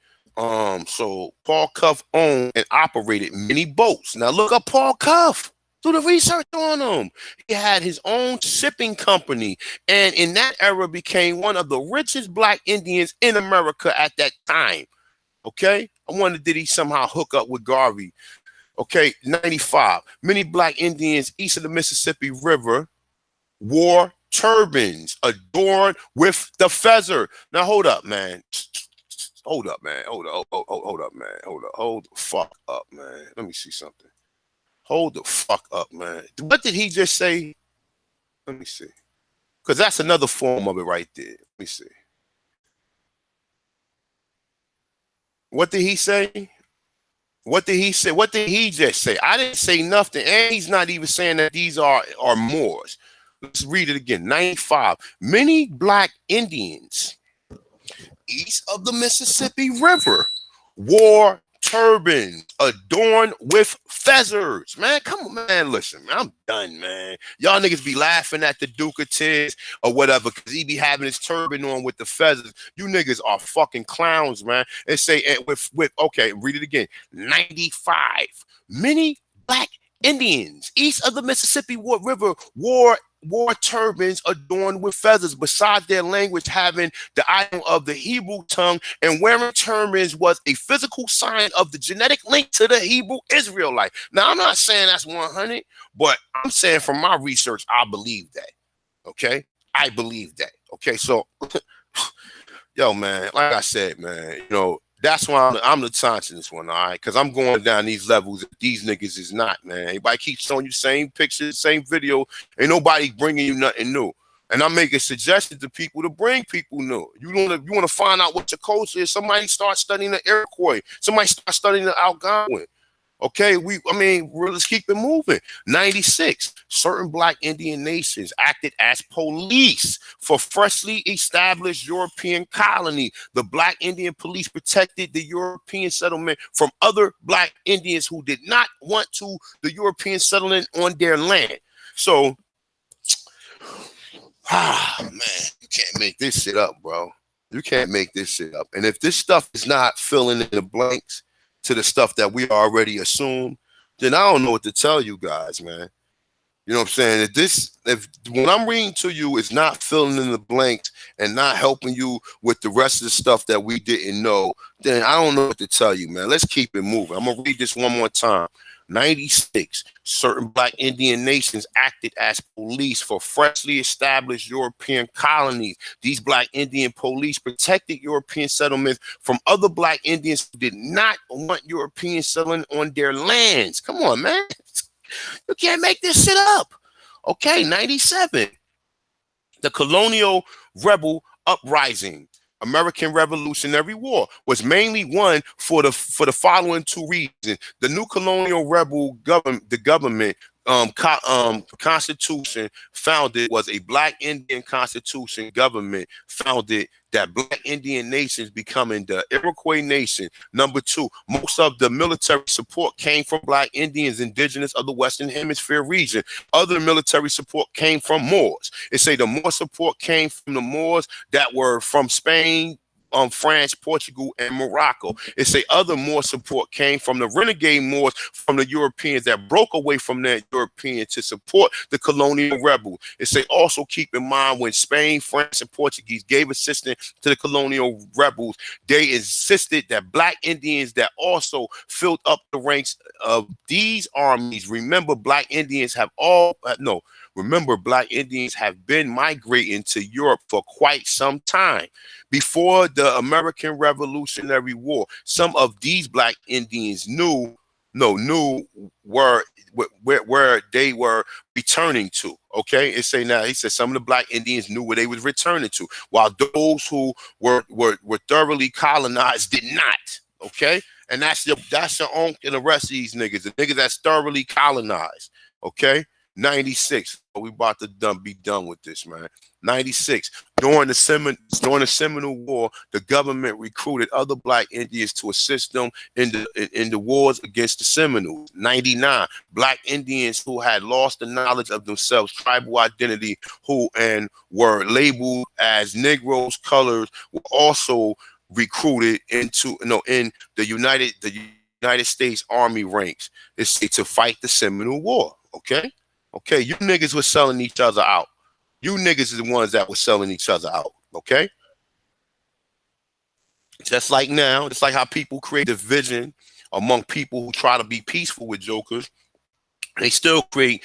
So Paul Cuff owned and operated many boats. Now look up Paul Cuff. Do the research on him. He had his own shipping company, and in that era became one of the richest black Indians in America at that time. Okay, I wonder did he somehow hook up with Garvey? Okay, 95. Many black Indians east of the Mississippi River wore turbans adorned with the feather. Now hold up, man. Hold up, man. Hold up, man. Hold the fuck up, man. Let me see something. Hold the fuck up, man. What did he just say? Let me see. Because that's another form of it right there. Let me see. What did he say? What did he say? What did he just say? I didn't say nothing. And he's not even saying that these are Moors. Let's read it again. 95. Many black Indians east of the Mississippi River wore turbans adorned with feathers. Man, come on, man. Listen, man, I'm done, man. Y'all niggas be laughing at the Duke of Tiz or whatever because he be having his turban on with the feathers. You niggas are fucking clowns, man. And say, okay, read it again. 95. Many black Indians east of the Mississippi River wore turbans adorned with feathers, besides their language having the item of the Hebrew tongue, and wearing turbans was a physical sign of the genetic link to the Hebrew Israelite. Now, I'm not saying that's 100, but I'm saying from my research, I believe that. Okay? I believe that. Okay, so, yo, man, like I said, man, that's why I'm the taunt in this one, all right? Because I'm going down these levels that these niggas is not, man. Everybody keeps showing you same pictures, same video. Ain't nobody bringing you nothing new. And I'm making suggestions to people to bring people new. You want to find out what your culture is. Somebody start studying the Iroquois. Somebody start studying the Algonquin. Okay, let's keep it moving. 96, certain black Indian nations acted as police for freshly established European colony. The black Indian police protected the European settlement from other black Indians who did not want the European settlement on their land. So, man, you can't make this shit up, bro. You can't make this shit up. And if this stuff is not filling in the blanks to the stuff that we already assume, then I don't know what to tell you guys, man. You know what I'm saying? If when I'm reading to you is not filling in the blanks and not helping you with the rest of the stuff that we didn't know, then I don't know what to tell you, man. Let's keep it moving. I'm gonna read this one more time. 96, certain black Indian nations acted as police for freshly established European colonies. These black Indian police protected European settlements from other black Indians who did not want European settlement on their lands. Come on, man. You can't make this shit up. Okay, 97. The colonial rebel uprising, American Revolutionary War, was mainly won for the following two reasons. The new colonial rebel government constitution founded was a black Indian constitution government founded that black Indian nations becoming the Iroquois nation. Number two, most of the military support came from black Indians indigenous of the Western Hemisphere region. Other military support came from Moors. It say the more support came from the Moors that were from Spain, France, Portugal, and Morocco. It say other more support came from the renegade Moors from the Europeans that broke away from that European to support the colonial rebels. It say also keep in mind when Spain, France, and Portuguese gave assistance to the colonial rebels, they insisted that black Indians that also filled up the ranks of these armies. Remember, black Indians have black Indians have been migrating to Europe for quite some time. Before the American Revolutionary War, some of these black Indians knew where they were returning to. Okay, he said some of the black Indians knew where they was returning to, while those who were thoroughly colonized did not. Okay, and that's your own and the rest of these niggas, the niggas that's thoroughly colonized. Okay. 96. We about to be done with this, man. 96. During the Seminole War, the government recruited other black Indians to assist them in the wars against the Seminoles. 99. Black Indians who had lost the knowledge of themselves, tribal identity, were labeled as Negroes, colors, were also recruited in the United States Army ranks. It's to fight the Seminole War. Okay, you niggas were selling each other out. You niggas are the ones that were selling each other out. Okay, just like now, it's like how people create division among people who try to be peaceful with jokers, they still create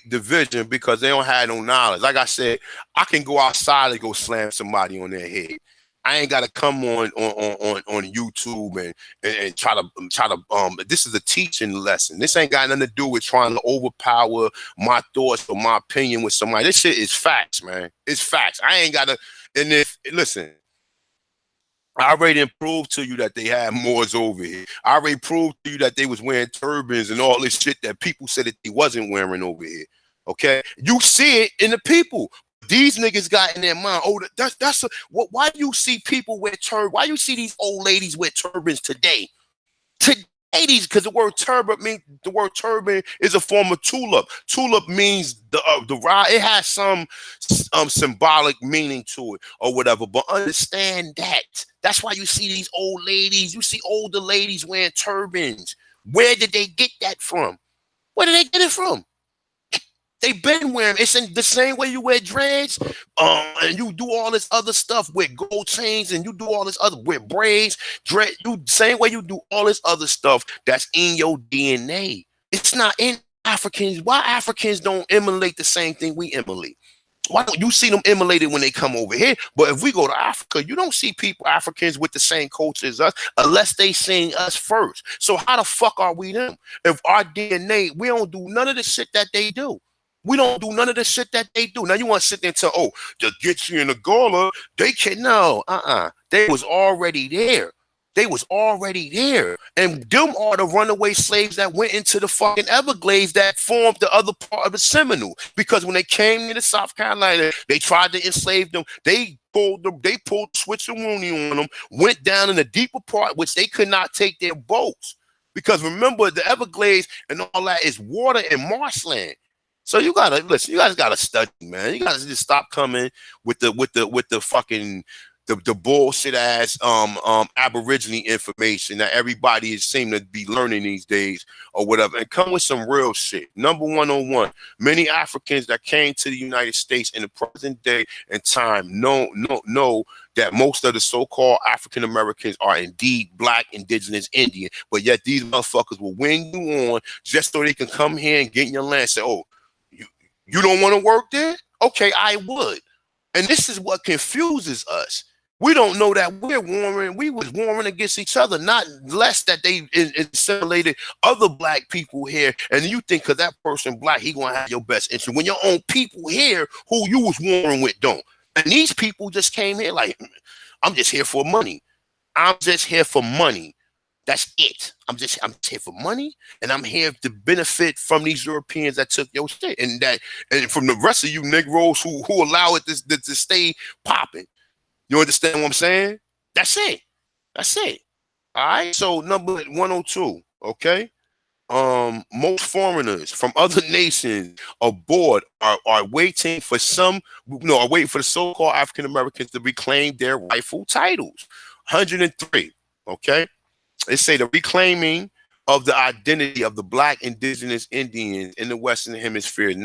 division because they don't have no knowledge. Like I said, I can go outside and go slam somebody on their head. I ain't gotta come on YouTube and try to this is a teaching lesson. This ain't got nothing to do with trying to overpower my thoughts or my opinion with somebody. This shit is facts, man. It's facts. I ain't gotta. And if listen, I already proved to you that they had Moors over here. I already proved to you that they was wearing turbans and all this shit that people said that they wasn't wearing over here. Okay, you see it in the people. These niggas got in their mind. Oh, that's a, what? Why do you see people wear turbans? Why do you see these old ladies wear turbans today? Today, because the word turban is a form of tulip. Tulip means the rye. It has some symbolic meaning to it or whatever. But understand that. That's why you see these old ladies. You see older ladies wearing turbans. Where did they get that from? Where did they get it from? They been wearing it's in the same way you wear dreads, and you do all this other stuff with gold chains, and you do all this other with braids, dread. You same way you do all this other stuff that's in your DNA. It's not in Africans. Why Africans don't emulate the same thing we emulate? Why don't you see them emulated when they come over here? But if we go to Africa, you don't see people, Africans, with the same culture as us unless they seen us first. So how the fuck are we them? If our DNA, we don't do none of the shit that they do. We don't do none of the shit that they do. Now you want to sit there and tell, oh, the Gitche and the Gawler, they can no, They was already there. They was already there. And them are the runaway slaves that went into the fucking Everglades that formed the other part of the Seminole. Because when they came into South Carolina, they tried to enslave them. They pulled switcheroonie on them, went down in the deeper part, which they could not take their boats. Because remember, the Everglades and all that is water and marshland. So you gotta listen. You guys gotta study, man. You guys just stop coming with the fucking the bullshit ass Aborigine information that everybody is seem to be learning these days or whatever, and come with some real shit. Number 101. Many Africans that came to the United States in the present day and time know that most of the so-called African Americans are indeed black, indigenous, Indian, but yet these motherfuckers will wing you on just so they can come here and get in your land and say, oh, you don't want to work there? Okay, I would. And this is what confuses us. We don't know that we was warring against each other, not less that they assimilated other black people here. And you think because that person black, he gonna have your best interest. When your own people here who you was warring with don't. And these people just came here like, I'm just here for money. I'm just here for money. That's it. I'm here for money, and I'm here to benefit from these Europeans that took your shit, and from the rest of you Negroes who allow it to stay popping. You understand what I'm saying? That's it. That's it. All right. So number 102. Okay. Most foreigners from other nations aboard are waiting for are waiting for the so-called African Americans to reclaim their rightful titles. 103. Okay. They say the reclaiming of the identity of the black indigenous Indians in the Western Hemisphere,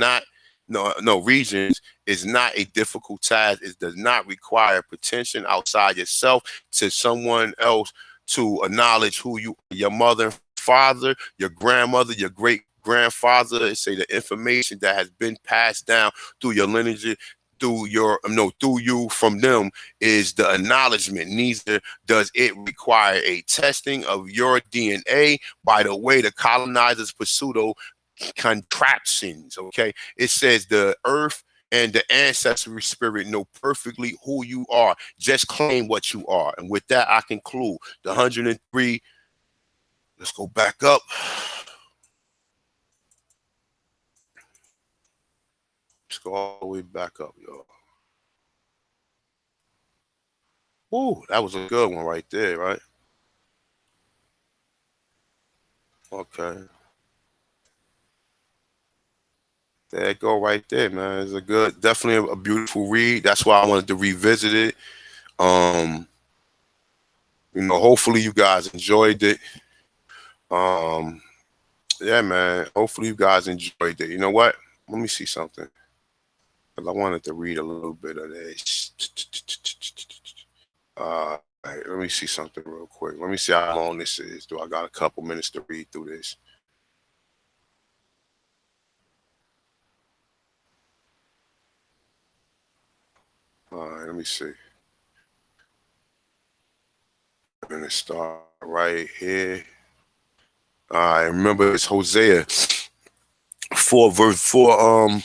regions, is not a difficult task. It does not require pretension outside yourself to someone else to acknowledge who your mother, father, your grandmother, your great grandfather. They say the information that has been passed down through your lineage, through you from them is the acknowledgement. Neither does it require a testing of your DNA by the way the colonizers pseudo contraptions. Okay, it says the earth and the ancestry spirit know perfectly who you are. Just claim what you are. And with that, I conclude the 103. Let's go back up. Let's go all the way back up, y'all. Ooh, that was a good one right there, right? Okay. There you go right there, man. It's definitely a beautiful read. That's why I wanted to revisit it. Hopefully you guys enjoyed it. Yeah, man. Hopefully you guys enjoyed it. You know what? Let me see something. I wanted to read a little bit of this. All right, let me see something real quick. Let me see how long this is. Do I got a couple minutes to read through this? All right, let me see. I'm gonna start right here. All right, remember it's Hosea 4 verse 4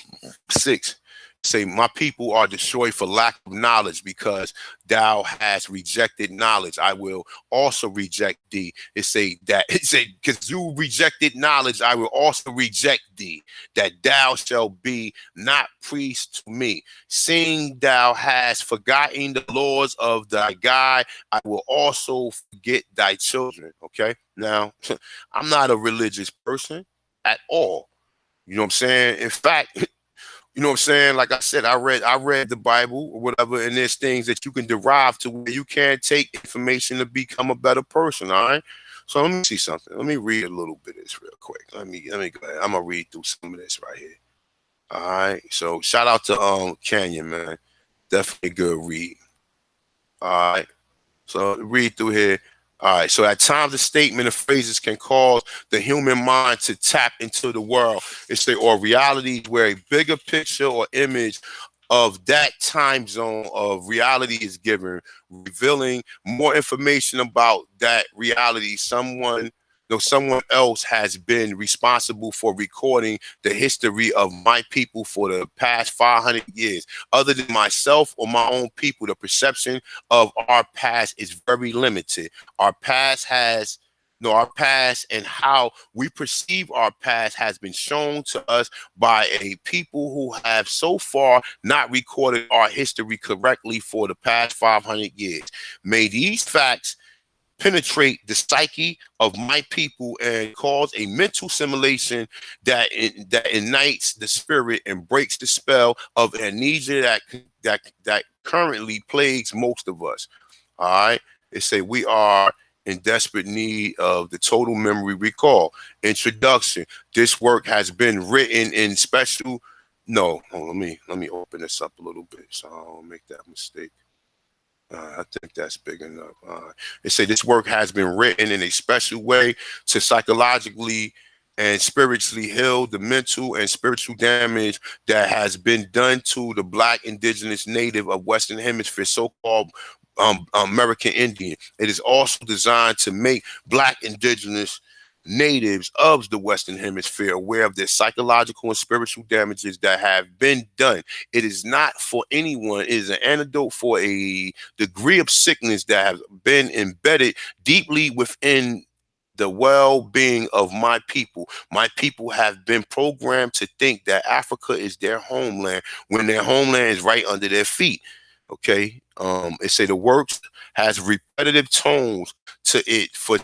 6 say, my people are destroyed for lack of knowledge, because thou hast rejected knowledge, I will also reject thee. It say that it say, because you rejected knowledge, I will also reject thee, that thou shalt be not priest to me. Seeing thou hast forgotten the laws of thy God, I will also forget thy children. Okay, now I'm not a religious person at all. You know what I'm saying? In fact, you know what I'm saying? Like I said, I read the Bible or whatever, and there's things that you can derive to where you can take information to become a better person. All right. So let me see something. Let me read a little bit of this real quick. Let me go ahead. I'm gonna read through some of this right here. All right. So shout out to Canyon, man. Definitely a good read. All right. So read through here. All right. So at times, a statement of phrases can cause the human mind to tap into the world. It's the or realities where a bigger picture or image of that time zone of reality is given, revealing more information about that reality. Someone else has been responsible for recording the history of my people for the past 500 years. Other than myself or my own people, the perception of our past is very limited. Our past has no, our past and how we perceive our past has been shown to us by a people who have so far not recorded our history correctly for the past 500 years. May these facts penetrate the psyche of my people and cause a mental simulation that ignites the spirit and breaks the spell of amnesia that currently plagues most of us. All right. It say we are in desperate need of the total memory recall. Introduction. This work has been written in special. No, let me open this up a little bit so I don't make that mistake. I think that's big enough. They say this work has been written in a special way to psychologically and spiritually heal the mental and spiritual damage that has been done to the Black, indigenous, native of Western Hemisphere, so-called American Indian. It is also designed to make Black, indigenous, natives of the Western Hemisphere aware of their psychological and spiritual damages that have been done. It is not for anyone. It is an antidote for a degree of sickness that has been embedded deeply within the well-being of my people. My people have been programmed to think that Africa is their homeland when their homeland is right under their feet. Okay. It say the works has repetitive tones to it for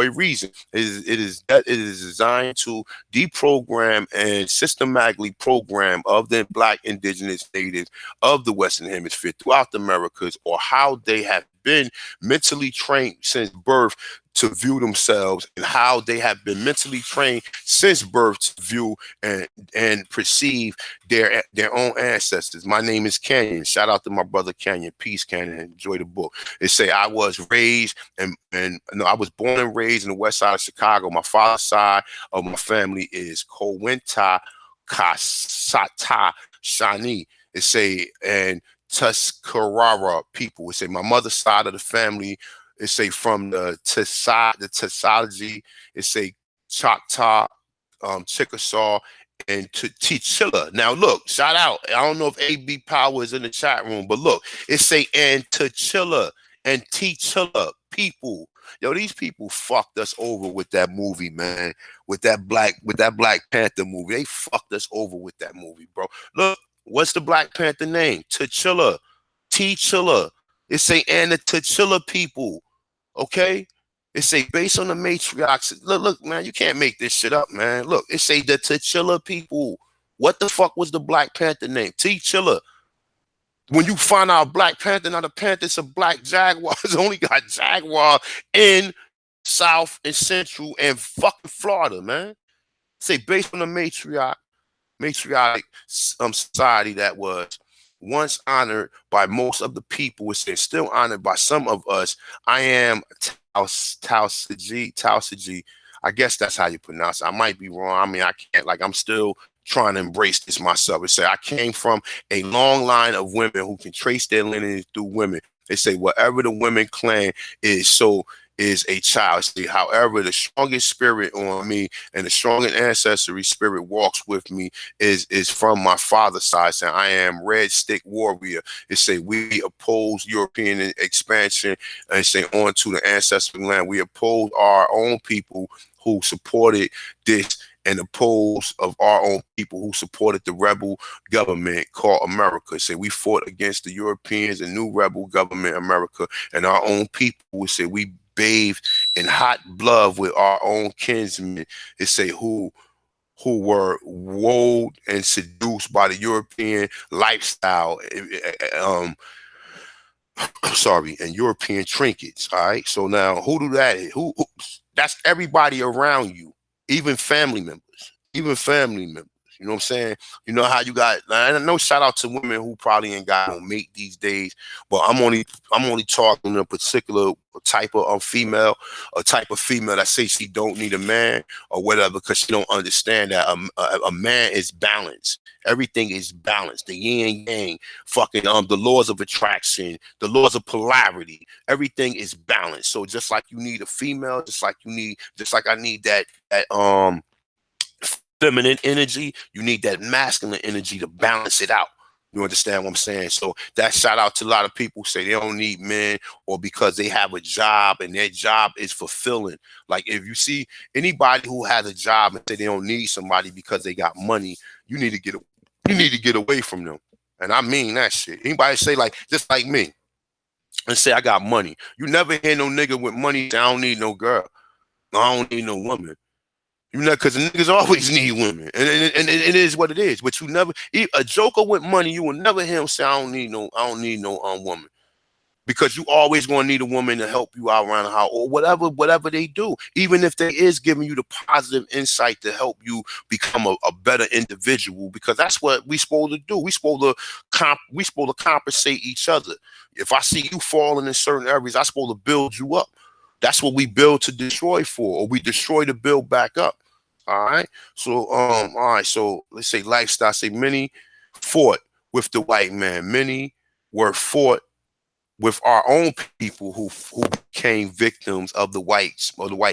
a reason. It is designed to deprogram and systematically program of the Black, indigenous, natives of the Western Hemisphere throughout the Americas, or how they have been mentally trained since birth to view themselves, and how they have been mentally trained since birth to view and perceive their own ancestors. My name is Canyon. Shout out to my brother Canyon. Peace, Canyon. Enjoy the book. They say I was raised and no, I was born and raised in the west side of Chicago. My father's side of my family is Kowenta Kasata Shani. It say and Tuscarora people. It say my mother's side of the family. It say from the Tisology. It say Choctaw, Chickasaw, and to Chilla. Now look, shout out. I don't know if AB Power is in the chat room, but look, it say and to Chilla and Chilla people. Yo, these people fucked us over with that movie, man. With that Black Panther movie. They fucked us over with that movie, bro. Look, what's the Black Panther name? T'Challa. T'Challa. It say and the T'Challa people. Okay? It say based on the matriarchs. Look, man, you can't make this shit up, man. Look, it say the T'Challa people. What the fuck was the Black Panther name? T'Challa. When you find out Black Panther, now the Panthers are black jaguars, only got jaguar in South and Central and fucking Florida, man. Say based on the matriarchic society that was. once honored by most of the people, it's still honored by some of us. I am Tausiji. I guess that's how you pronounce it. I might be wrong. I mean, I can't, like, I'm still trying to embrace this myself. It say I came from a long line of women who can trace their lineage through women. They say whatever the women clan is, so is a child. See, however, the strongest spirit on me and the strongest ancestry spirit walks with me is from my father's side. Saying I am Red Stick Warrior. It say we oppose European expansion and say onto the ancestral land. We oppose our own people who supported this and opposed of our own people who supported the rebel government called America. Say we fought against the Europeans and new rebel government America, and our own people would say we bathed in hot blood with our own kinsmen. It say who were wooed and seduced by the European lifestyle. Sorry, and European trinkets. All right. So now who do that? Who that's everybody around you, even family members. Even family members. You know what I'm saying? You know how you got, and no shout out to women who probably ain't got no mate these days, but I'm only talking a particular type of female, a type of female that says she don't need a man or whatever because she don't understand that a man is balanced. Everything is balanced. The yin yang, fucking the laws of attraction, the laws of polarity. Everything is balanced. So just like you need a female, just like I need that feminine energy, you need that masculine energy to balance it out. You understand what I'm saying? So that shout out to a lot of people who say they don't need men or because they have a job and their job is fulfilling. Like if you see anybody who has a job and say they don't need somebody because they got money, you need to get away from them. And I mean that shit. Anybody say like just like me and say I got money. You never hear no nigga with money say I don't need no girl. I don't need no woman. You know, because niggas always need women, and it is what it is. But you never, a joker with money, you will never hear him say, I don't need no woman," because you always gonna need a woman to help you out around the house or whatever they do. Even if they is giving you the positive insight to help you become a better individual, because that's what we supposed to do. We supposed to compensate each other. If I see you falling in certain areas, I supposed to build you up. That's what we build to destroy for, or we destroy to build back up. All right. So all right. So let's say lifestyle. Say many fought with the white man. Many were fought with our own people who became victims of the white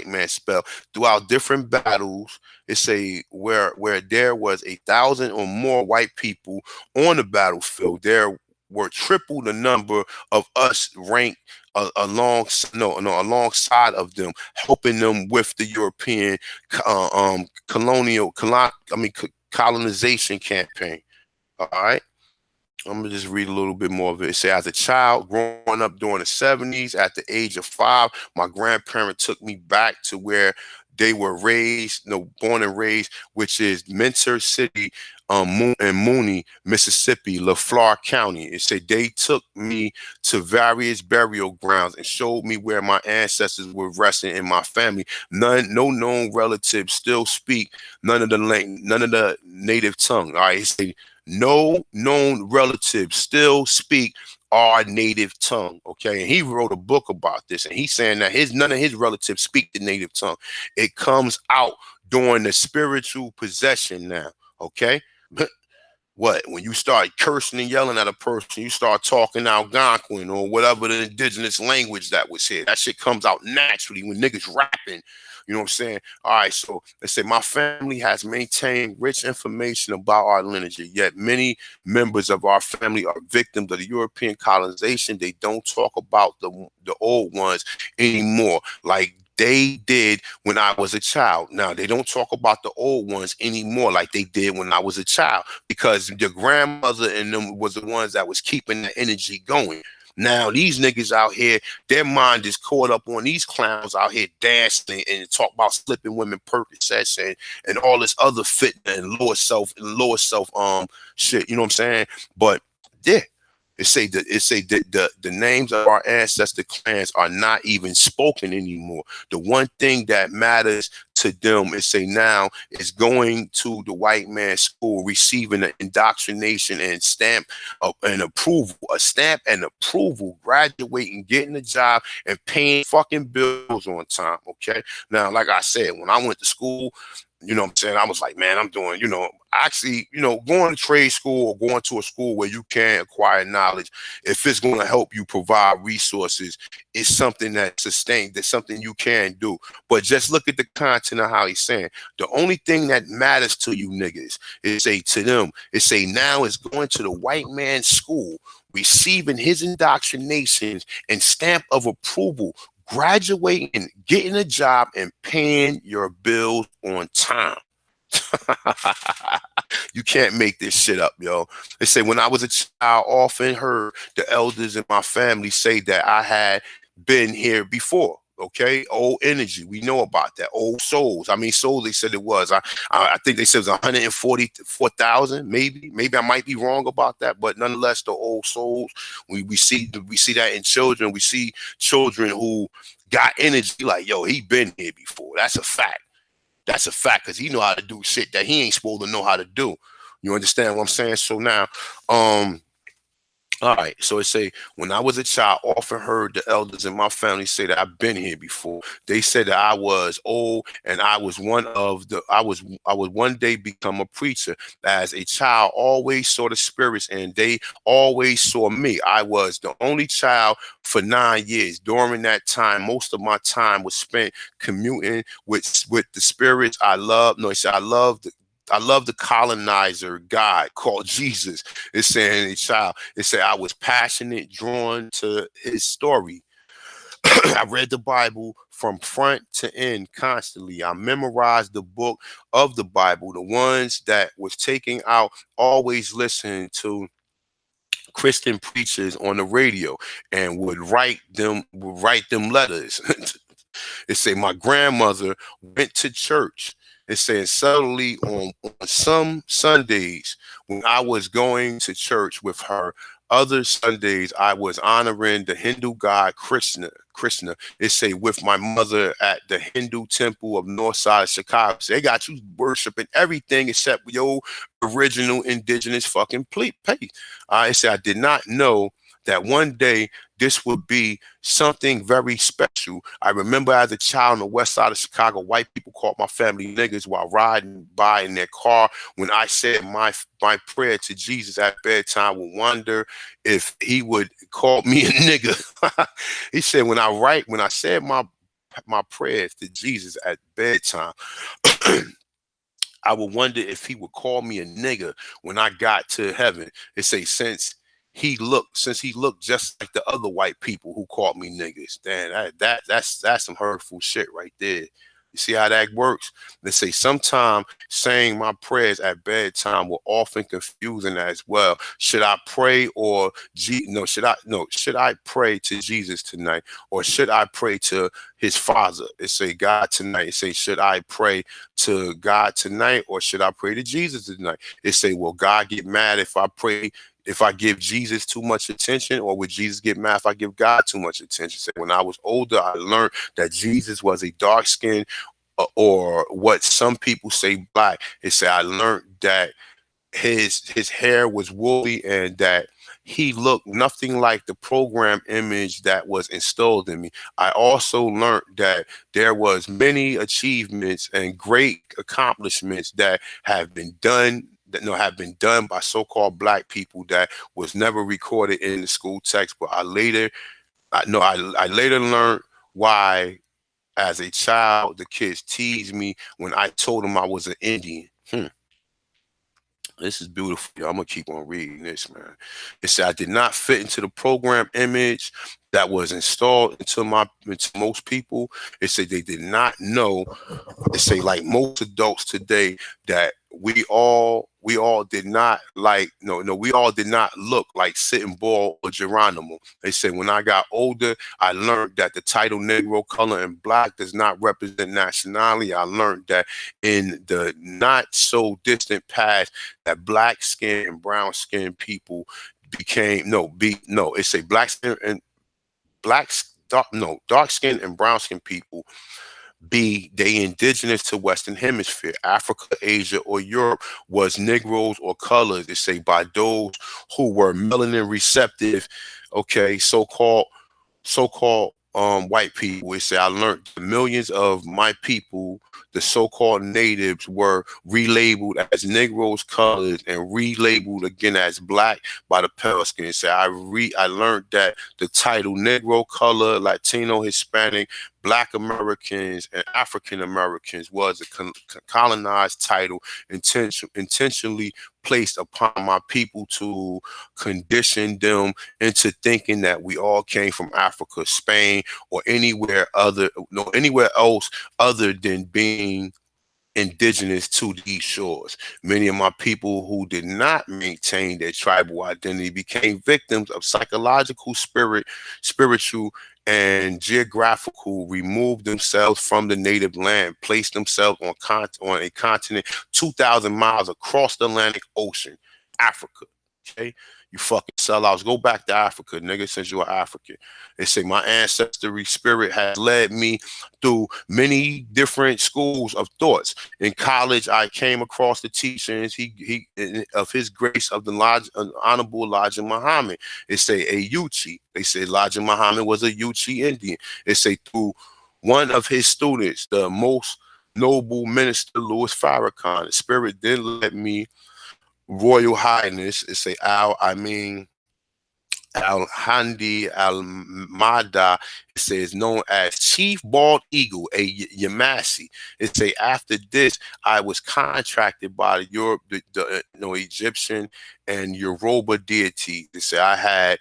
man's spell throughout different battles. It say where there was 1,000 or more white people on the battlefield, there were triple the number of us ranked alongside of them, helping them with the European colonization campaign. All right. I'm gonna just read a little bit more of it. It says, as a child growing up during the 70s, at the age of 5, my grandparents took me back to where they were born and raised, which is Mentor City, Mooney, Mississippi, LaFleur County. It said they took me to various burial grounds and showed me where my ancestors were resting in my family. No known relatives still speak none of the native tongue. All right, it said no known relatives still speak our native tongue. Okay, and he wrote a book about this, and he's saying that none of his relatives speak the native tongue. It comes out during the spiritual possession now. Okay. What, when you start cursing and yelling at a person, you start talking Algonquin or whatever the indigenous language that was here, that shit comes out naturally when niggas rapping. You know what I'm saying? All right, so they say my family has maintained rich information about our lineage, yet many members of our family are victims of the European colonization. They don't talk about the old ones anymore, like they did when I was a child. Now, they don't talk about the old ones anymore like they did when I was a child, because your grandmother and them was the ones that was keeping the energy going. Now, these niggas out here, their mind is caught up on these clowns out here dancing and talk about slipping women Percocets and all this other fitness and lower self shit. You know what I'm saying? But yeah. It say that the names of our ancestor clans are not even spoken anymore. The one thing that matters to them. It say now is going to the white man's school, receiving an indoctrination and stamp of an approval, a stamp and approval, graduating, getting a job, and paying fucking bills on time. Okay. Now, like I said, when I went to school, you know what I'm saying? I was like, man, I'm doing, actually, going to trade school or going to a school where you can acquire knowledge, if it's going to help you provide resources, it's something that sustains, that's something you can do. But just look at the content of how he's saying. The only thing that matters to you niggas is say to them, it say now is going to the white man's school, receiving his indoctrinations and stamp of approval, graduating, getting a job, and paying your bills on time. You can't make this shit up, yo. They say when I was a child, I often heard the elders in my family say that I had been here before. Okay, old energy. We know about that. Old souls. I mean, souls. They said it was. I think they said it was 144,000. Maybe I might be wrong about that, but nonetheless, the old souls. We see that in children. We see children who got energy. Like, yo, he been here before. That's a fact. That's a fact, because he know how to do shit that he ain't supposed to know how to do. You understand what I'm saying? So now, all right, so it say, when I was a child, I often heard the elders in my family say that I've been here before. They said that I was old and I was I would one day become a preacher. As a child, always saw the spirits and they always saw me. I was the only child for 9 years. During that time, most of my time was spent commuting with the spirits I love. No, he said, I love the colonizer God called Jesus. It's saying a child. It said I was passionate, drawn to his story. I read the Bible from front to end constantly. I memorized the book of the Bible. The ones that was taking out, always listened to Christian preachers on the radio and would write them letters. It say my grandmother went to church. It says suddenly on some Sundays when I was going to church with her, other Sundays I was honoring the Hindu god Krishna. It say with my mother at the Hindu temple of North Side of Chicago. So they got you worshiping everything except your original indigenous fucking place. It say I did not know that one day this would be something very special. I remember as a child on the west side of Chicago, white people called my family niggas while riding by in their car. When I said my prayer to Jesus at bedtime, would wonder if he would call me a nigga. He said when I said my prayers to Jesus at bedtime, I would wonder if he would call me a nigga when I got to heaven. It say since he looked just like the other white people who called me niggas. Damn, that's some hurtful shit right there. You see how that works? They say sometimes saying my prayers at bedtime were often confusing as well. Should I pray or should I pray to Jesus tonight, or should I pray to his father? It say God tonight. It say should I pray to God tonight, or should I pray to Jesus tonight? It say will God get mad if I give Jesus too much attention, or would Jesus get mad if I give God too much attention? So when I was older, I learned that Jesus was a dark skinned or what some people say black. It said I learned that his hair was woolly and that he looked nothing like the program image that was installed in me. I also learned that there was many achievements and great accomplishments that have been done by so-called black people that was never recorded in the school text. But I later learned why, as a child, the kids teased me when I told them I was an Indian. This is beautiful. Yo. I'm gonna keep on reading this, man. It said I did not fit into the program image that was installed into most people. It said they did not know. It say like most adults today that we all did not like we all did not look like Sitting Bull or Geronimo. They said when I got older, I learned that the title Negro, color, and black does not represent nationality. I learned that in the not so distant past that black skin and brown skin people became it say black skin and dark skin and brown skin people B, they indigenous to Western Hemisphere, Africa, Asia, or Europe, was Negroes or colors. They say by those who were melanin receptive, okay, so-called white people. It say I learned that millions of my people, the so-called natives, were relabeled as Negroes, colors, and relabeled again as black by the pale skin. It say I learned that the title Negro, color, Latino, Hispanic, Black Americans, and African Americans was a colonized title intentionally placed upon my people to condition them into thinking that we all came from Africa, Spain, or anywhere else other than being indigenous to these shores. Many of my people who did not maintain their tribal identity became victims of psychological, spiritual, and geographical, removed themselves from the native land, placed themselves on a continent 2,000 miles across the Atlantic Ocean, Africa. Okay, you fucking sellouts. Go back to Africa, nigga, since you're African. They say my ancestry spirit has led me through many different schools of thoughts. In college, I came across the teachings of His Grace of the Honorable Elijah Muhammad. It say a Yuchi. They say Elijah Muhammad was a Yuchi Indian. It say through one of his students, the most noble minister Louis Farrakhan. The spirit then led me, Royal Highness. It say Al-Handi Al-Mada, it says, known as Chief Bald Eagle, a Yamasi. It say, after this, I was contracted by the Egyptian and Yoruba deity. They say I had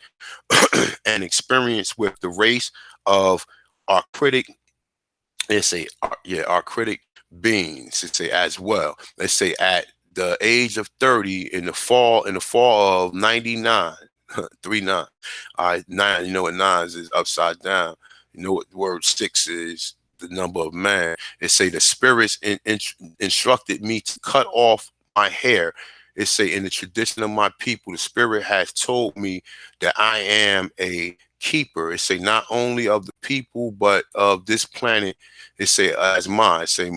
an experience with the race of archaic, archaic beings. They say as well. They say at the age of 30 in the fall of 99. 39. All right, 9. You know what 9s is upside down. You know what the word 6 is, the number of man. It say the spirits instructed me to cut off my hair. It say in the tradition of my people, the spirit has told me that I am a keeper. It say not only of the people but of this planet. It say as mine. It say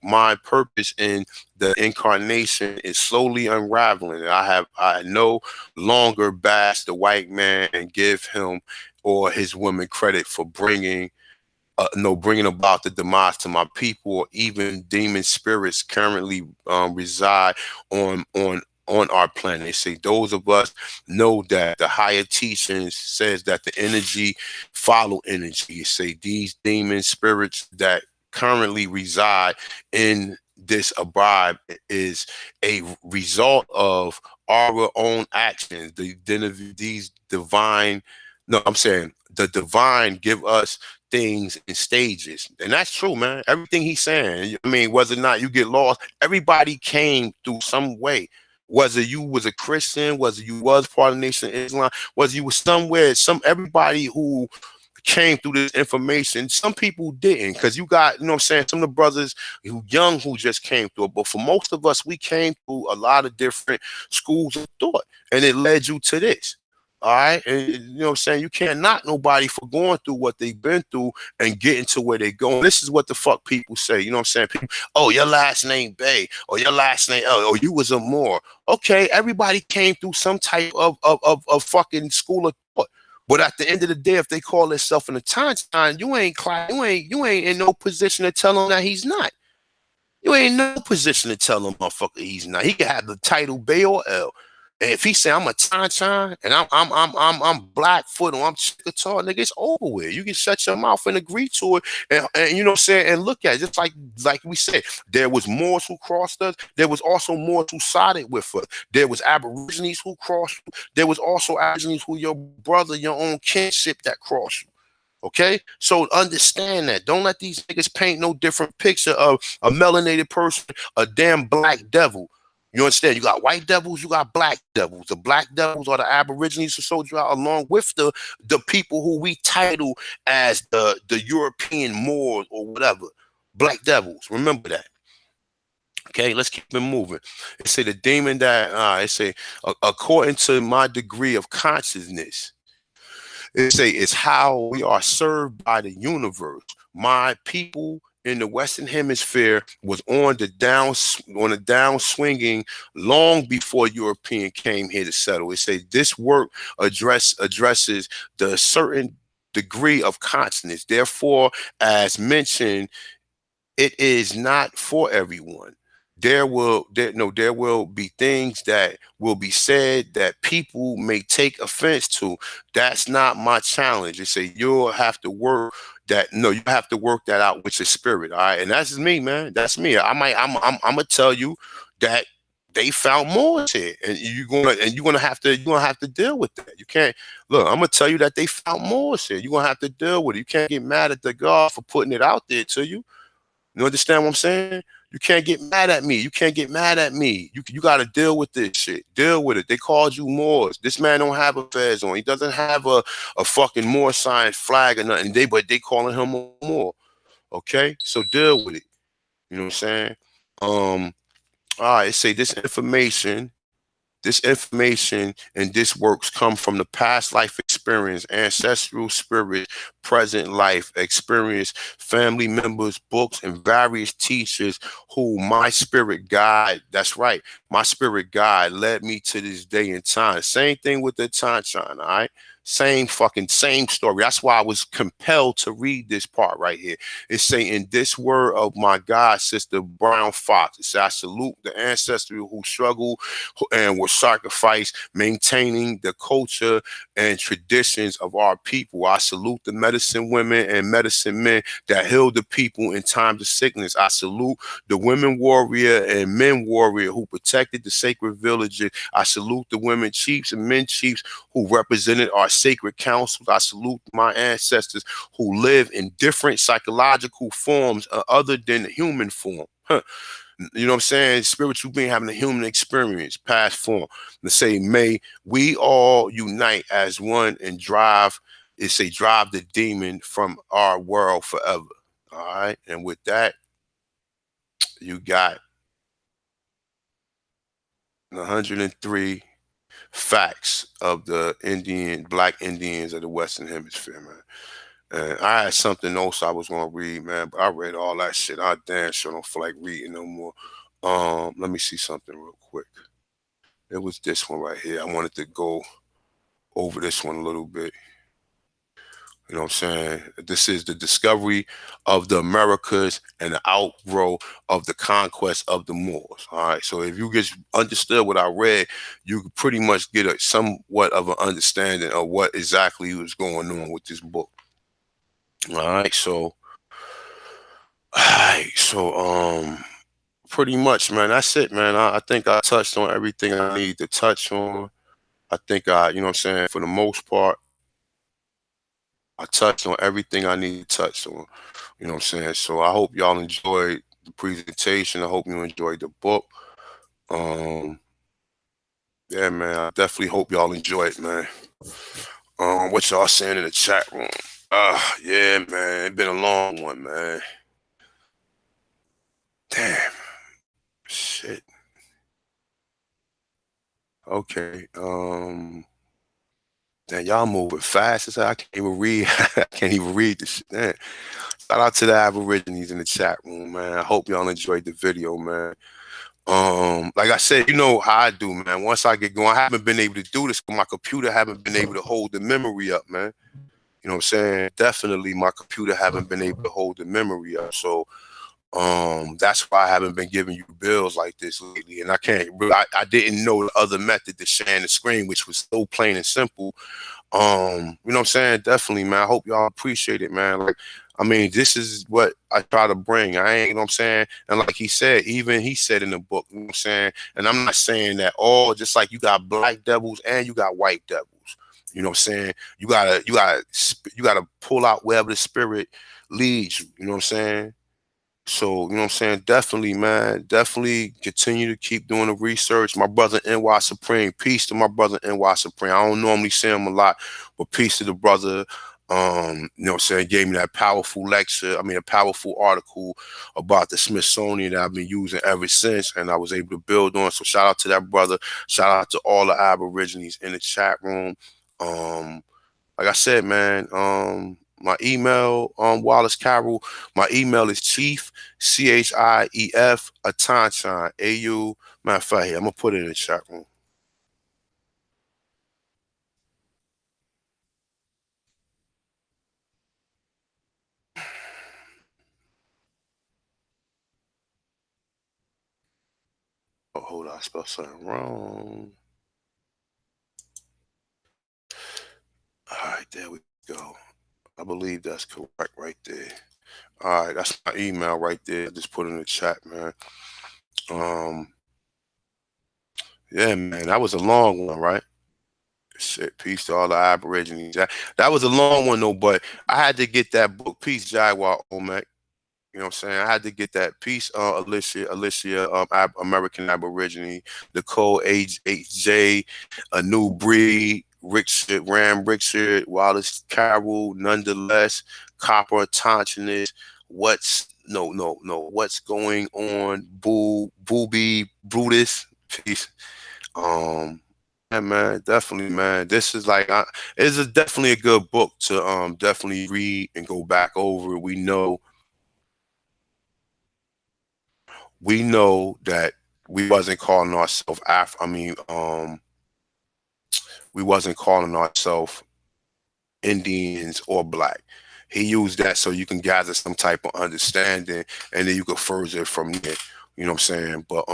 my purpose in the incarnation is slowly unraveling. I no longer bash the white man and give him or his woman credit for bringing about the demise to my people, or even demon spirits currently reside on our planet. They say those of us know that the higher teachings says that the energy follow energy. You say these demon spirits that currently reside in this abide is a result of our own actions. These divine, no, I'm saying the divine give us things in stages. And that's true, man. Everything he's saying, I mean, whether or not you get lost, everybody came through some way. Whether you was a Christian, whether you was part of the Nation of Islam, whether you was somewhere, everybody who came through this information, some people didn't, because you got, you know what I'm saying, some of the brothers who young who just came through it. But for most of us, we came through a lot of different schools of thought, and it led you to this. All right. And you know what I'm saying? You can't knock nobody for going through what they've been through and getting to where they're going. This is what the fuck people say. You know what I'm saying? People, oh, your last name Bay, or your last name, oh, you was a Moore. Okay, everybody came through some type of fucking school of thought. But at the end of the day, if they call themselves an Attention, you ain't in no position to tell them that he's not. You ain't in no position to tell him motherfucker he's not. He can have the title Bay or L. And if he say I'm a Tanchan and I'm Blackfoot or I'm Chickasaw, nigga, it's over with. You can shut your mouth and agree to it, and you know what I'm saying, and look at it. Just like we said, there was Moors who crossed us. There was also Moors who sided with us. There was Aborigines who crossed you. There was also Aborigines who your brother, your own kinship that crossed you. Okay, so understand that. Don't let these niggas paint no different picture of a melanated person, a damn black devil. You understand? You got white devils, you got black devils. The black devils are the Aborigines who sold you out, along with the people who we title as the European Moors or whatever. Black devils. Remember that. Okay, let's keep it moving. It say the demon that it say according to my degree of consciousness. It say it's how we are served by the universe. My people in the Western Hemisphere was on the down swinging long before European came here to settle. It says this work addresses the certain degree of consciousness. Therefore, as mentioned, it is not for everyone. There will be things that will be said that people may take offense to. That's not my challenge. They say you'll have to work that. No, you have to work that out with your spirit. All right, and that's just me, man. That's me. I'm gonna tell you that they found more here, and you're gonna have to deal with that. You can't look. I'm gonna tell you that they found more here. You're gonna have to deal with it. You can't get mad at the God for putting it out there to you. You understand what I'm saying? You can't get mad at me. You can't get mad at me. You got to deal with this shit. Deal with it. They called you Moors. This man don't have a fez on. He doesn't have a fucking Moor sign flag or nothing. But they calling him a Moor. Okay, so deal with it. You know what I'm saying? All right. Say this information and this works come from the past life experience, ancestral spirit, present life experience, family members, books, and various teachers who my spirit guide, that's right, my spirit guide led me to this day and time. Same thing with the Tanchan, all right? Same story. That's why I was compelled to read this part right here. It's saying this word of my God, Sister Brown Fox. It says, I salute the ancestors who struggled and were sacrificed, maintaining the culture and traditions of our people. I salute the medicine women and medicine men that healed the people in times of sickness. I salute the women warrior and men warrior who protected the sacred villages. I salute the women chiefs and men chiefs who represented our sacred councils. I salute my ancestors who live in different psychological forms other than the human form. You know what I'm saying? Spiritual being having a human experience, past form. Let's say, may we all unite as one and drive the demon from our world forever. All right. And with that, you got 103 facts of the Black Indians of the Western Hemisphere, man. And I had something else I was gonna read, man, but I read all that shit. I damn sure don't feel like reading no more. Let me see something real quick. It was this one right here. I wanted to go over this one a little bit. You know what I'm saying? This is the discovery of the Americas and the outgrow of the conquest of the Moors. All right. So if you just understood what I read, you could pretty much get a somewhat of an understanding of what exactly was going on with this book. All right. So pretty much, man, that's it, man. I think I touched on everything I need to touch on. I think you know what I'm saying, for the most part, I touched on everything I need to touch on. You know what I'm saying? So I hope y'all enjoyed the presentation. I hope you enjoyed the book. Um, yeah, man, I definitely hope y'all enjoy it, man. What y'all saying in the chat room? Yeah, man, it's been a long one, man. Damn, shit. Okay. Damn, y'all moving fast as hell. I can't even read. I can't even read this shit. Damn. Shout out to the Aborigines in the chat room, man. I hope y'all enjoyed the video, man. Like I said, you know how I do, man. Once I get going, I haven't been able to do this because my computer haven't been able to hold the memory up, man. You know what I'm saying? Definitely my computer haven't been able to hold the memory up. So that's why I haven't been giving you bills like this lately. And I didn't know the other method to sharing the screen, which was so plain and simple. You know what I'm saying? Definitely, man. I hope y'all appreciate it, man. Like, I mean, this is what I try to bring. I ain't, you know what I'm saying? And like he said, even he said in the book, you know what I'm saying? And I'm not saying that all, just like you got black devils and you got white devils. You know what I'm saying? You gotta pull out wherever the spirit leads you. You know what I'm saying? So, you know what I'm saying? Definitely, man. Definitely continue to keep doing the research. My brother NY Supreme. Peace to my brother NY Supreme. I don't normally see him a lot, but peace to the brother. You know what I'm saying? Gave me that powerful lecture. I mean, a powerful article about the Smithsonian that I've been using ever since, and I was able to build on. So shout out to that brother. Shout out to all the Aborigines in the chat room. Like I said, man, My email, Wallace Carroll. My email is chief, CHIEF, Atanchan, AU. Matter of fact, here, I'm gonna put it in the chat room. Oh, hold on, I spelled something wrong. All right, there we go. I believe that's correct right there. All right, that's my email right there. I just put it in the chat, man. Um, yeah, man, that was a long one, right? Shit, peace to all the Aborigines. That was a long one though, but I had to get that book. Peace, Jaguar Omek. You know what I'm saying? I had to get that piece, Alicia, American Aborigine, Nicole HJ, A New Breed, Richard, Ram Richard, Wallace Carroll, Nonetheless, Copper Tonkiness, What's Going On, Booby, Brutus, peace. Um, yeah, man, definitely, man. This is like, it's definitely a good book to definitely read and go back over. We know that we wasn't calling ourselves we wasn't calling ourselves Indians or black. He used that so you can gather some type of understanding, and then you can further it from there. You know what I'm saying? But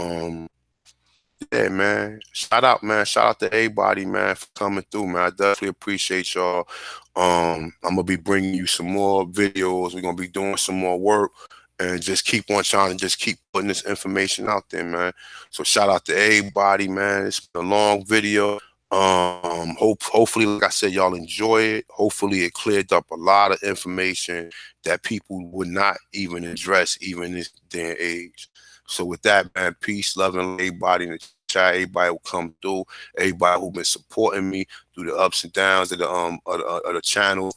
yeah, man. Shout out, man. Shout out to everybody, man, for coming through, man. I definitely appreciate y'all. I'm gonna be bringing you some more videos. We're gonna be doing some more work, and just keep on trying to just keep putting this information out there, man. So shout out to everybody, man. It's been a long video. Hopefully, like I said, y'all enjoy it. Hopefully, it cleared up a lot of information that people would not even address, even in this day and age. So with that, man, peace, love, and everybody in the chat, everybody who come through, everybody who been supporting me through the ups and downs of the channel.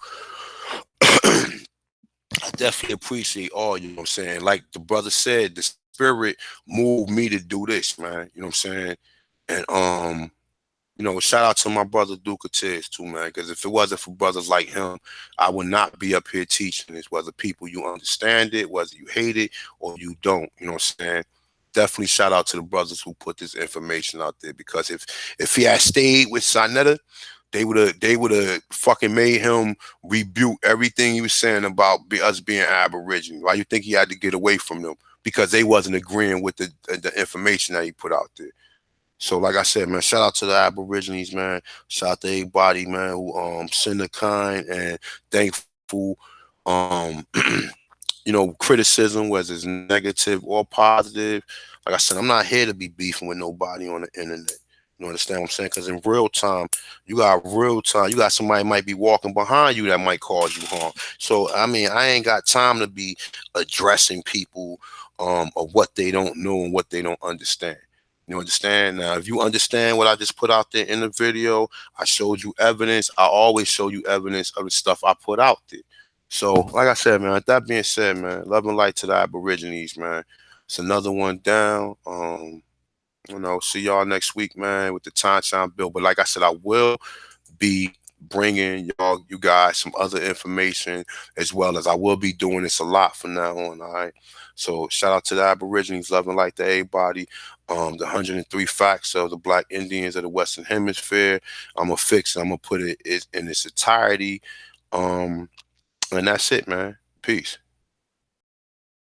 I definitely appreciate all, you know what I'm saying? Like the brother said, the spirit moved me to do this, man. You know what I'm saying? And shout out to my brother Duca Tiz too, man. Because if it wasn't for brothers like him, I would not be up here teaching this. Whether people you understand it, whether you hate it or you don't, you know what I'm saying? Definitely shout out to the brothers who put this information out there. Because if he had stayed with Sinetta, they would have fucking made him rebuke everything he was saying about us being Aboriginal. Why you think he had to get away from them? Because they wasn't agreeing with the information that he put out there. So, like I said, man, shout out to the Aborigines, man. Shout out to everybody, man, who send a kind and thankful, um, criticism, whether it's negative or positive. Like I said, I'm not here to be beefing with nobody on the internet. You understand what I'm saying? Because in real time, you got somebody might be walking behind you that might cause you harm. So, I mean, I ain't got time to be addressing people of what they don't know and what they don't understand. You understand? Now, if you understand what I just put out there in the video, I showed you evidence. I always show you evidence of the stuff I put out there. So, like I said, man, with that being said, man, love and light to the Aborigines, man. It's another one down. See y'all next week, man, with the Time Bill. But like I said, I will be bringing you guys some other information, as well as I will be doing this a lot from now on. All right. So shout out to the Aborigines, love and light to everybody. The 103 facts of the Black Indians of the Western Hemisphere. I'm gonna fix it. I'm gonna put it in its entirety. And that's it, man. Peace.